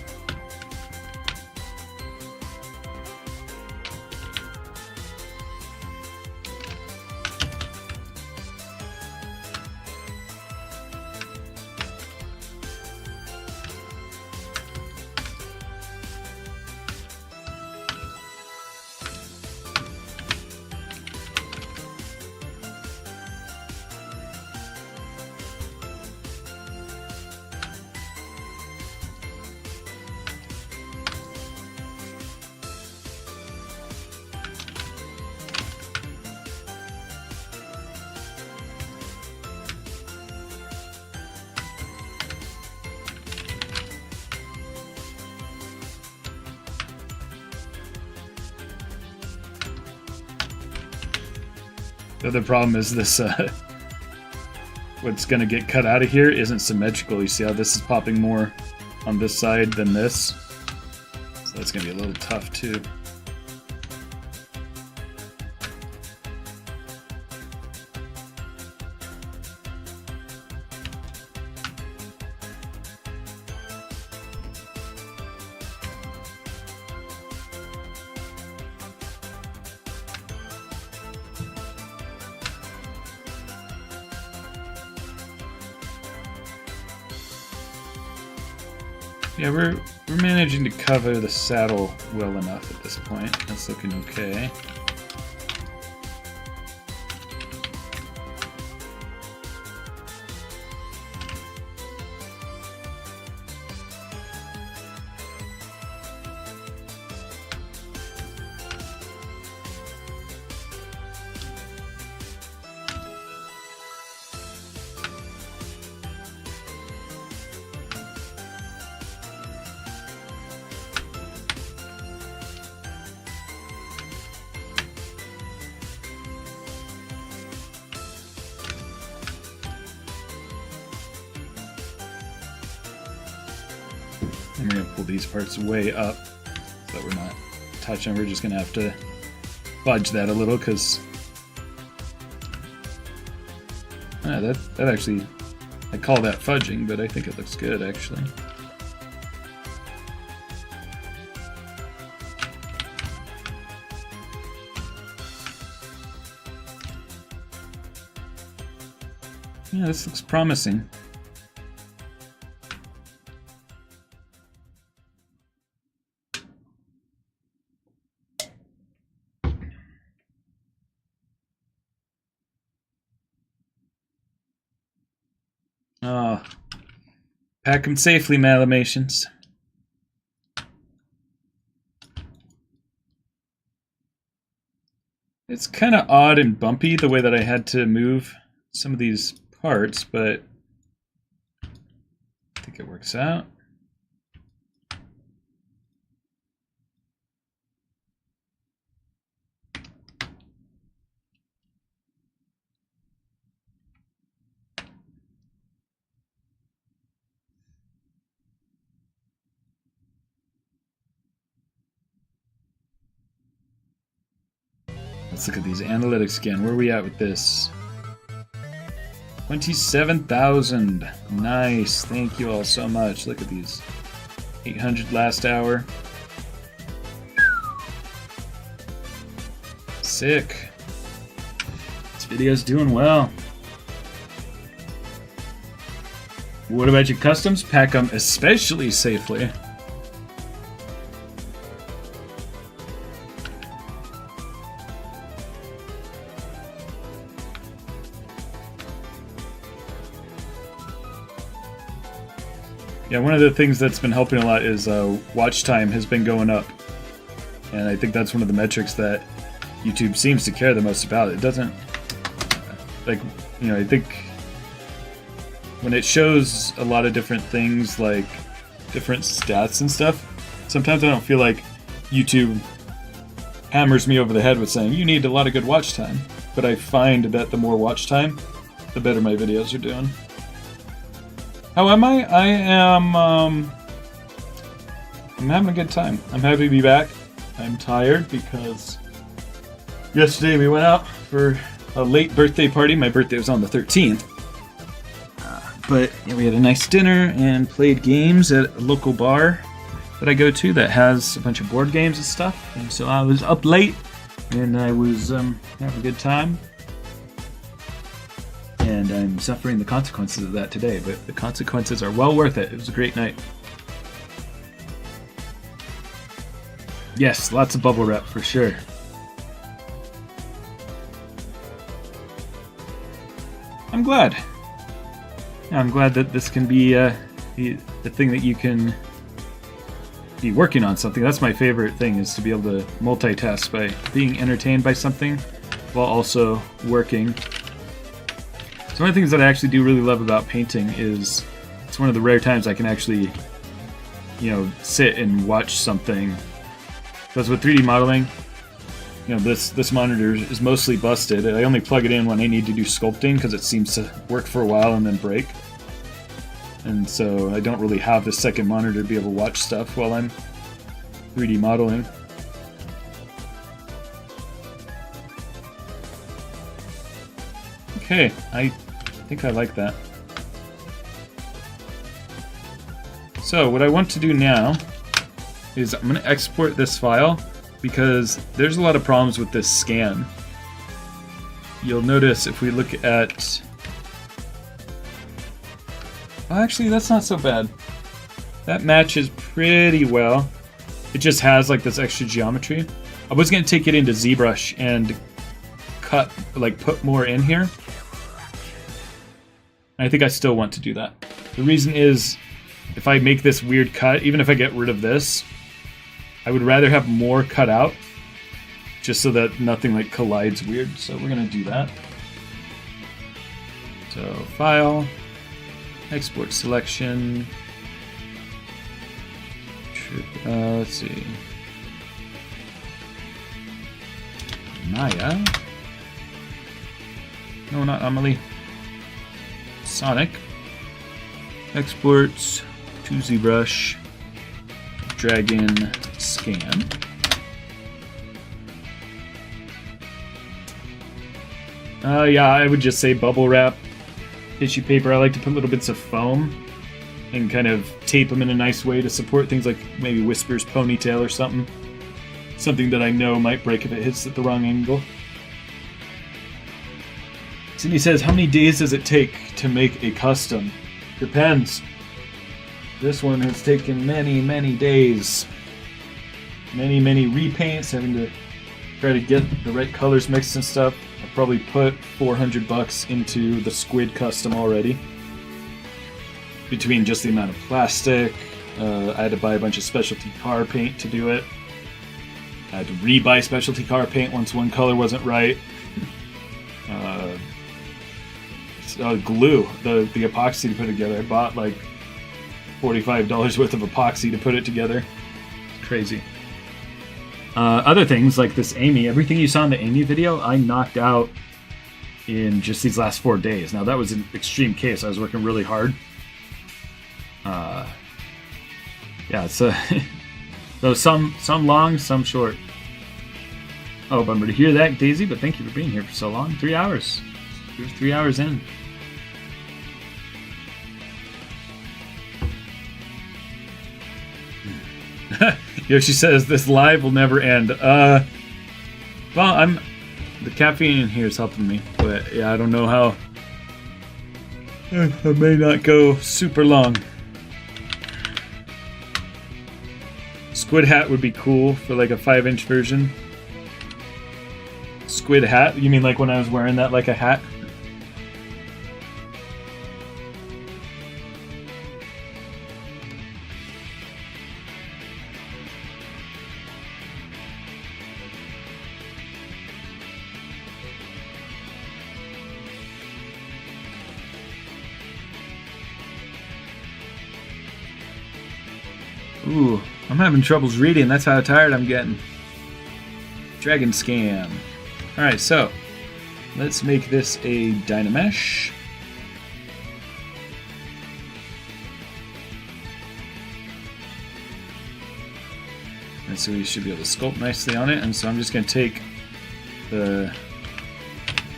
The other problem is this, what's going to get cut out of here isn't symmetrical. You see how this is popping more on this side than this? So that's going to be a little tough too. Yeah, we're managing to cover the saddle well enough at this point. That's looking okay. I'm going to pull these parts way up so that we're not touching. We're just going to have to fudge that a little because that actually, I call that fudging, but I think it looks good actually. Yeah, this looks promising. Oh, pack them safely, Malamations. It's kind of odd and bumpy the way that I had to move some of these parts, but I think it works out. Let's look at these analytics again. Where are we at with this? 27,000. Nice. Thank you all so much. Look at these. 800 last hour. Sick. This video's doing well. What about your customs? Pack them especially safely. Yeah, one of the things that's been helping a lot is watch time has been going up. And I think that's one of the metrics that YouTube seems to care the most about. It doesn't, like, you know, I think when it shows a lot of different things, like different stats and stuff, sometimes I don't feel like YouTube hammers me over the head with saying, you need a lot of good watch time. But I find that the more watch time, the better my videos are doing. How am I? I'm having a good time. I'm happy to be back. I'm tired because yesterday we went out for a late birthday party. My birthday was on the 13th. But yeah, we had a nice dinner and played games at a local bar that I go to that has a bunch of board games and stuff. And so I was up late and I was having a good time. And I'm suffering the consequences of that today, but the consequences are well worth it. It was a great night. Yes, lots of bubble wrap for sure. I'm glad. I'm glad that this can be the thing that you can be working on something. That's my favorite thing, is to be able to multitask by being entertained by something while also working. So one of the things that I actually do really love about painting is it's one of the rare times I can actually, you know, sit and watch something. Because with 3D modeling, you know, this monitor is mostly busted. I only plug it in when I need to do sculpting because it seems to work for a while and then break. And so I don't really have the second monitor to be able to watch stuff while I'm 3D modeling. Okay, I think I like that. So what I want to do now is I'm going to export this file because there's a lot of problems with this scan. You'll notice if we look at... Oh, actually, that's not so bad. That matches pretty well. It just has like this extra geometry. I was gonna take it into ZBrush and cut, like put more in here. I think I still want to do that. The reason is, if I make this weird cut, even if I get rid of this, I would rather have more cut out, just so that nothing like collides weird. So we're gonna do that. So File, Export Selection. Let's see. Maya. No, not Amelie. Sonic. Exports to ZBrush. Drag in scan. Yeah, I would just say bubble wrap tissue paper. I like to put little bits of foam and kind of tape them in a nice way to support things like maybe Whisper's ponytail or something. Something that I know might break if it hits at the wrong angle. Cindy says, how many days does it take to make a custom? Depends. This one has taken many, many days. Many, many repaints, having to try to get the right colors mixed and stuff. I probably put $400 into the squid custom already. Between just the amount of plastic, I had to buy a bunch of specialty car paint to do it. I had to re-buy specialty car paint once one color wasn't right. Glue, the epoxy to put together. I bought like $45 worth of epoxy to put it together. It's crazy. Other things like this Amy, everything you saw in the Amy video, I knocked out in just these last 4 days. Now that was an extreme case. I was working really hard. Yeah, so some long, some short. Oh, bummer to hear that, Daisy, but thank you for being here for so long. 3 hours. You're 3 hours in. Yoshi says this live will never end. Well, the caffeine in here is helping me, but yeah, I don't know how. I may not go super long. Squid hat would be cool for like a 5-inch version. Squid hat? You mean like when I was wearing that like a hat? Ooh, I'm having troubles reading. That's how tired I'm getting. Dragon Scan. Alright, so let's make this a Dynamesh. And so we should be able to sculpt nicely on it. And so I'm just going to take the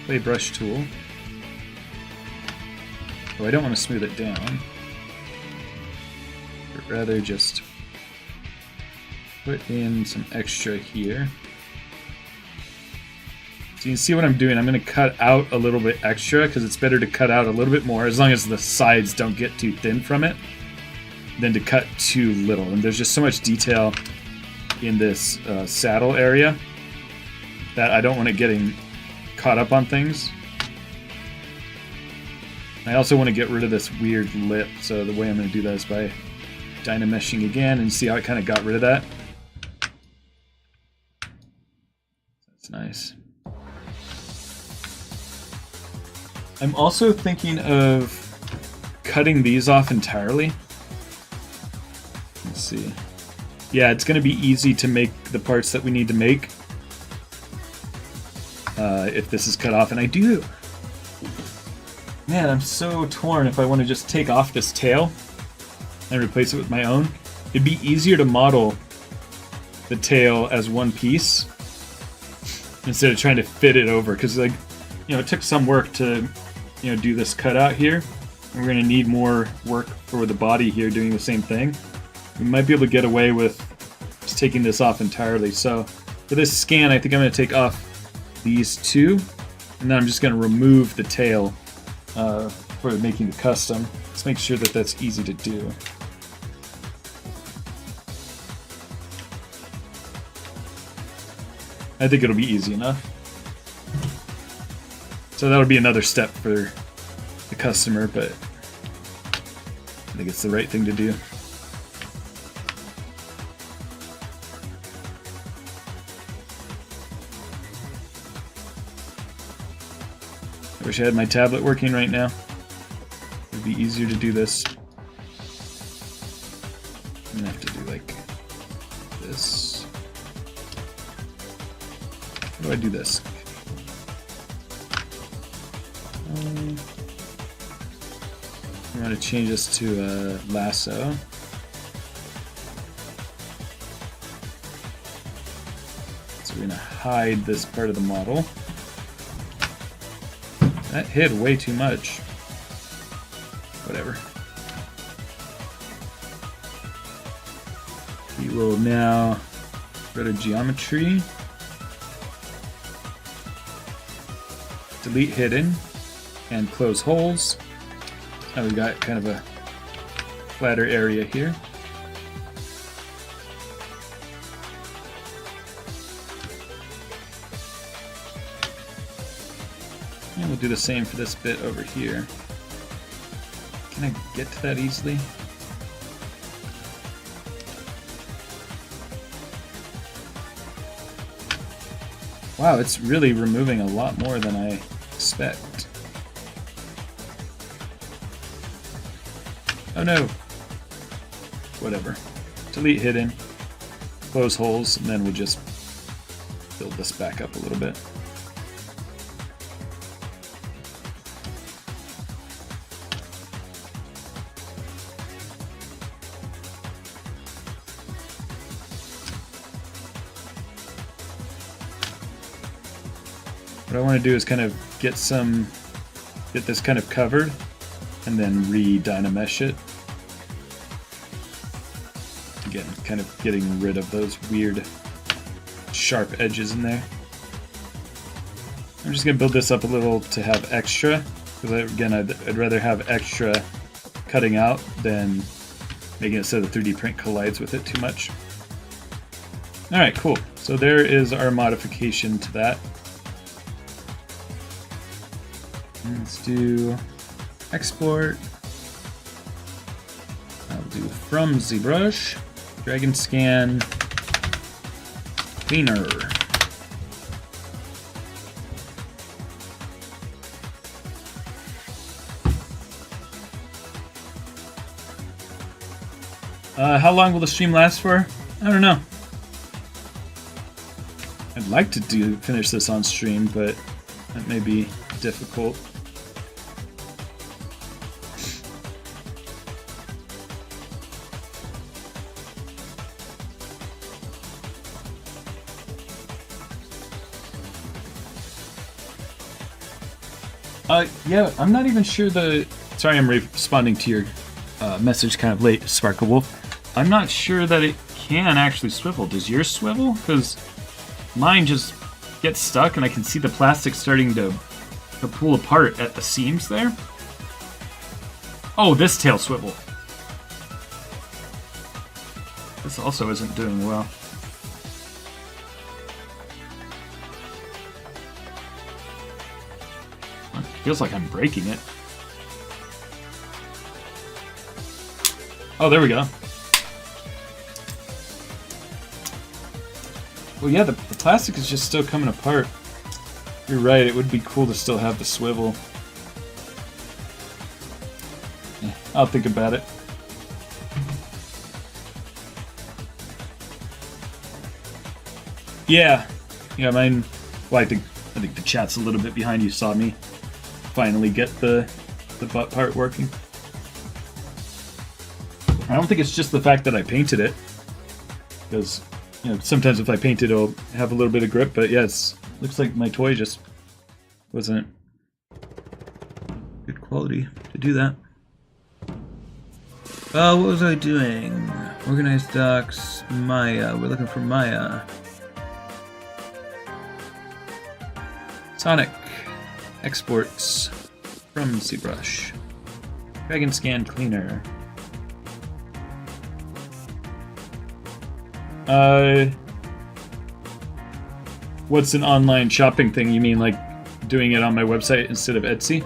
clay brush tool. Oh, I don't want to smooth it down, but rather just put in some extra here. So you can see what I'm doing. I'm going to cut out a little bit extra because it's better to cut out a little bit more as long as the sides don't get too thin from it than to cut too little. And there's just so much detail in this saddle area that I don't want it getting caught up on things. I also want to get rid of this weird lip, so the way I'm going to do that is by Dynameshing again, and see how I kind of got rid of that. That's nice. I'm also thinking of cutting these off entirely. Let's see. Yeah, it's going to be easy to make the parts that we need to make if this is cut off. And I do... Man, I'm so torn if I want to just take off this tail and replace it with my own. It'd be easier to model the tail as one piece instead of trying to fit it over. Because, like, you know, it took some work to, you know, do this cutout here. And we're going to need more work for the body here doing the same thing. We might be able to get away with just taking this off entirely. So for this scan, I think I'm going to take off these two. And then I'm just going to remove the tail for making the custom. Let's make sure that that's easy to do. I think it'll be easy enough. So that'll be another step for the customer, but I think it's the right thing to do. I wish I had my tablet working right now. It'd be easier to do this. I'm gonna have to do like this. How do I do this? I'm gonna change this to a lasso. So we're gonna hide this part of the model. That hid way too much. Whatever. We will now go to geometry, delete hidden, and close holes. Now we've got kind of a flatter area here. And we'll do the same for this bit over here. Can I get to that easily? Wow, it's really removing a lot more than I expect. Oh no! Whatever. Delete hidden, close holes, and then we'll just build this back up a little bit. What I want to do is kind of get this kind of covered and then re-dynamesh it. Again, kind of getting rid of those weird sharp edges in there. I'm just going to build this up a little to have extra, because again, I'd rather have extra cutting out than making it so the 3D print collides with it too much. Alright, cool. So there is our modification to that. Let's do export. I'll do from ZBrush, drag and scan, cleaner. How long will the stream last for? I don't know. I'd like to finish this on stream, but that may be difficult. Yeah, I'm not even sure sorry, I'm responding to your message kind of late, Sparkle Wolf. I'm not sure that it can actually swivel. Does yours swivel? Because mine just gets stuck and I can see the plastic starting to pull apart at the seams there. Oh, this tail swivel. This also isn't doing well. Feels like I'm breaking it. Oh, there we go. Well, yeah, the plastic is just still coming apart. You're right, it would be cool to still have the swivel. Yeah, I'll think about it. Yeah, mine. Well, I think the chat's a little bit behind. You saw me finally get the butt part working. I don't think it's just the fact that I painted it, because sometimes if I paint it, it'll have a little bit of grip. But yeah, looks like my toy just wasn't good quality to do that. What was I doing? Organized docs, Maya. We're looking for Maya. Sonic. Exports from ZBrush. Drag and scan cleaner. What's an online shopping thing? You mean like doing it on my website instead of Etsy?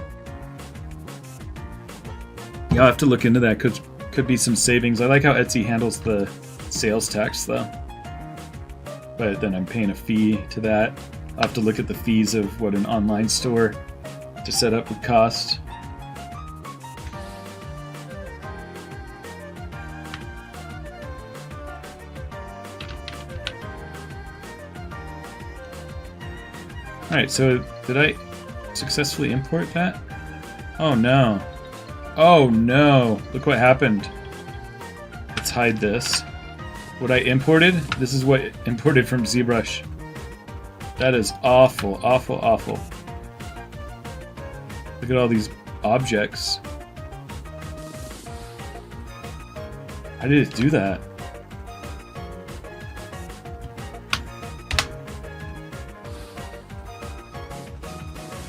Yeah, I'll have to look into that. Could be some savings. I like how Etsy handles the sales tax though. But then I'm paying a fee to that. I'll have to look at the fees of what an online store to set up would cost. Alright, so did I successfully import that? Oh no. Oh no! Look what happened. Let's hide this. What I imported? This is what imported from ZBrush. That is awful, awful, awful. Look at all these objects. How did it do that?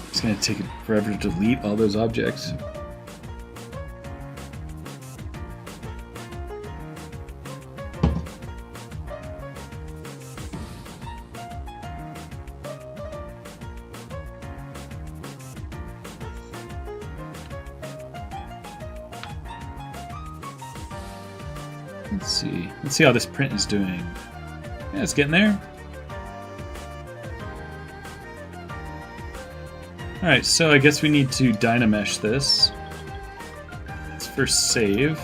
It's gonna take it forever to delete all those objects. Let's see how this print is doing. Yeah, it's getting there. Alright, so I guess we need to Dynamesh this. Let's first save.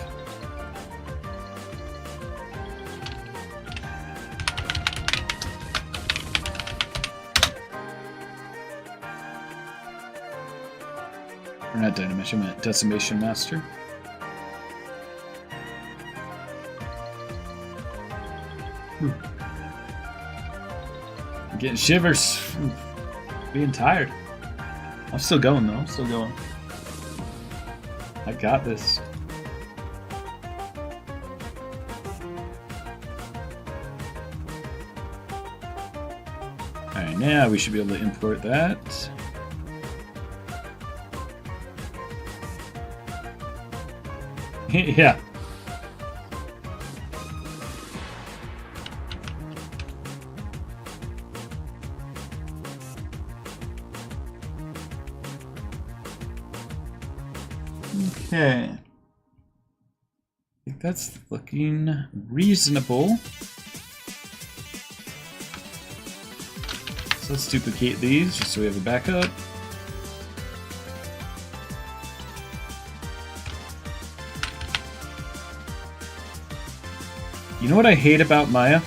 Or not Dynamesh, I meant Decimation Master. I'm getting shivers. Being tired. I'm still going though. I'm still going. I got this. Alright, now we should be able to import that. Yeah. Okay. I think that's looking reasonable. So let's duplicate these just so we have a backup. You know what I hate about Maya?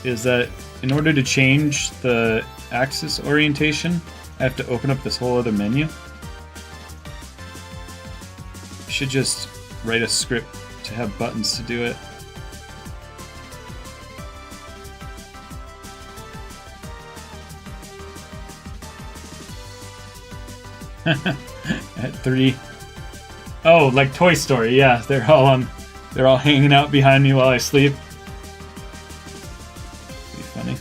Is that in order to change the axis orientation, I have to open up this whole other menu. Should just write a script to have buttons to do it. At 3. Oh, like Toy Story, yeah. They're all hanging out behind me while I sleep. Pretty funny.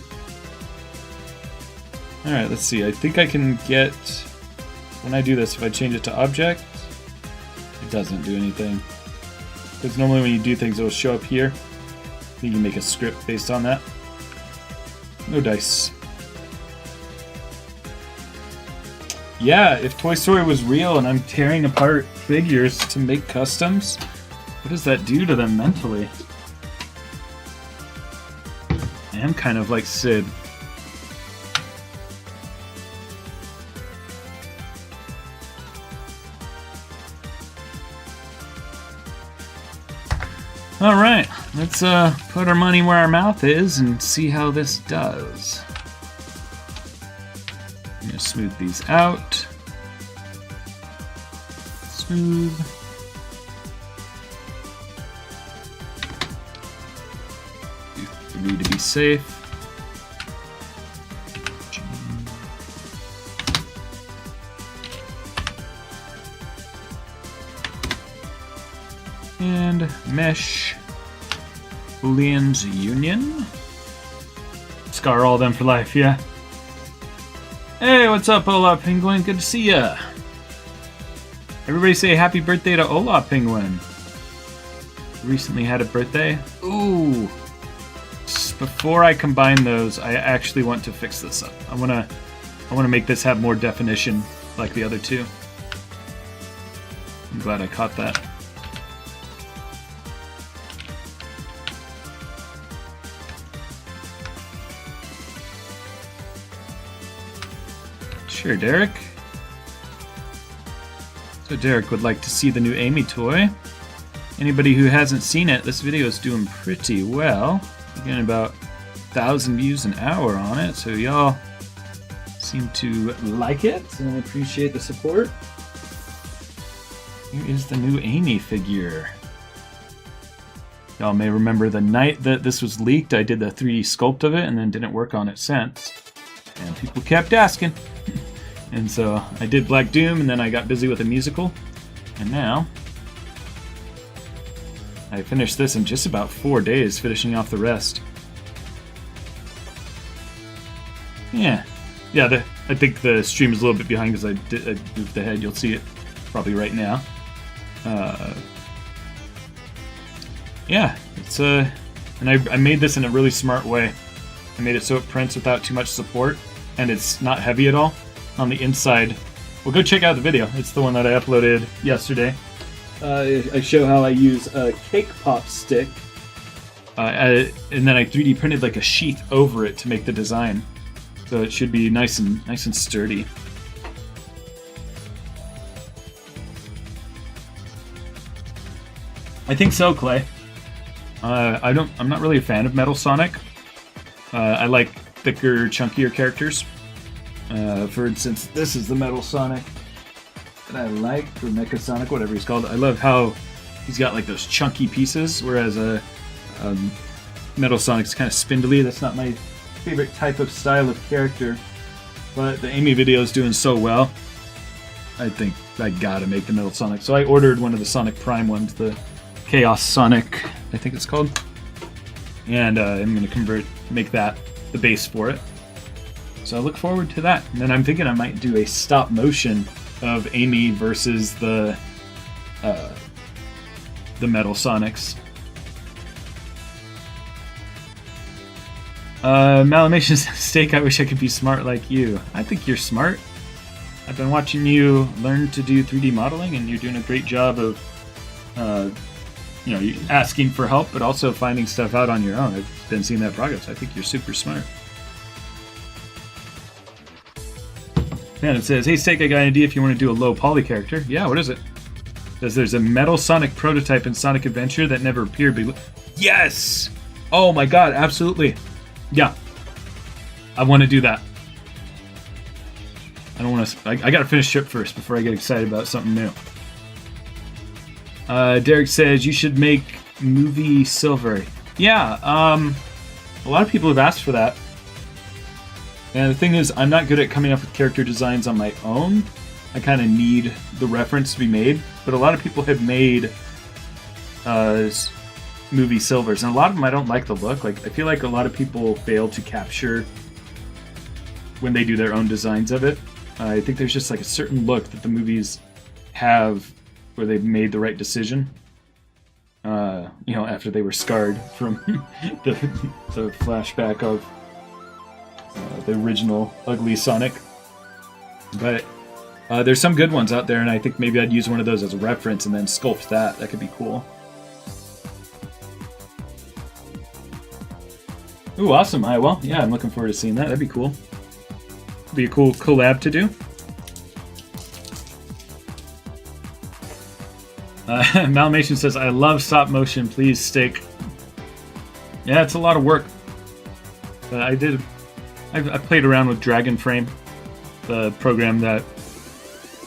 Alright, let's see. I think I can get, when I do this, if I change it to object, doesn't do anything. Because normally when you do things, it'll show up here. You can make a script based on that. No dice. Yeah, if Toy Story was real and I'm tearing apart figures to make customs, what does that do to them mentally? I am kind of like Sid. Alright, let's put our money where our mouth is and see how this does. I'm going to smooth these out. Smooth. Do 3 to be safe. And mesh Boolean's union. Scar all them for life, yeah. Hey, what's up, Ola Penguin? Good to see ya. Everybody say happy birthday to Ola Penguin. Recently had a birthday. Ooh. before I combine those, I actually want to fix this up. I want to make this have more definition like the other two. I'm glad I caught that. Sure, Derek. So Derek would like to see the new Amy toy. Anybody who hasn't seen it, this video is doing pretty well. We're getting about 1,000 views an hour on it, so y'all seem to like it, and I appreciate the support. Here is the new Amy figure. Y'all may remember the night that this was leaked, I did the 3D sculpt of it and then didn't work on it since. And people kept asking. And so I did Black Doom, and then I got busy with a musical. And now I finished this in just about 4 days, finishing off the rest. Yeah. I think the stream is a little bit behind because I moved the head. You'll see it probably right now. Yeah, it's and I made this in a really smart way. I made it so it prints without too much support, and it's not heavy at all on the inside. Well, go check out the video. It's the one that I uploaded yesterday. I show how I use a cake pop stick, and then I 3D printed like a sheath over it to make the design, so it should be nice and sturdy. I think so, Clay. I'm not really a fan of Metal Sonic. I like thicker, chunkier characters. For instance, this is the Metal Sonic that I like, or Mecha Sonic, whatever he's called. I love how he's got like those chunky pieces, whereas Metal Sonic's kind of spindly. That's not my favorite type of style of character. But the Amy video is doing so well, I think I gotta make the Metal Sonic. So I ordered one of the Sonic Prime ones, the Chaos Sonic, I think it's called. And I'm gonna make that the base for it. So I look forward to that. And then I'm thinking I might do a stop motion of Amy versus the Metal Sonics. Malamation Steak, I wish I could be smart like you. I think you're smart. I've been watching you learn to do 3D modeling, and you're doing a great job of asking for help, but also finding stuff out on your own. I've been seeing that progress. I think you're super smart. Man, it says, hey Steak, I got an idea if you want to do a low poly character. Yeah, what is it? It says there's a Metal Sonic prototype in Sonic Adventure that never appeared. Yes! Oh my god, absolutely. Yeah. I want to do that. I don't want to... I gotta finish Chip first before I get excited about something new. Derek says, you should make movie silver. Yeah, a lot of people have asked for that. And the thing is, I'm not good at coming up with character designs on my own. I kind of need the reference to be made. But a lot of people have made movie silvers. And a lot of them I don't like the look. Like, I feel like a lot of people fail to capture when they do their own designs of it. I think there's just like a certain look that the movies have where they've made the right decision. After they were scarred from the flashback of the original ugly Sonic. But there's some good ones out there, and I think maybe I'd use one of those as a reference and then sculpt that. That could be cool. Ooh, awesome. Well, yeah, I'm looking forward to seeing that. That'd be cool. Be a cool collab to do. Malmation says, I love stop motion. Please, Steak. Yeah, it's a lot of work. I played around with Dragon Frame, the program that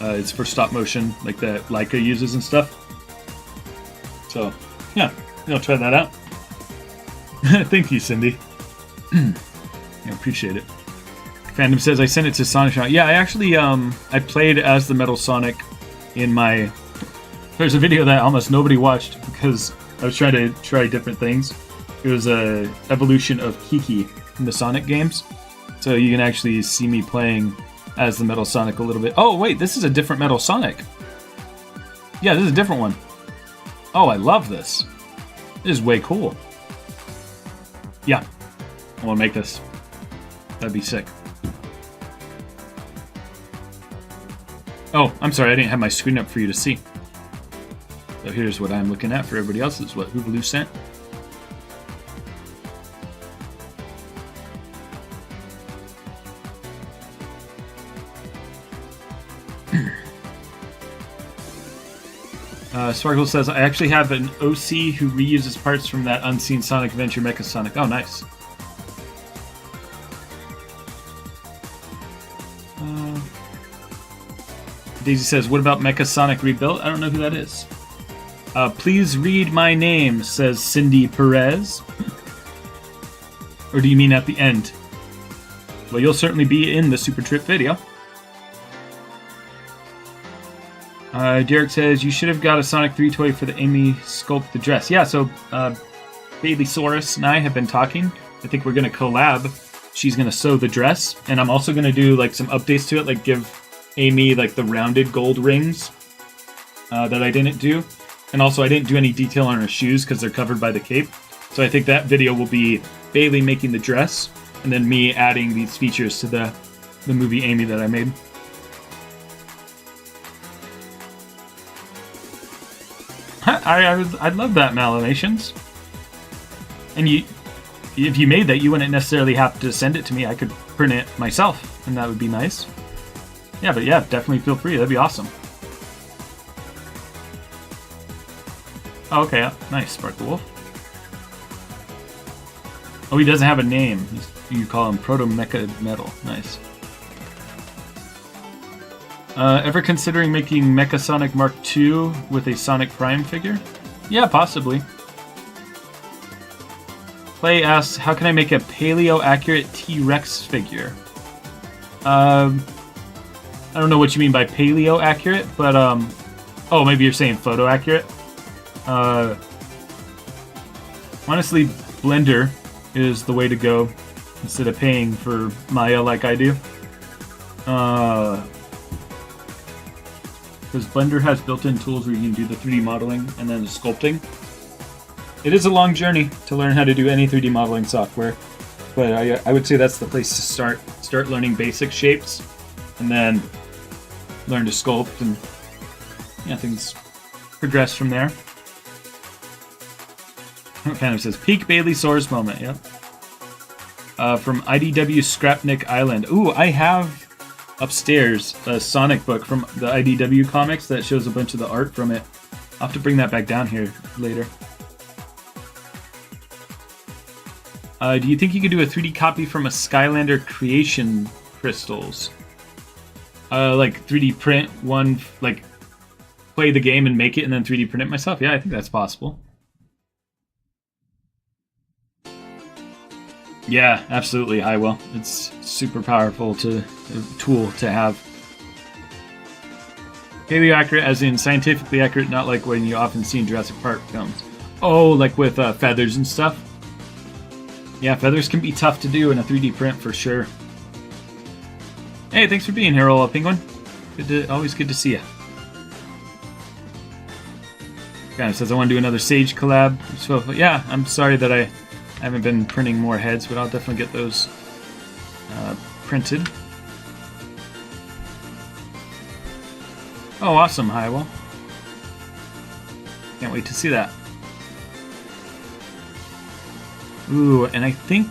is for stop motion, like that Leica uses and stuff. So, yeah, I'll try that out. Thank you, Cindy. I appreciate it. Fandom says, I sent it to Sonic Shot. Yeah, I actually, I played as the Metal Sonic in my... There's a video that almost nobody watched because I was trying to try different things. It was a evolution of Kiki in the Sonic games. So you can actually see me playing as the Metal Sonic a little bit. Oh, wait, this is a different Metal Sonic. Yeah, this is a different one. Oh, I love this. This is way cool. Yeah. I want to make this. That'd be sick. Oh, I'm sorry, I didn't have my screen up for you to see. So here's what I'm looking at for everybody else. This is what Hoovaloo sent. Sparkle says, I actually have an OC who reuses parts from that Unseen Sonic Adventure Mecha Sonic. Oh, nice. Daisy says, what about Mecha Sonic Rebuilt? I don't know who that is. Please read my name, says Cindy Perez. Or do you mean at the end? Well, you'll certainly be in the Super Trip video. Derek says, you should have got a Sonic 3 toy for the Amy Sculpt the dress. Yeah, so Bailey Saurus and I have been talking. I think we're going to collab. She's going to sew the dress. And I'm also going to do like some updates to it, like give Amy like the rounded gold rings that I didn't do. And also I didn't do any detail on her shoes because they're covered by the cape. So I think that video will be Bailey making the dress and then me adding these features to the movie Amy that I made. I'd love that, Malinations. And if you made that, you wouldn't necessarily have to send it to me. I could print it myself, and that would be nice. Yeah, but yeah, definitely feel free. That'd be awesome. Oh, okay, nice, Sparkle Wolf. Oh, he doesn't have a name. You call him Proto Mecha Metal. Nice. Ever considering making Mecha Sonic Mark II with a Sonic Prime figure? Yeah, possibly. Clay asks, how can I make a paleo-accurate T-Rex figure? I don't know what you mean by paleo-accurate, but, oh, maybe you're saying photo-accurate? Honestly, Blender is the way to go instead of paying for Maya like I do. Because Blender has built-in tools where you can do the 3D modeling and then the sculpting. It is a long journey to learn how to do any 3D modeling software, but I would say that's the place to start. Start learning basic shapes, and then learn to sculpt, and yeah, things progress from there. It kind of says peak Bailey Source moment. Yep. From IDW Scrapnik Island. Ooh, I have upstairs a Sonic book from the IDW comics that shows a bunch of the art from it. I'll have to bring that back down here later. Do you think you could do a 3D copy from a Skylander creation crystals? Like 3D print one, like play the game and make it and then 3D print it myself? Yeah, I think that's possible. Yeah, absolutely, Highwell. It's super powerful tool to have. Paleo accurate as in scientifically accurate, not like when you often see in Jurassic Park films. Oh, like with feathers and stuff? Yeah, feathers can be tough to do in a 3D print for sure. Hey, thanks for being here, Ola Penguin. Always good to see you. Kind of says I want to do another Sage collab. So yeah, I'm sorry that I haven't been printing more heads, but I'll definitely get those printed. Oh, awesome, Highwell. Can't wait to see that. Ooh, and I think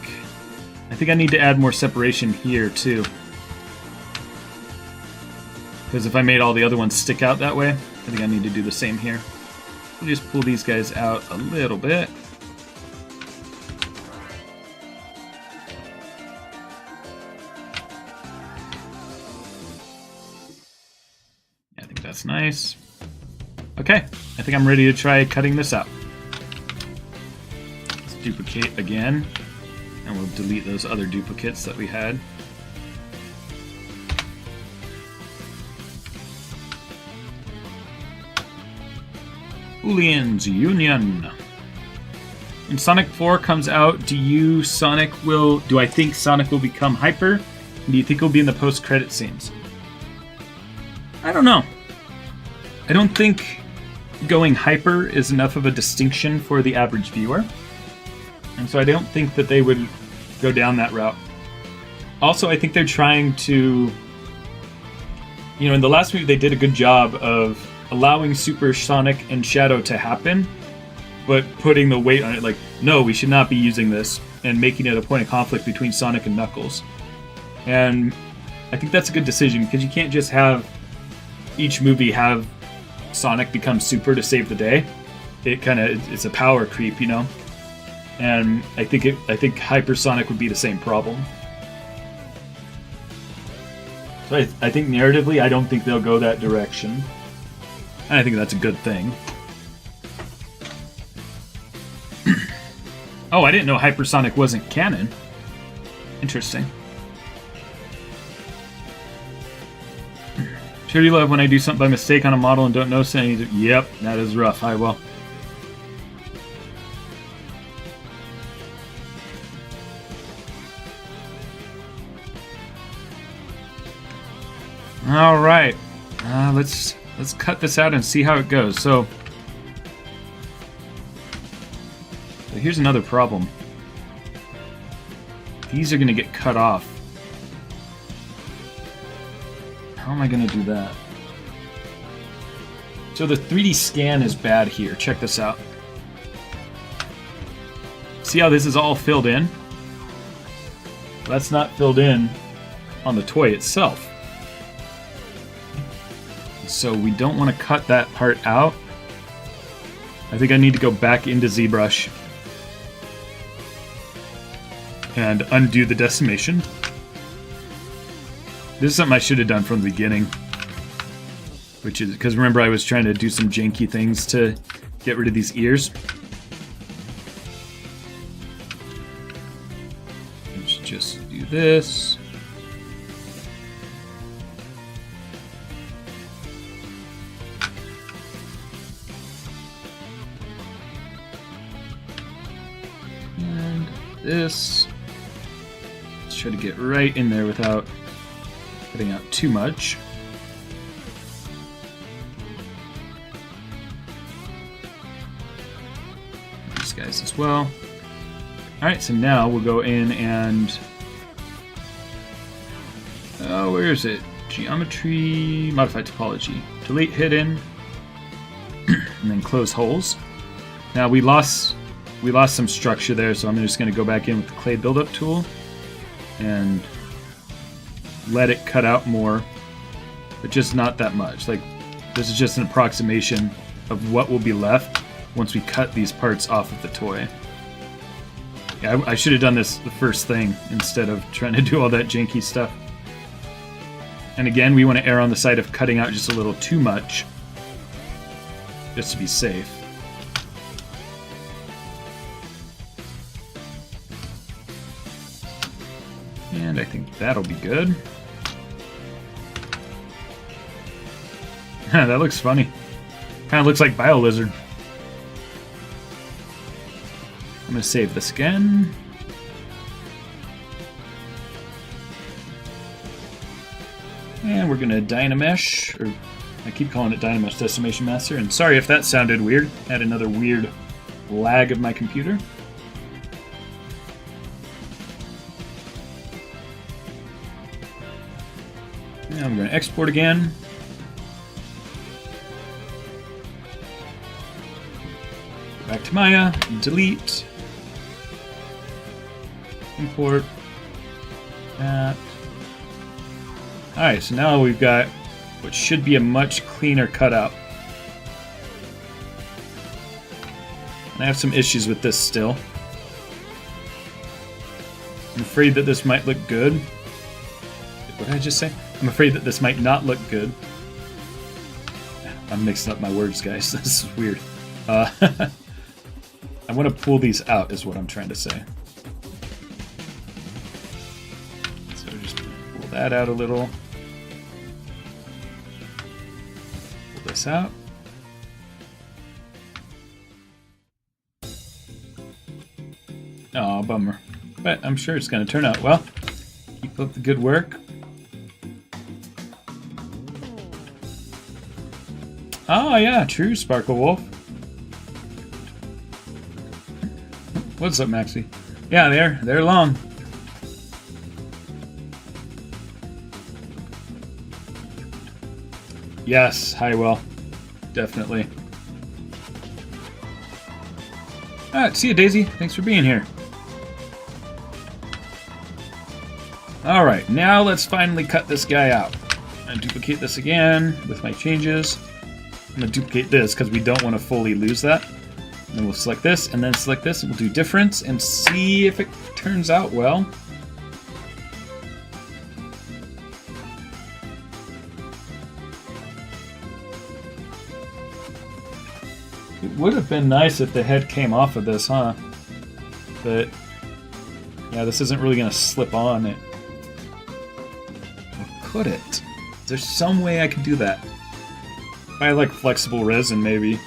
I need to add more separation here too. Because if I made all the other ones stick out that way, I think I need to do the same here. We'll just pull these guys out a little bit. I think that's nice. Okay, I think I'm ready to try cutting this out. Let's duplicate again, and we'll delete those other duplicates that we had. Boolean's Union. When Sonic 4 comes out, do I think Sonic will become Hyper? And do you think it'll be in the post-credit scenes? I don't know. I don't think going Hyper is enough of a distinction for the average viewer. And so I don't think that they would go down that route. Also, I think they're trying to, in the last movie they did a good job of allowing Supersonic and Shadow to happen, but putting the weight on it, like, no, we should not be using this, and making it a point of conflict between Sonic and Knuckles. And I think that's a good decision, because you can't just have each movie have Sonic become super to save the day. It's a power creep, And I think Hypersonic would be the same problem. So I think narratively, I don't think they'll go that direction. And I think that's a good thing. Oh, I didn't know Hypersonic wasn't canon. Interesting. Sure you love when I do something by mistake on a model and don't notice anything. Yep, that is rough. I will. All right, let's cut this out and see how it goes. So here's another problem. These are going to get cut off. How am I going to do that? So the 3D scan is bad here. Check this out. See how this is all filled in? That's not filled in on the toy itself. So we don't want to cut that part out. I think I need to go back into ZBrush and undo the decimation. This is something I should have done from the beginning. Which is, because remember I was trying to do some janky things to get rid of these ears. Let's just do this. And this. Let's try to get right in there without cutting out too much. These guys as well. Alright, so now we'll go in and... where is it? Geometry, modify topology. Delete hidden, and then close holes. Now we lost some structure there, so I'm just going to go back in with the clay buildup tool and let it cut out more, but just not that much. Like, this is just an approximation of what will be left once we cut these parts off of the toy. Yeah, I should have done this the first thing instead of trying to do all that janky stuff. And again, we want to err on the side of cutting out just a little too much, just to be safe. And I think that'll be good. That looks funny. Kind of looks like BioLizard. I'm going to save this again. And we're going to Dynamesh, or I keep calling it Dynamesh Decimation Master. And sorry if that sounded weird. I had another weird lag of my computer. Now I'm going to export again. Go back to Maya, delete, import that. Alright, so now we've got what should be a much cleaner cutout. And I have some issues with this still. I'm afraid that this might look good. What did I just say? I'm afraid that this might not look good. I'm mixing up my words, guys. This is weird. I want to pull these out, is what I'm trying to say. So just pull that out a little. Pull this out. Oh, bummer. But I'm sure it's going to turn out well. Keep up the good work. Oh yeah, true, Sparkle Wolf. What's up, Maxie? Yeah, they're long. Yes, Highwell. Definitely. See you, Daisy. Thanks for being here. Alright, now let's finally cut this guy out. I'm going to duplicate this again with my changes. I'm going to duplicate this because we don't want to fully lose that. And then we'll select this, and then select this, and we'll do difference, and see if it turns out well. It would have been nice if the head came off of this, huh? But, yeah, this isn't really going to slip on it. Or could it? Is there some way I could do that? If I like flexible resin, maybe.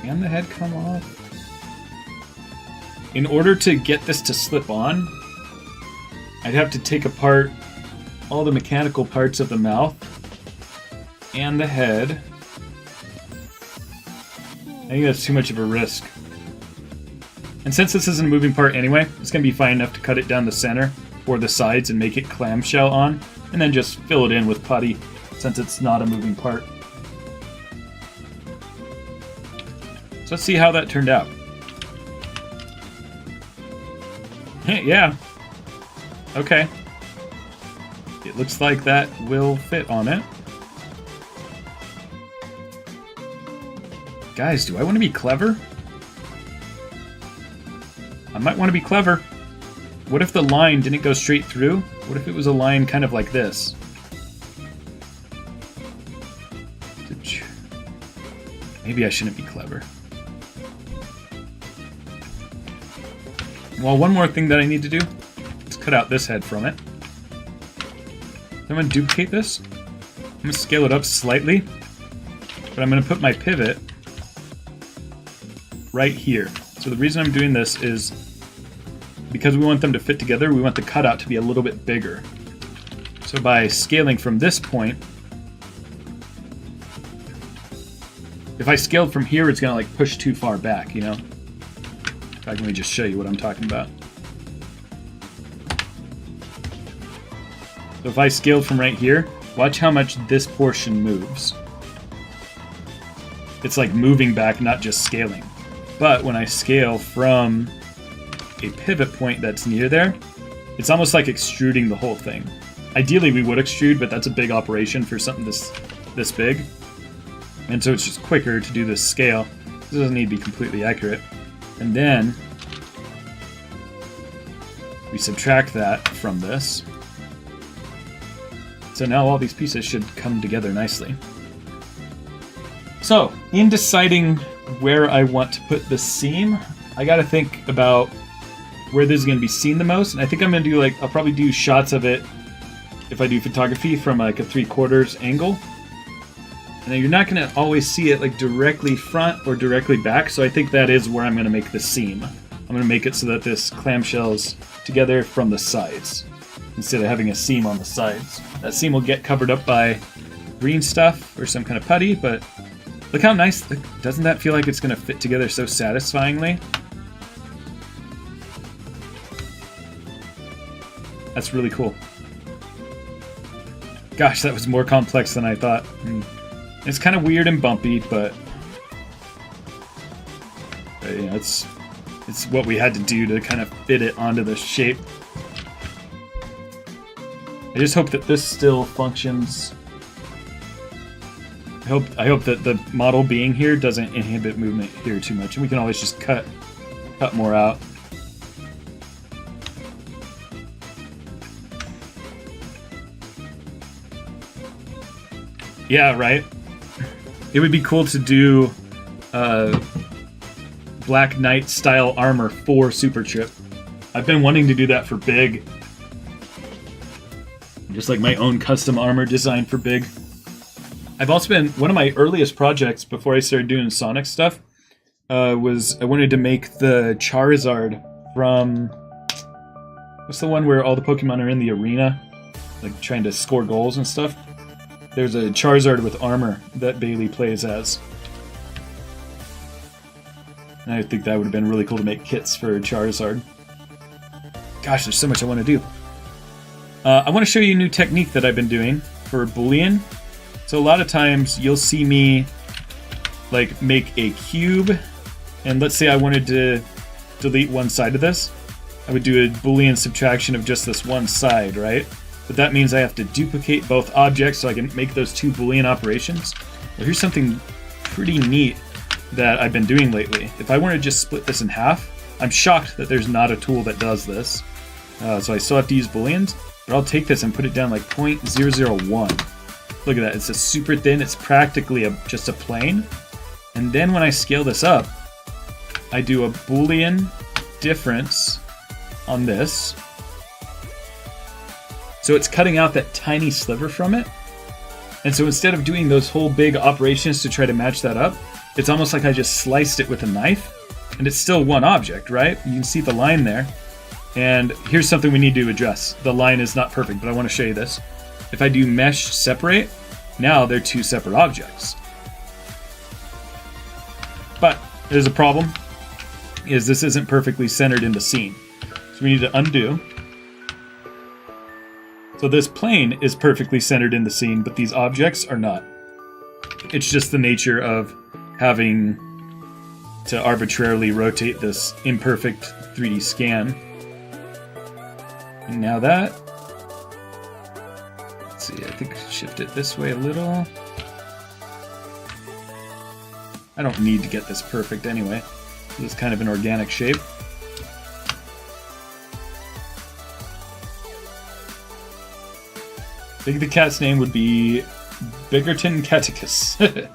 Can the head come off? In order to get this to slip on, I'd have to take apart all the mechanical parts of the mouth and the head. I think that's too much of a risk. And since this isn't a moving part anyway, it's going to be fine enough to cut it down the center or the sides and make it clamshell on, and then just fill it in with putty since it's not a moving part. So let's see how that turned out. Yeah. Okay. It looks like that will fit on it. Guys, do I want to be clever? I might want to be clever. What if the line didn't go straight through? What if it was a line kind of like this? Maybe I shouldn't be clever. Well, one more thing that I need to do is cut out this head from it. So I'm going to duplicate this. I'm going to scale it up slightly. But I'm going to put my pivot right here. So the reason I'm doing this is because we want them to fit together, we want the cutout to be a little bit bigger. So by scaling from this point, if I scaled from here, it's going to like push too far back, you know? In fact, let me just show you what I'm talking about. So if I scaled from right here, watch how much this portion moves. It's like moving back, not just scaling. But when I scale from a pivot point that's near there, it's almost like extruding the whole thing. Ideally, we would extrude, but that's a big operation for something this big. And so it's just quicker to do this scale. This doesn't need to be completely accurate. And then we subtract that from this. So now all these pieces should come together nicely. So, in deciding where I want to put the seam, I gotta think about where this is gonna be seen the most. And I think I'm gonna do I'll probably do shots of it if I do photography from like a 3/4 angle. And then you're not gonna always see it like directly front or directly back. So I think that is where I'm gonna make the seam. I'm gonna make it so that this clamshell's together from the sides instead of having a seam on the sides. That seam will get covered up by green stuff or some kind of putty, but look how nice, doesn't that feel like it's going to fit together so satisfyingly? That's really cool. Gosh, that was more complex than I thought. It's kind of weird and bumpy, but you know, it's what we had to do to kind of fit it onto the shape. I just hope that this still functions. I hope that the model being here doesn't inhibit movement here too much, and we can always just cut more out. Yeah, right. It would be cool to do Black Knight style armor for Super Trip. I've been wanting to do that for Big. Just like my own custom armor design for Big. I've also been, one of my earliest projects before I started doing Sonic stuff was I wanted to make the Charizard from, what's the one where all the Pokemon are in the arena, like trying to score goals and stuff? There's a Charizard with armor that Bailey plays as. And I think that would have been really cool to make kits for Charizard. Gosh, there's so much I want to do. I want to show you a new technique that I've been doing. for Boolean. So a lot of times you'll see me like make a cube, and let's say I wanted to delete one side of this. I would do a Boolean subtraction of just this one side, right? But that means I have to duplicate both objects so I can make those two Boolean operations. Well, here's something pretty neat that I've been doing lately. If I want to just split this in half, I'm shocked that there's not a tool that does this. So I still have to use Booleans, but I'll take this and put it down like 0.001. Look at that, it's a super thin, it's practically just a plane. And then when I scale this up, I do a Boolean difference on this. So it's cutting out that tiny sliver from it. And so instead of doing those whole big operations to try to match that up, it's almost like I just sliced it with a knife, and it's still one object, right? You can see the line there. And here's something we need to address. The line is not perfect, but I want to show you this. If I do mesh separate, now they're two separate objects. But there's a problem, is this isn't perfectly centered in the scene. So we need to undo. So this plane is perfectly centered in the scene, but these objects are not. It's just the nature of having to arbitrarily rotate this imperfect 3D scan. And now that, let's see, I think shift it this way a little. I don't need to get this perfect anyway. This is kind of an organic shape. I think the cat's name would be Biggerton Catechus.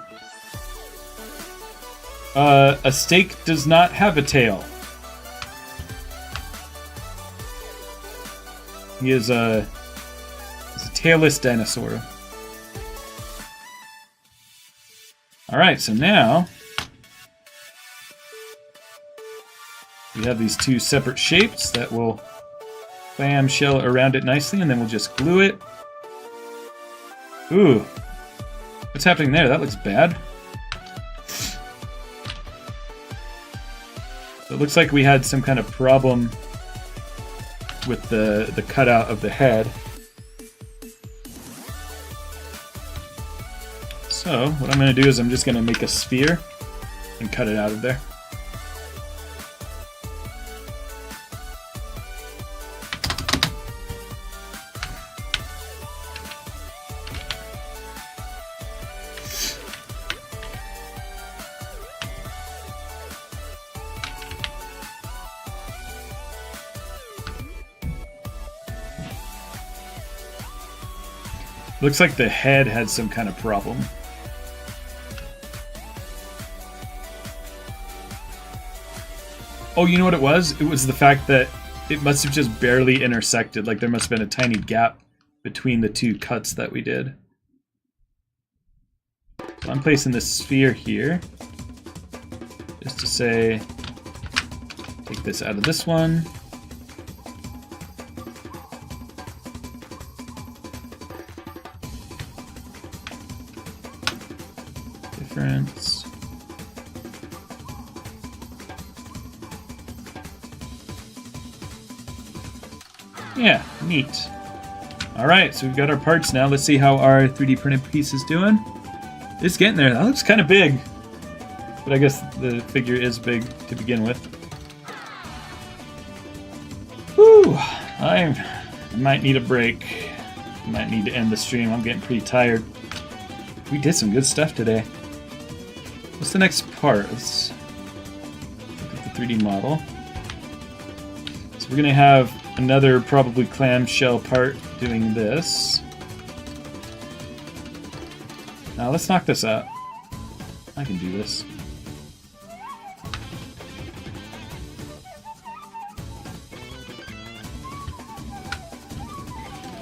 A steak does not have a tail. He is a tailless dinosaur. Alright, so now we have these two separate shapes that will clamshell around it nicely, and then we'll just glue it. Ooh, what's happening there? That looks bad. So it looks like we had some kind of problem with the cutout of the head. So what I'm going to do is I'm just going to make a sphere and cut it out of there. Looks like the head had some kind of problem. Oh, you know what it was? It was the fact that it must have just barely intersected. Like there must have been a tiny gap between the two cuts that we did. So I'm placing this sphere here. Just to say, take this out of this one. Difference. Yeah, neat. Alright, so we've got our parts now. Let's see how our 3D printed piece is doing. It's getting there. That looks kind of big. But I guess the figure is big to begin with. Whew! I might need a break. Might need to end the stream. I'm getting pretty tired. We did some good stuff today. What's the next part? Let's look at the 3D model. So we're going to have another probably clamshell part doing this. Now let's knock this out. I can do this.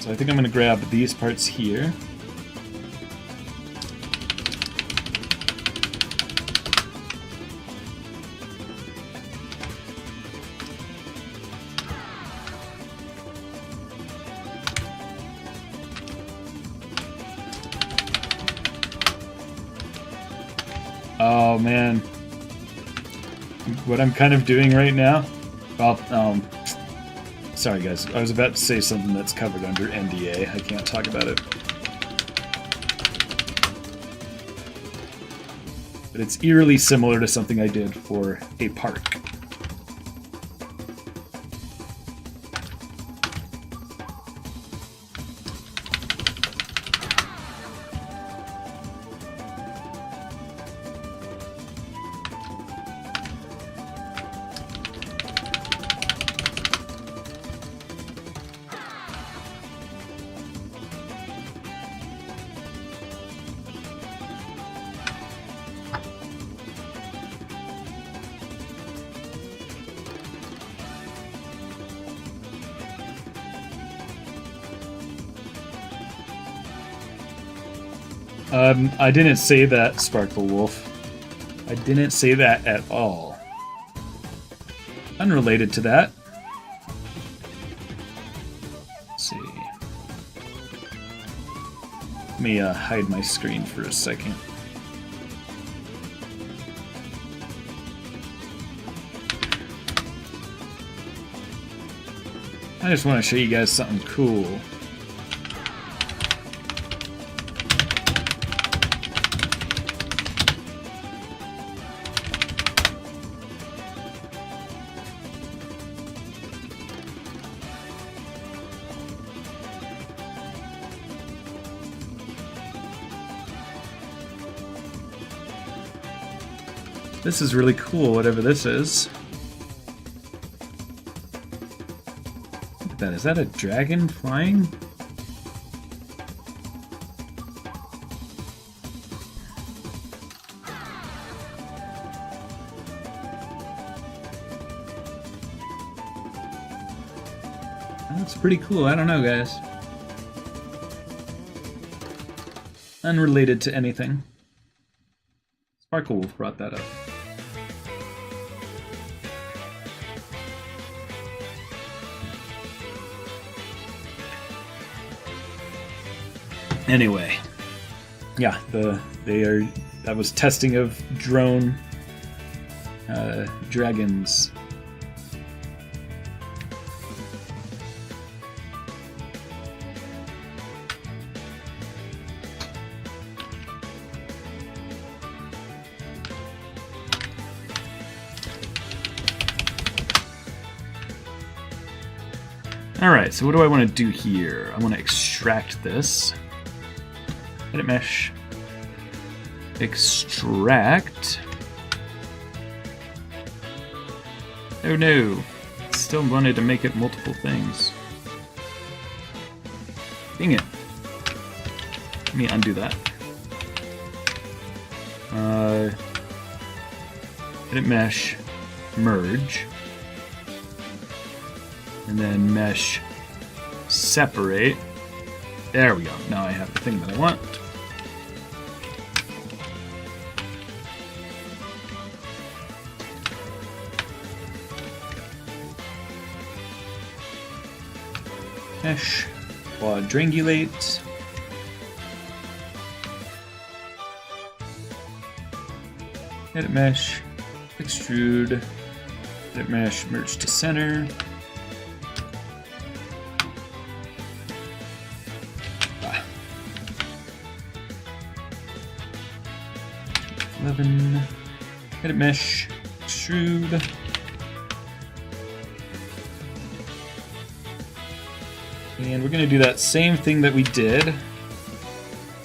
So I think I'm going to grab these parts here. Oh man, what I'm kind of doing right now, well, sorry guys, I was about to say something that's covered under NDA, I can't talk about it. but it's eerily similar to something I did for a park. I didn't say that, Sparkle Wolf. I didn't say that at all. Unrelated to that. Let's see. Let me hide my screen for a second. I just want to show you guys something cool. This is really cool, whatever this is. Look at that. Is that a dragon flying? That's pretty cool. I don't know, guys. Unrelated to anything. Sparkle Wolf brought that up. Anyway, yeah, that was testing of drone dragons. Alright, so what do I want to do here? I want to extract this. Edit mesh. Extract. Oh no. Still wanted to make it multiple things. Dang it. Let me undo that. Edit mesh. Merge. And then mesh separate. There we go. Now I have the thing that I want. Mesh quadrangulate. Edit mesh extrude. Edit mesh merge to center. 11, edit mesh, extrude. And we're going to do that same thing that we did.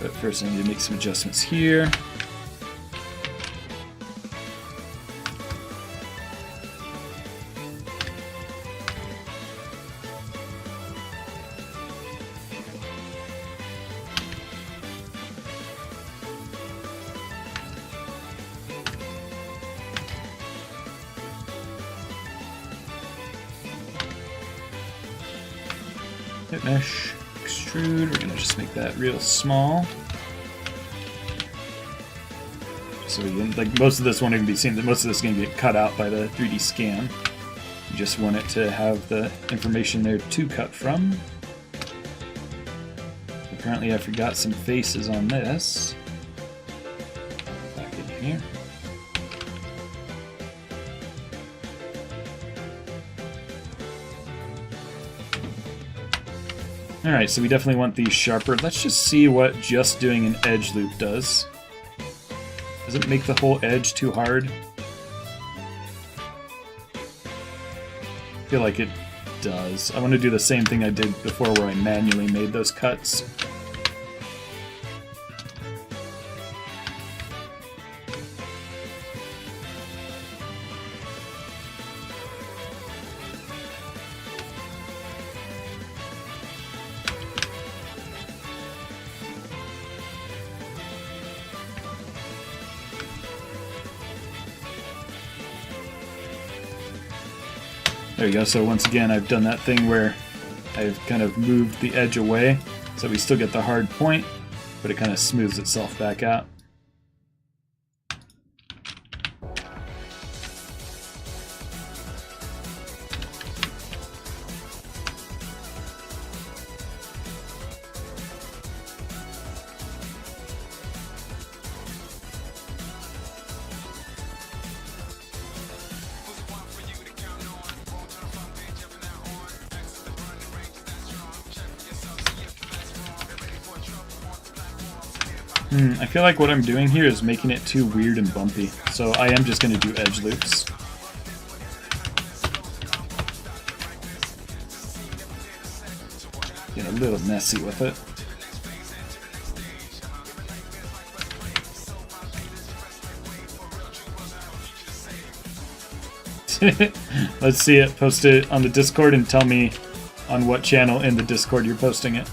But first I need to make some adjustments here. Hit mesh, extrude. We're going to just make that real small. So we can, like, most of this won't even be seen. Most of this is going to get cut out by the 3D scan. You just want it to have the information there to cut from. Apparently I forgot some faces on this. Back in here. Alright, so we definitely want these sharper. Let's just see what just doing an edge loop does. Does it make the whole edge too hard? I feel like it does. I want to do the same thing I did before where I manually made those cuts. There you go, so once again I've done that thing where I've kind of moved the edge away, so we still get the hard point, but it kind of smooths itself back out. I feel like what I'm doing here is making it too weird and bumpy, so I am just going to do edge loops. Get a little messy with it. Let's see it. Post it on the Discord and tell me on what channel in the Discord you're posting it.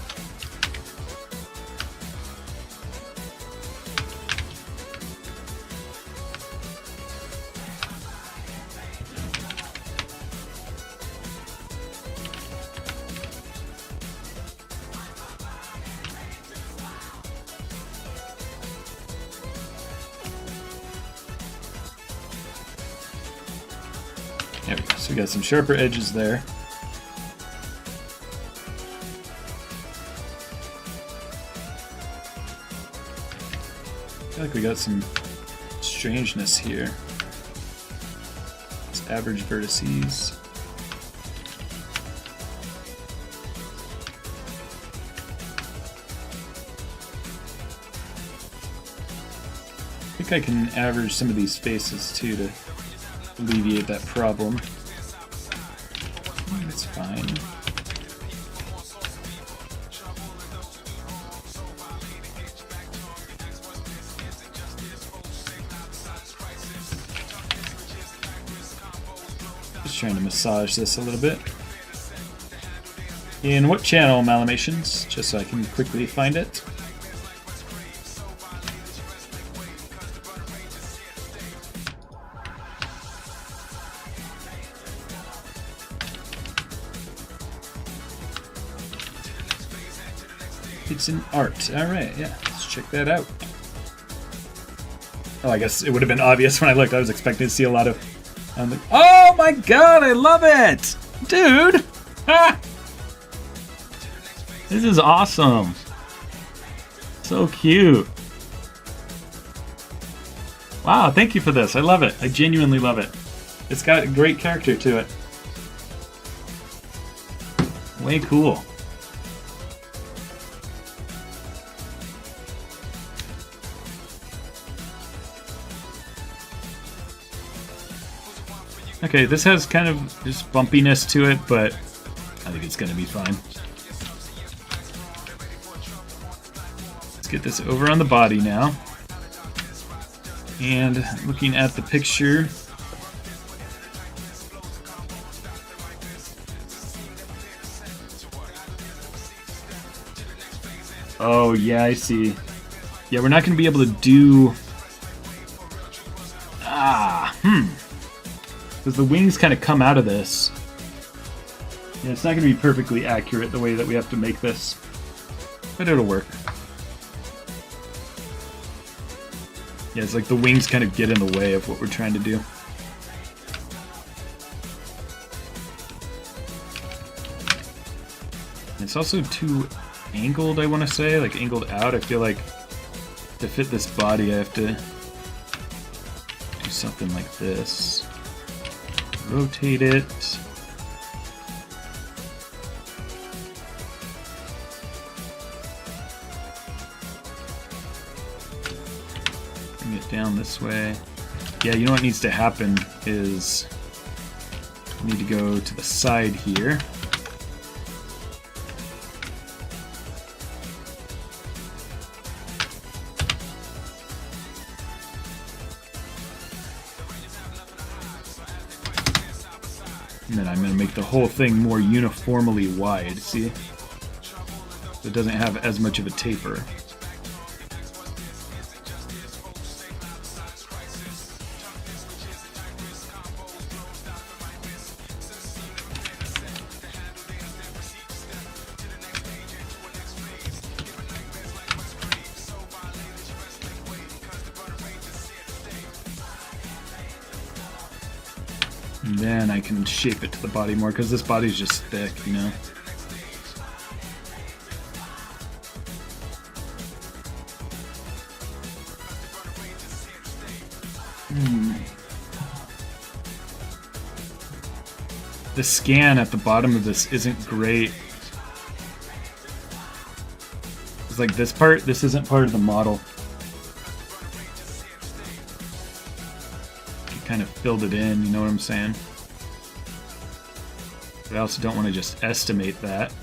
There we go. So we got some sharper edges there. I feel like we got some strangeness here. Let's average vertices. I think I can average some of these faces too to alleviate that problem. That's fine. Just trying to massage this a little bit. In what channel, Malamations? Just so I can quickly find it. It's an art. Alright, yeah, let's check that out. Oh, I guess it would have been obvious when I looked. I was expecting to see a lot of... oh my god, I love it! Dude! Ah! This is awesome. So cute. Wow, thank you for this. I love it. I genuinely love it. It's got a great character to it. Way cool. Okay, this has kind of just bumpiness to it, but I think it's going to be fine. Let's get this over on the body now. And looking at the picture, oh yeah, I see. Yeah, we're not going to be able to do... Because the wings kind of come out of this. Yeah, it's not going to be perfectly accurate the way that we have to make this. But it'll work. Yeah, it's like the wings kind of get in the way of what we're trying to do. And it's also too angled, I want to say. Like angled out. I feel like to fit this body I have to do something like this. Rotate it. Bring it down this way. Yeah, you know what needs to happen is I need to go to the side here. And then I'm going to make the whole thing more uniformly wide, see? So it doesn't have as much of a taper. And then I can shape it to the body more, because this body's just thick, you know? The scan at the bottom of this isn't great. It's like this part, this isn't part of the model. Kind of filled it in, you know what I'm saying? But I also don't want to just estimate that.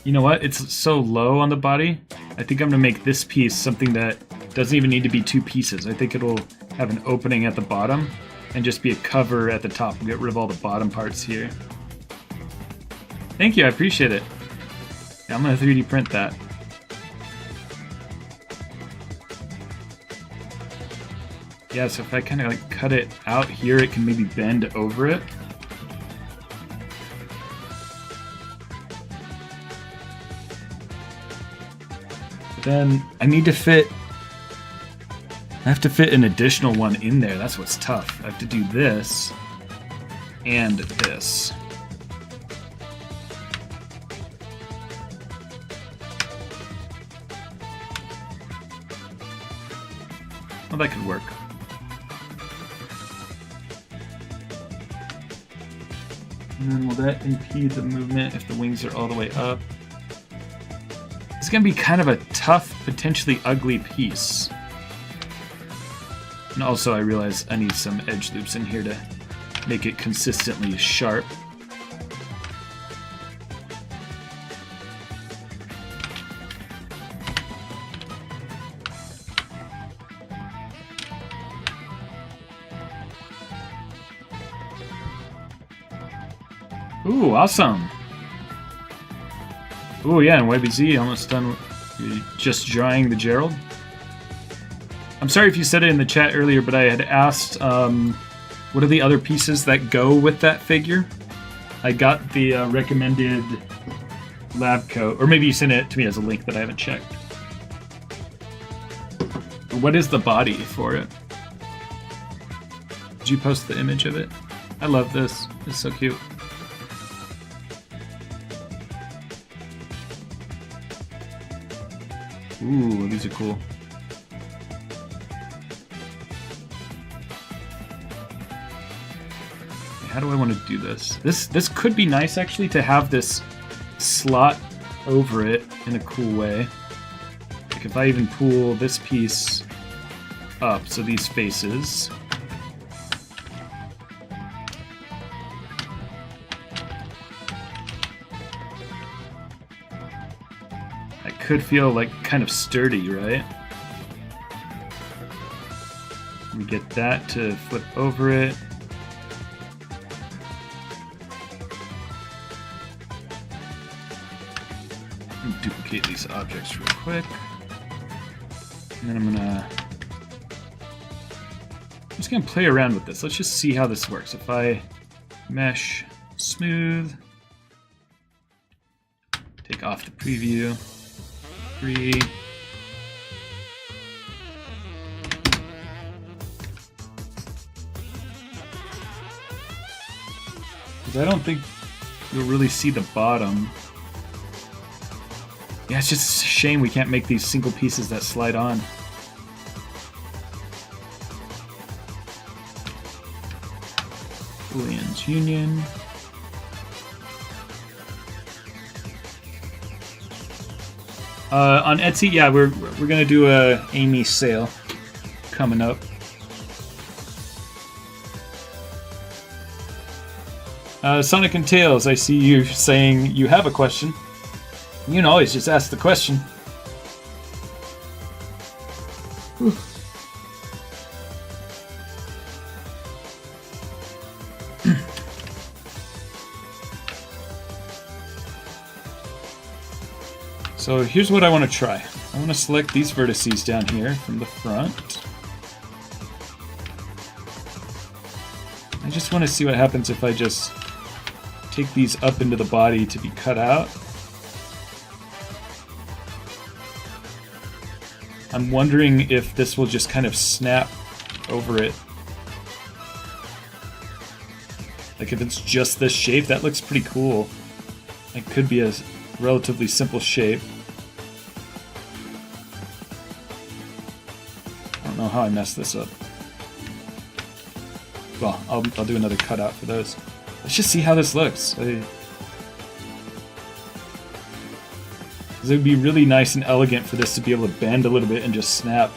You know what? It's so low on the body. I think I'm going to make this piece something that doesn't even need to be two pieces. I think it'll have an opening at the bottom and just be a cover at the top. We'll get rid of all the bottom parts here. Thank you, I appreciate it. Yeah, I'm going to 3D print that. Yeah, so if I kind of like cut it out here, it can maybe bend over it. But then I need to fit, I have to fit an additional one in there. That's what's tough. I have to do this and this. Well, that could work. And then will that impede the movement if the wings are all the way up? It's going to be kind of a tough, potentially ugly piece. And also I realize I need some edge loops in here to make it consistently sharp. Ooh, awesome! Ooh, yeah, and YBZ almost done just drawing the Gerald. I'm sorry if you said it in the chat earlier, but I had asked what are the other pieces that go with that figure? I got the recommended lab coat, or maybe you sent it to me as a link that I haven't checked. What is the body for it? Did you post the image of it? I love this. It's so cute. Ooh, these are cool. How do I want to do this? This could be nice, actually, to have this slot over it in a cool way. Like if I even pull this piece up, so these faces. Could feel like kind of sturdy, right? We get that to flip over it. Duplicate these objects real quick. And then I'm just gonna play around with this. Let's just see how this works. If I mesh smooth, take off the preview. 3. Because I don't think you'll really see the bottom. Yeah, it's just a shame we can't make these single pieces that slide on. Boolean's union. On Etsy, yeah, we're gonna do a Amy sale. coming up. Sonic and Tails, I see you saying you have a question. You can always just ask the question. Whew. So here's what I want to try. I want to select these vertices down here from the front. I just want to see what happens if I just take these up into the body to be cut out. I'm wondering if this will just kind of snap over it. Like if it's just this shape, that looks pretty cool. It could be a relatively simple shape. I don't know how I messed this up. Well, I'll do another cutout for those. Let's just see how this looks. It would be really nice and elegant for this to be able to bend a little bit and just snap.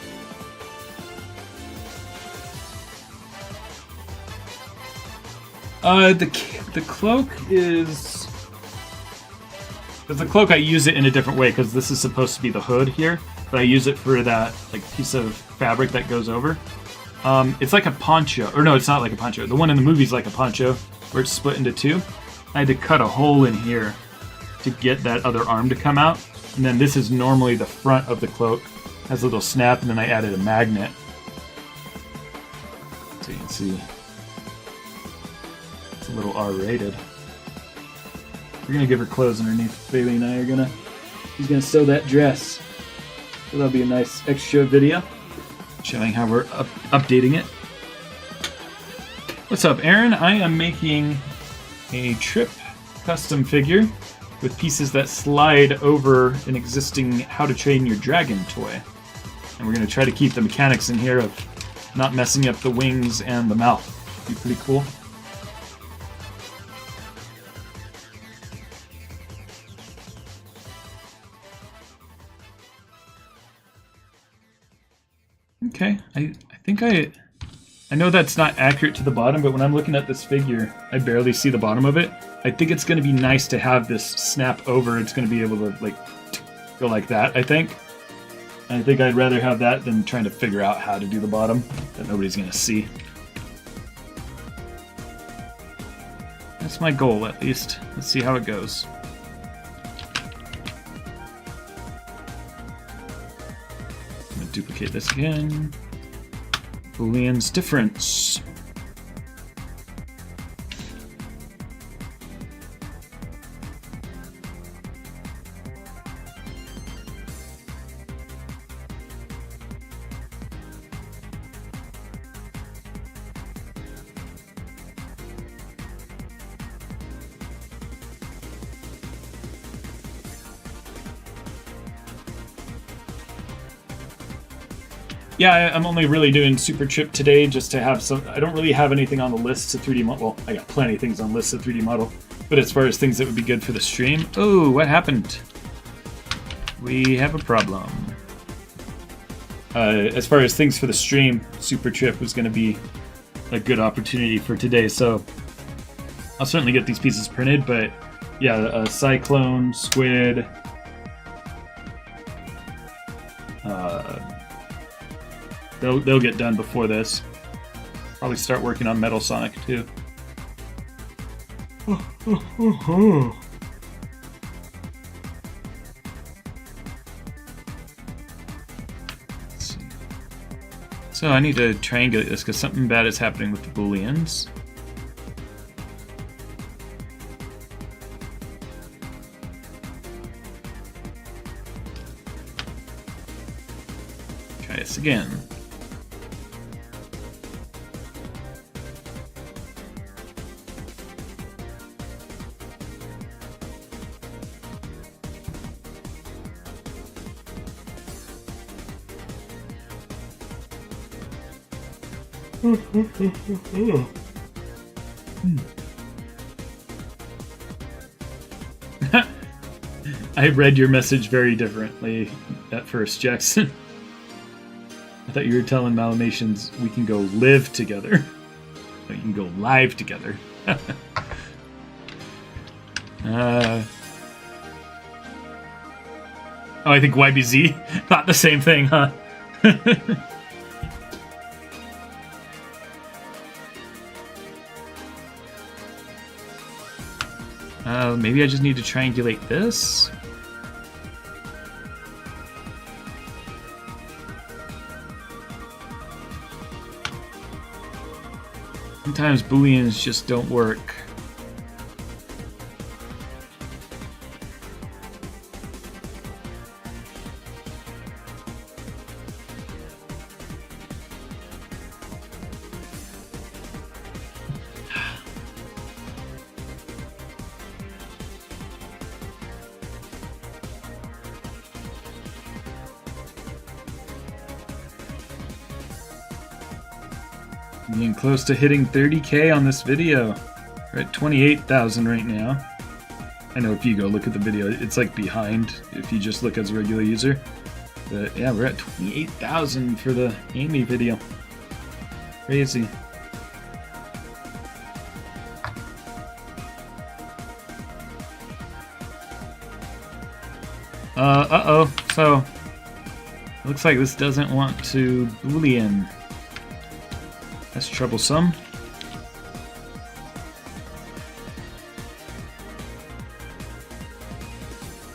The cloak is... Because the cloak, I use it in a different way, because this is supposed to be the hood here, but I use it for that like piece of fabric that goes over. It's like a poncho, or no, it's not like a poncho. The one in the movie is like a poncho, where it's split into two. I had to cut a hole in here to get that other arm to come out, and then this is normally the front of the cloak. It has a little snap, and then I added a magnet. So you can see, it's a little R-rated. We're gonna give her clothes underneath. Bailey and I are gonna, she's gonna sew that dress. So that'll be a nice extra video showing how we're updating it. What's up, Aaron? I am making a Trip custom figure with pieces that slide over an existing How to Train Your Dragon toy. And we're gonna try to keep the mechanics in here of not messing up the wings and the mouth. Be pretty cool. Okay, I think I know that's not accurate to the bottom, but when I'm looking at this figure, I barely see the bottom of it. I think it's going to be nice to have this snap over. It's going to be able to like go like that, I think. And I think I'd rather have that than trying to figure out how to do the bottom that nobody's going to see. That's my goal, at least. Let's see how it goes. Duplicate this again. Boolean's difference. Yeah, I'm only really doing Super Trip today just to have some... I don't really have anything on the list to 3D model. Well, I got plenty of things on the list to 3D model. But as far as things that would be good for the stream... Oh, what happened? We have a problem. As far as things for the stream, Super Trip was going to be a good opportunity for today. So I'll certainly get these pieces printed. But yeah, Cyclone, Squid... They'll get done before this. Probably start working on Metal Sonic too. Let's see. So I need to triangulate this because something bad is happening with the Booleans. Try this again. I read your message very differently at first, Jackson. I thought you were telling Malamations we can go live together. No, you can go live together. Oh, I think YBZ thought the same thing, huh? Maybe I just need to triangulate this. Sometimes Booleans just don't work. Getting close to hitting 30K on this video. We're at 28,000 right now. I know if you go look at the video, it's like behind if you just look as a regular user. But yeah, we're at 28,000 for the Amy video. Crazy. Uh-oh. So, looks like this doesn't want to Boolean. That's troublesome.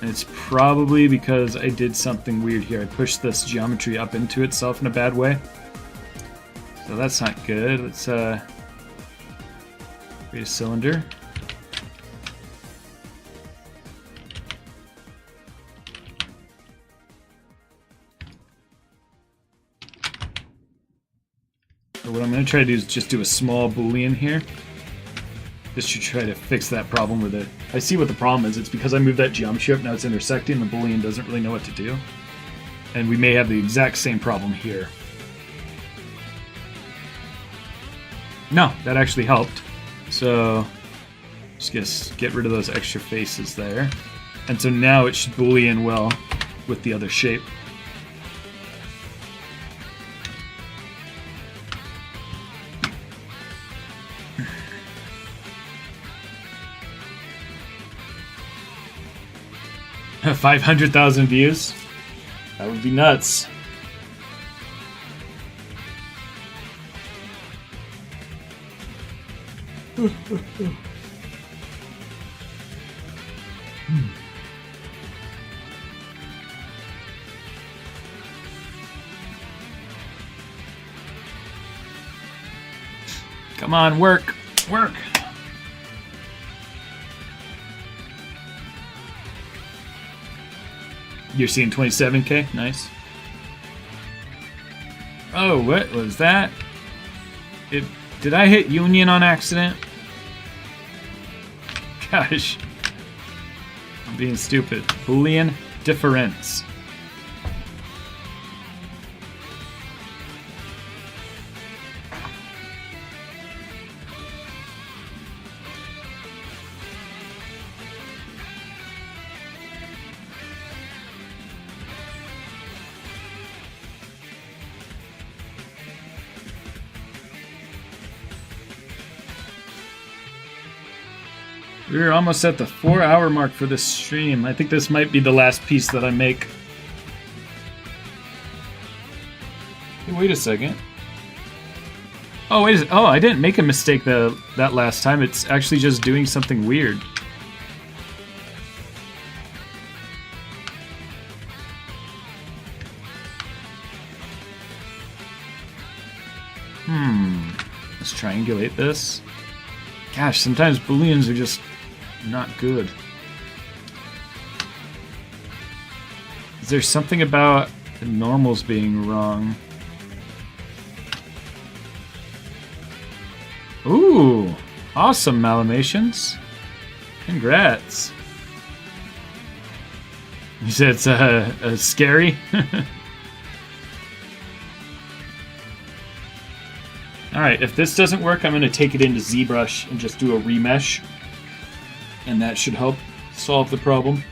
And it's probably because I did something weird here. I pushed this geometry up into itself in a bad way. So that's not good. Let's create a cylinder. What I'm going to try to do is just do a small Boolean here. Just to try to fix that problem with it. I see what the problem is. It's because I moved that geometry up, now it's intersecting, the Boolean doesn't really know what to do. And we may have the exact same problem here. No, that actually helped. So, just get rid of those extra faces there. And so now it should Boolean well with the other shape. Have 500,000 views? That would be nuts. Come on, work! Work! You're seeing 27K? Nice. Oh, what was that? Did I hit Union on accident? Gosh. I'm being stupid. Boolean difference. We're almost at the 4-hour mark for this stream. I think this might be the last piece that I make. Hey, wait a second. Oh, wait a second. Oh, I didn't make a mistake that last time. It's actually just doing something weird. Let's triangulate this. Gosh, sometimes Booleans are just not good. Is there something about the normals being wrong? Ooh, awesome, Malamations. Congrats. You said it's scary? Alright, if this doesn't work, I'm going to take it into ZBrush and just do a remesh. And that should help solve the problem.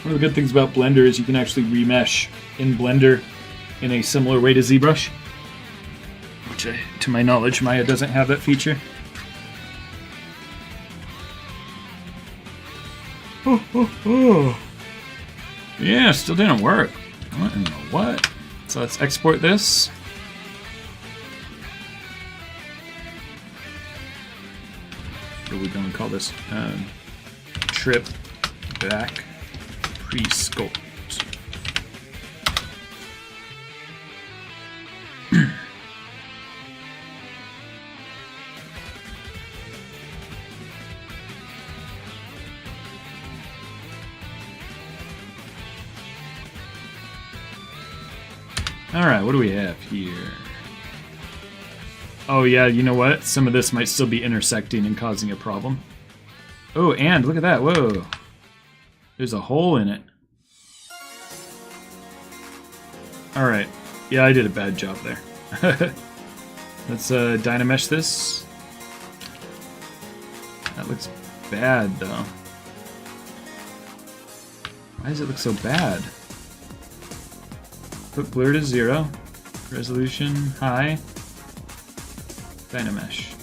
One of the good things about Blender is you can actually remesh in Blender in a similar way to ZBrush, which, to my knowledge, Maya doesn't have that feature. Oh. Yeah, still didn't work. What in the what? So let's export this. What are we going to call this? Trip back pre-sculpt. Alright, what do we have here? Oh yeah, you know what? Some of this might still be intersecting and causing a problem. Oh, and look at that, whoa. There's a hole in it. Alright, yeah, I did a bad job there. Let's Dynamesh this. That looks bad, though. Why does it look so bad? Put blur to 0. Resolution high. Dynamesh.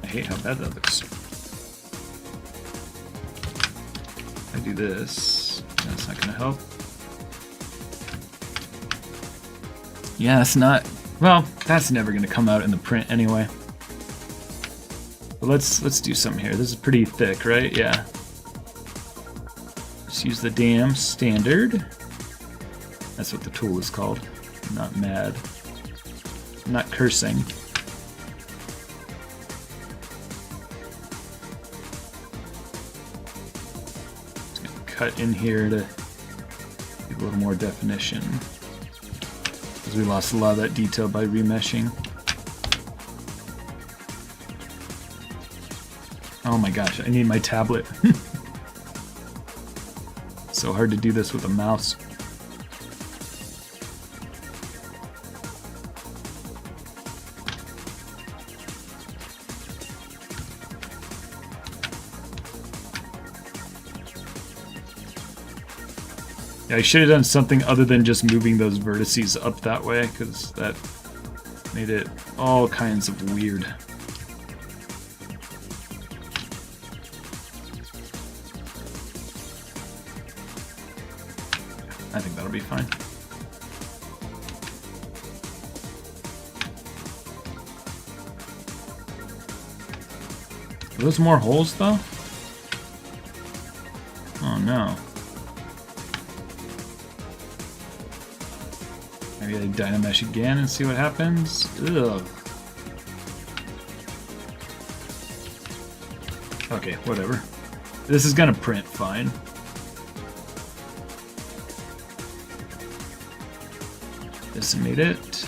I hate how bad that looks. I do this. That's not gonna help. Yeah, that's not. Well, that's never gonna come out in the print anyway. But let's do something here. This is pretty thick, right? Yeah. Just use the damn standard. That's what the tool is called. I'm not mad. I'm not cursing. Just gonna cut in here to give a little more definition. Because we lost a lot of that detail by remeshing. Oh my gosh, I need my tablet. So hard to do this with a mouse. Yeah, I should have done something other than just moving those vertices up that way, because that made it all kinds of weird. I think that'll be fine. Are those more holes, though? Oh, no. Maybe I Dynamesh again and see what happens? Ugh. Okay, whatever. This is gonna print fine. Decimate it.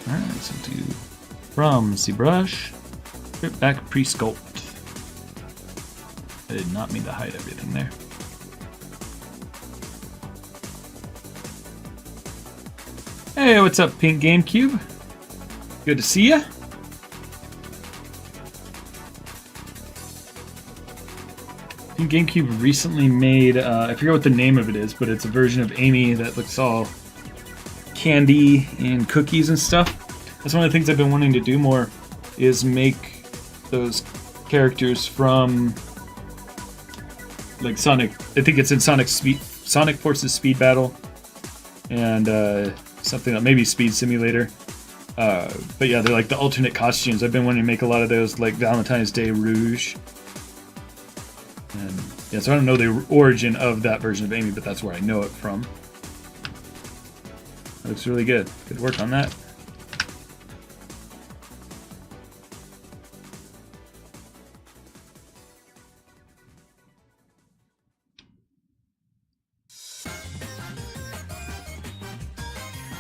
Alright, so do from ZBrush, strip back pre-sculpt. I did not mean to hide everything there. Hey, what's up, Pink GameCube? Good to see ya. Pink GameCube recently made, I forget what the name of it is, but it's a version of Amy that looks all candy and cookies and stuff. That's one of the things I've been wanting to do more, is make those characters from like Sonic. I think it's in Sonic Forces Speed Battle and something like maybe Speed Simulator. But yeah, they're like the alternate costumes. I've been wanting to make a lot of those, like Valentine's Day Rouge. And yeah, so I don't know the origin of that version of Amy, but that's where I know it from. That looks really good. Good work on that.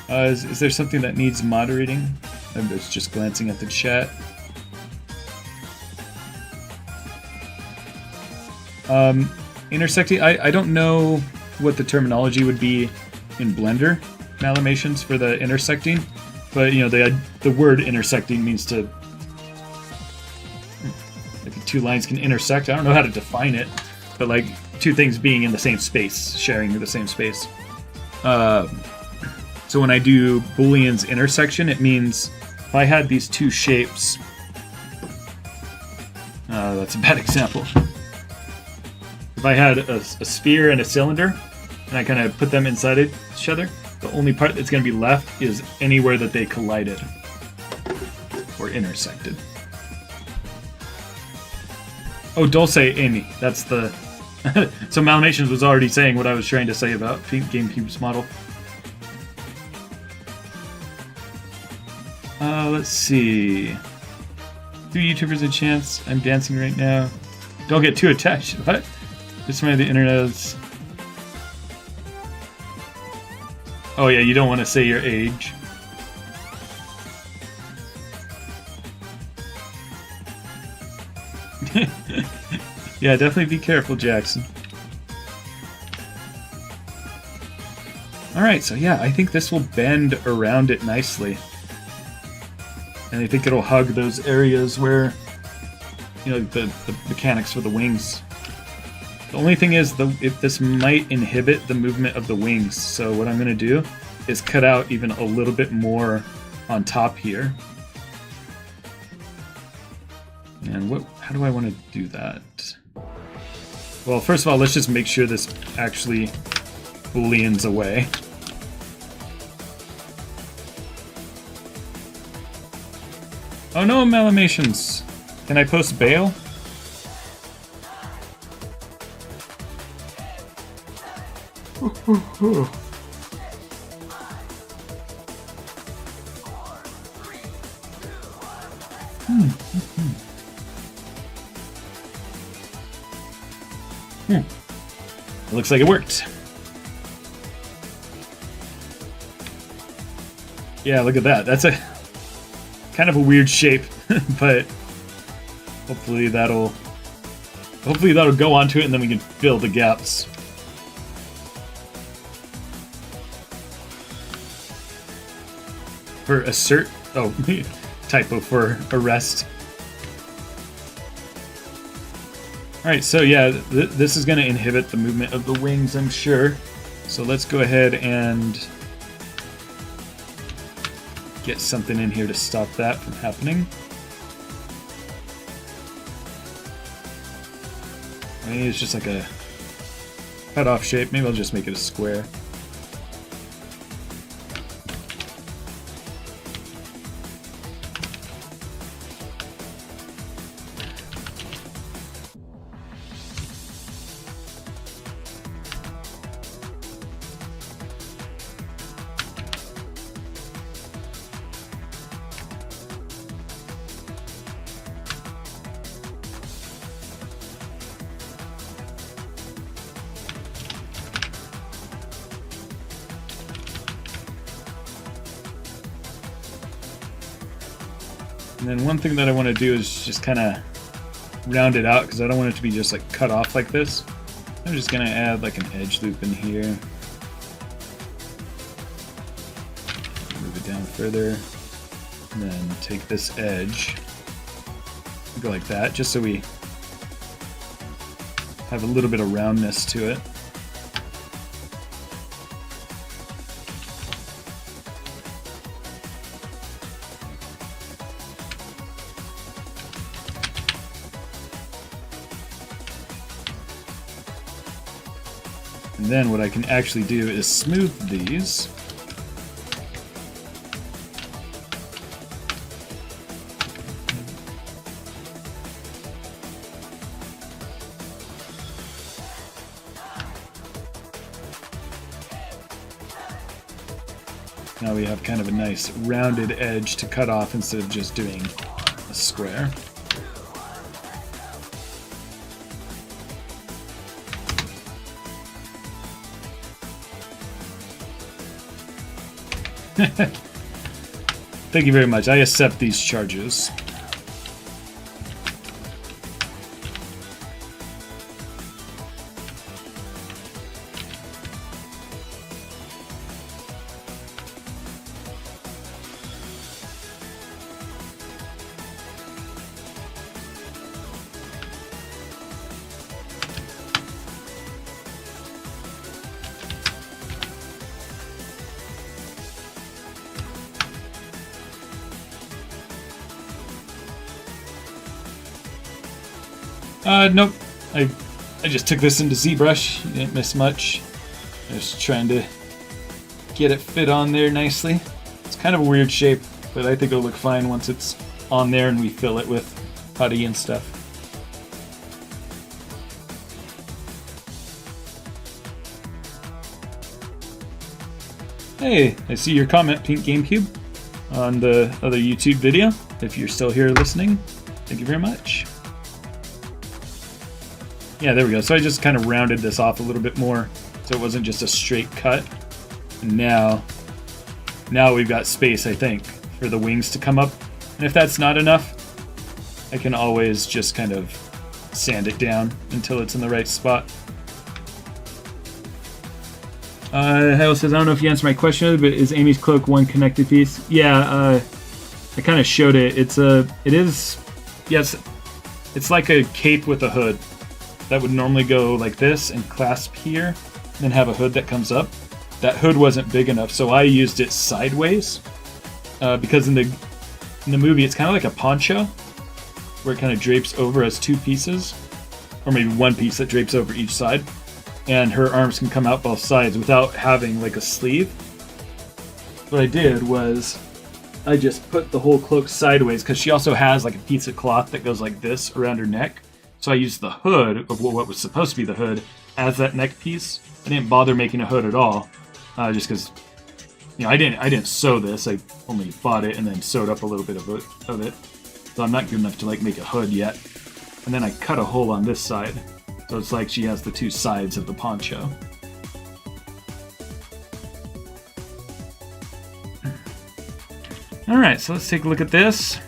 Is there something that needs moderating? I'm just glancing at the chat. Intersecting, I don't know what the terminology would be in Blender animations for the intersecting, but you know the word intersecting means to like two lines can intersect. I don't know how to define it, but like two things being in the same space, sharing the same space. So when I do Boolean's intersection, it means if I had these two shapes, that's a bad example. If I had a sphere and a cylinder, and I kind of put them inside each other, the only part that's going to be left is anywhere that they collided or intersected. Oh, Dulce Amy, that's the... So Malamations was already saying what I was trying to say about GameCube's model. Let's see. 2 YouTubers a chance. I'm dancing right now. Don't get too attached. What? This way the internet is... Oh yeah, you don't want to say your age. Yeah, definitely be careful, Jackson. Alright, so yeah, I think this will bend around it nicely. And I think it'll hug those areas where, you know, the mechanics for the wings. The only thing is, this might inhibit the movement of the wings, so what I'm going to do is cut out even a little bit more on top here. And how do I want to do that? Well, first of all, let's just make sure this actually Booleans away. Oh no, Malamations! Can I post bail? It looks like it worked. Yeah, look at that. That's a kind of a weird shape, but hopefully that'll go onto it, and then we can fill the gaps. For assert, oh, typo for arrest. Alright, so yeah, this is going to inhibit the movement of the wings, I'm sure. So let's go ahead and get something in here to stop that from happening. Maybe it's just like a cut-off shape. Maybe I'll just make it a square. And then one thing that I want to do is just kind of round it out, because I don't want it to be just like cut off like this. I'm just going to add like an edge loop in here. Move it down further. And then take this edge. Go like that, just so we have a little bit of roundness to it. And then what I can actually do is smooth these. Now we have kind of a nice rounded edge to cut off instead of just doing a square. Thank you very much. I accept these charges. Nope. I just took this into ZBrush. You didn't miss much. Just trying to get it fit on there nicely. It's kind of a weird shape, but I think it'll look fine once it's on there and we fill it with putty and stuff. Hey, I see your comment, Pink GameCube, on the other YouTube video. If you're still here listening, thank you very much. Yeah, there we go. So I just kind of rounded this off a little bit more so it wasn't just a straight cut. And now we've got space, I think, for the wings to come up. And if that's not enough, I can always just kind of sand it down until it's in the right spot. Hale says, I don't know if you answered my question, but is Amy's cloak one connected piece? Yeah, I kind of showed it. It's like a cape with a hood. That would normally go like this and clasp here, and then have a hood that comes up. That hood wasn't big enough, so I used it sideways, because in the movie it's kind of like a poncho, where it kind of drapes over as two pieces, or maybe one piece that drapes over each side, and her arms can come out both sides without having like a sleeve. What I did was I just put the whole cloak sideways, because she also has like a piece of cloth that goes like this around her neck. So I used the hood of what was supposed to be the hood as that neck piece. I didn't bother making a hood at all, just because, I didn't sew this. I only bought it and then sewed up a little bit of it. So I'm not good enough to like make a hood yet. And then I cut a hole on this side, so it's like she has the two sides of the poncho. All right, so let's take a look at this.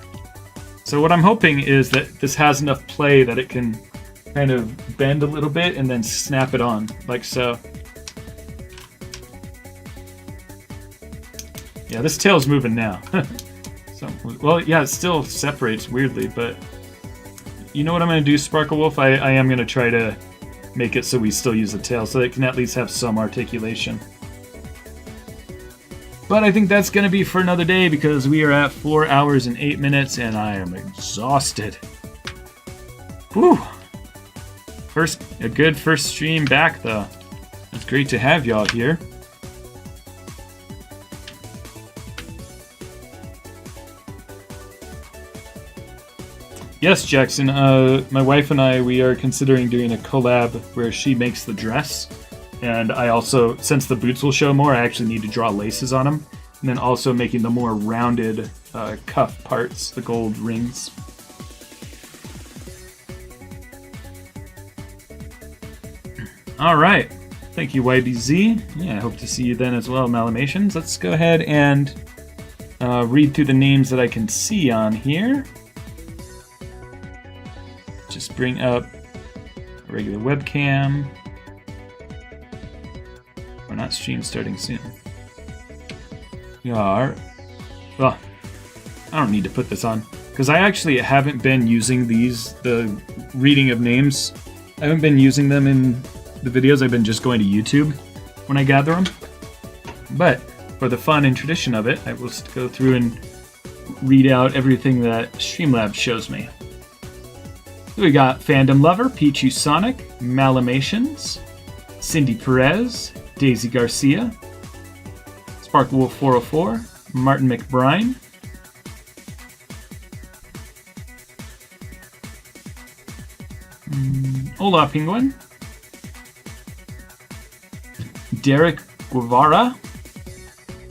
So what I'm hoping is that this has enough play that it can kind of bend a little bit and then snap it on, like so. Yeah, this tail's moving now. Well, yeah, it still separates weirdly, but you know what I'm going to do, Sparkle Wolf? I am going to try to make it so we still use the tail, so that it can at least have some articulation. But I think that's going to be for another day, because we are at 4 hours and 8 minutes and I am exhausted. Whew. A good first stream back, though. It's great to have y'all here. Yes, Jackson. My wife and I, we are considering doing a collab where she makes the dress. And I also, since the boots will show more, I actually need to draw laces on them. And then also making the more rounded cuff parts, the gold rings. All right. Thank you, YDZ. Yeah, I hope to see you then as well, Malamations. Let's go ahead and read through the names that I can see on here. Just bring up a regular webcam. We're not stream starting soon. We are. Well, I don't need to put this on, because I actually haven't been using the reading of names. I haven't been using them in the videos. I've been just going to YouTube when I gather them. But for the fun and tradition of it, I will go through and read out everything that Streamlabs shows me. So we got Fandom Lover, Pichu Sonic, Malamations, Cindy Perez, Daisy Garcia, Sparkle Wolf 404, Martin McBride, Ola Penguin, Derek Guevara.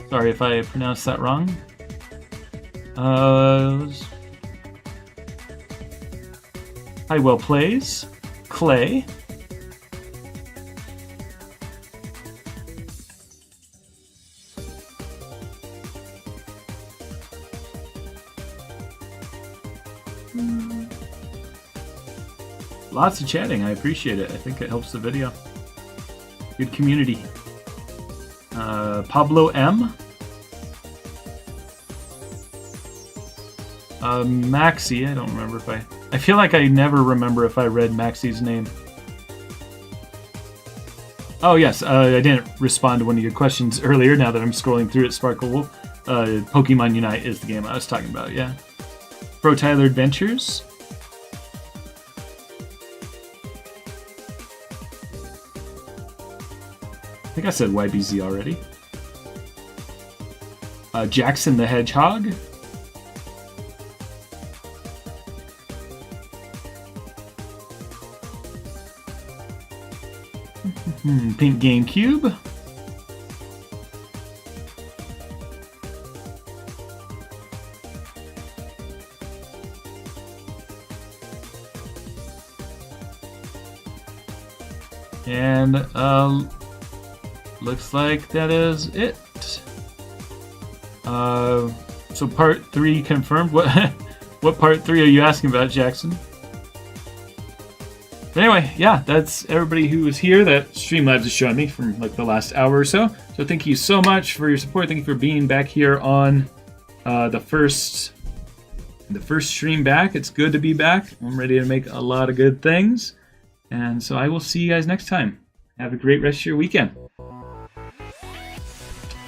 Sorry if I pronounced that wrong. Highwell Plays, Clay, Lots of chatting. I appreciate it. I think it helps the video. Good community. Pablo M. Maxi. I don't remember if I feel like I never remember if I read Maxi's name. Oh yes, I didn't respond to one of your questions earlier. Now that I'm scrolling through it, Sparkle Wolf. Pokemon Unite is the game I was talking about. Yeah. Pro Tyler Adventures. I think I said YBZ already. Jackson the Hedgehog. Pink GameCube. And looks like that is it. So part 3 confirmed. What part 3 are you asking about, Jackson? But anyway, yeah, that's everybody who was here that Streamlabs is showing me from like the last hour or so. So thank you so much for your support. Thank you for being back here on the first stream back. It's good to be back. I'm ready to make a lot of good things. And so I will see you guys next time. Have a great rest of your weekend.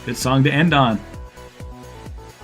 Good song to end on.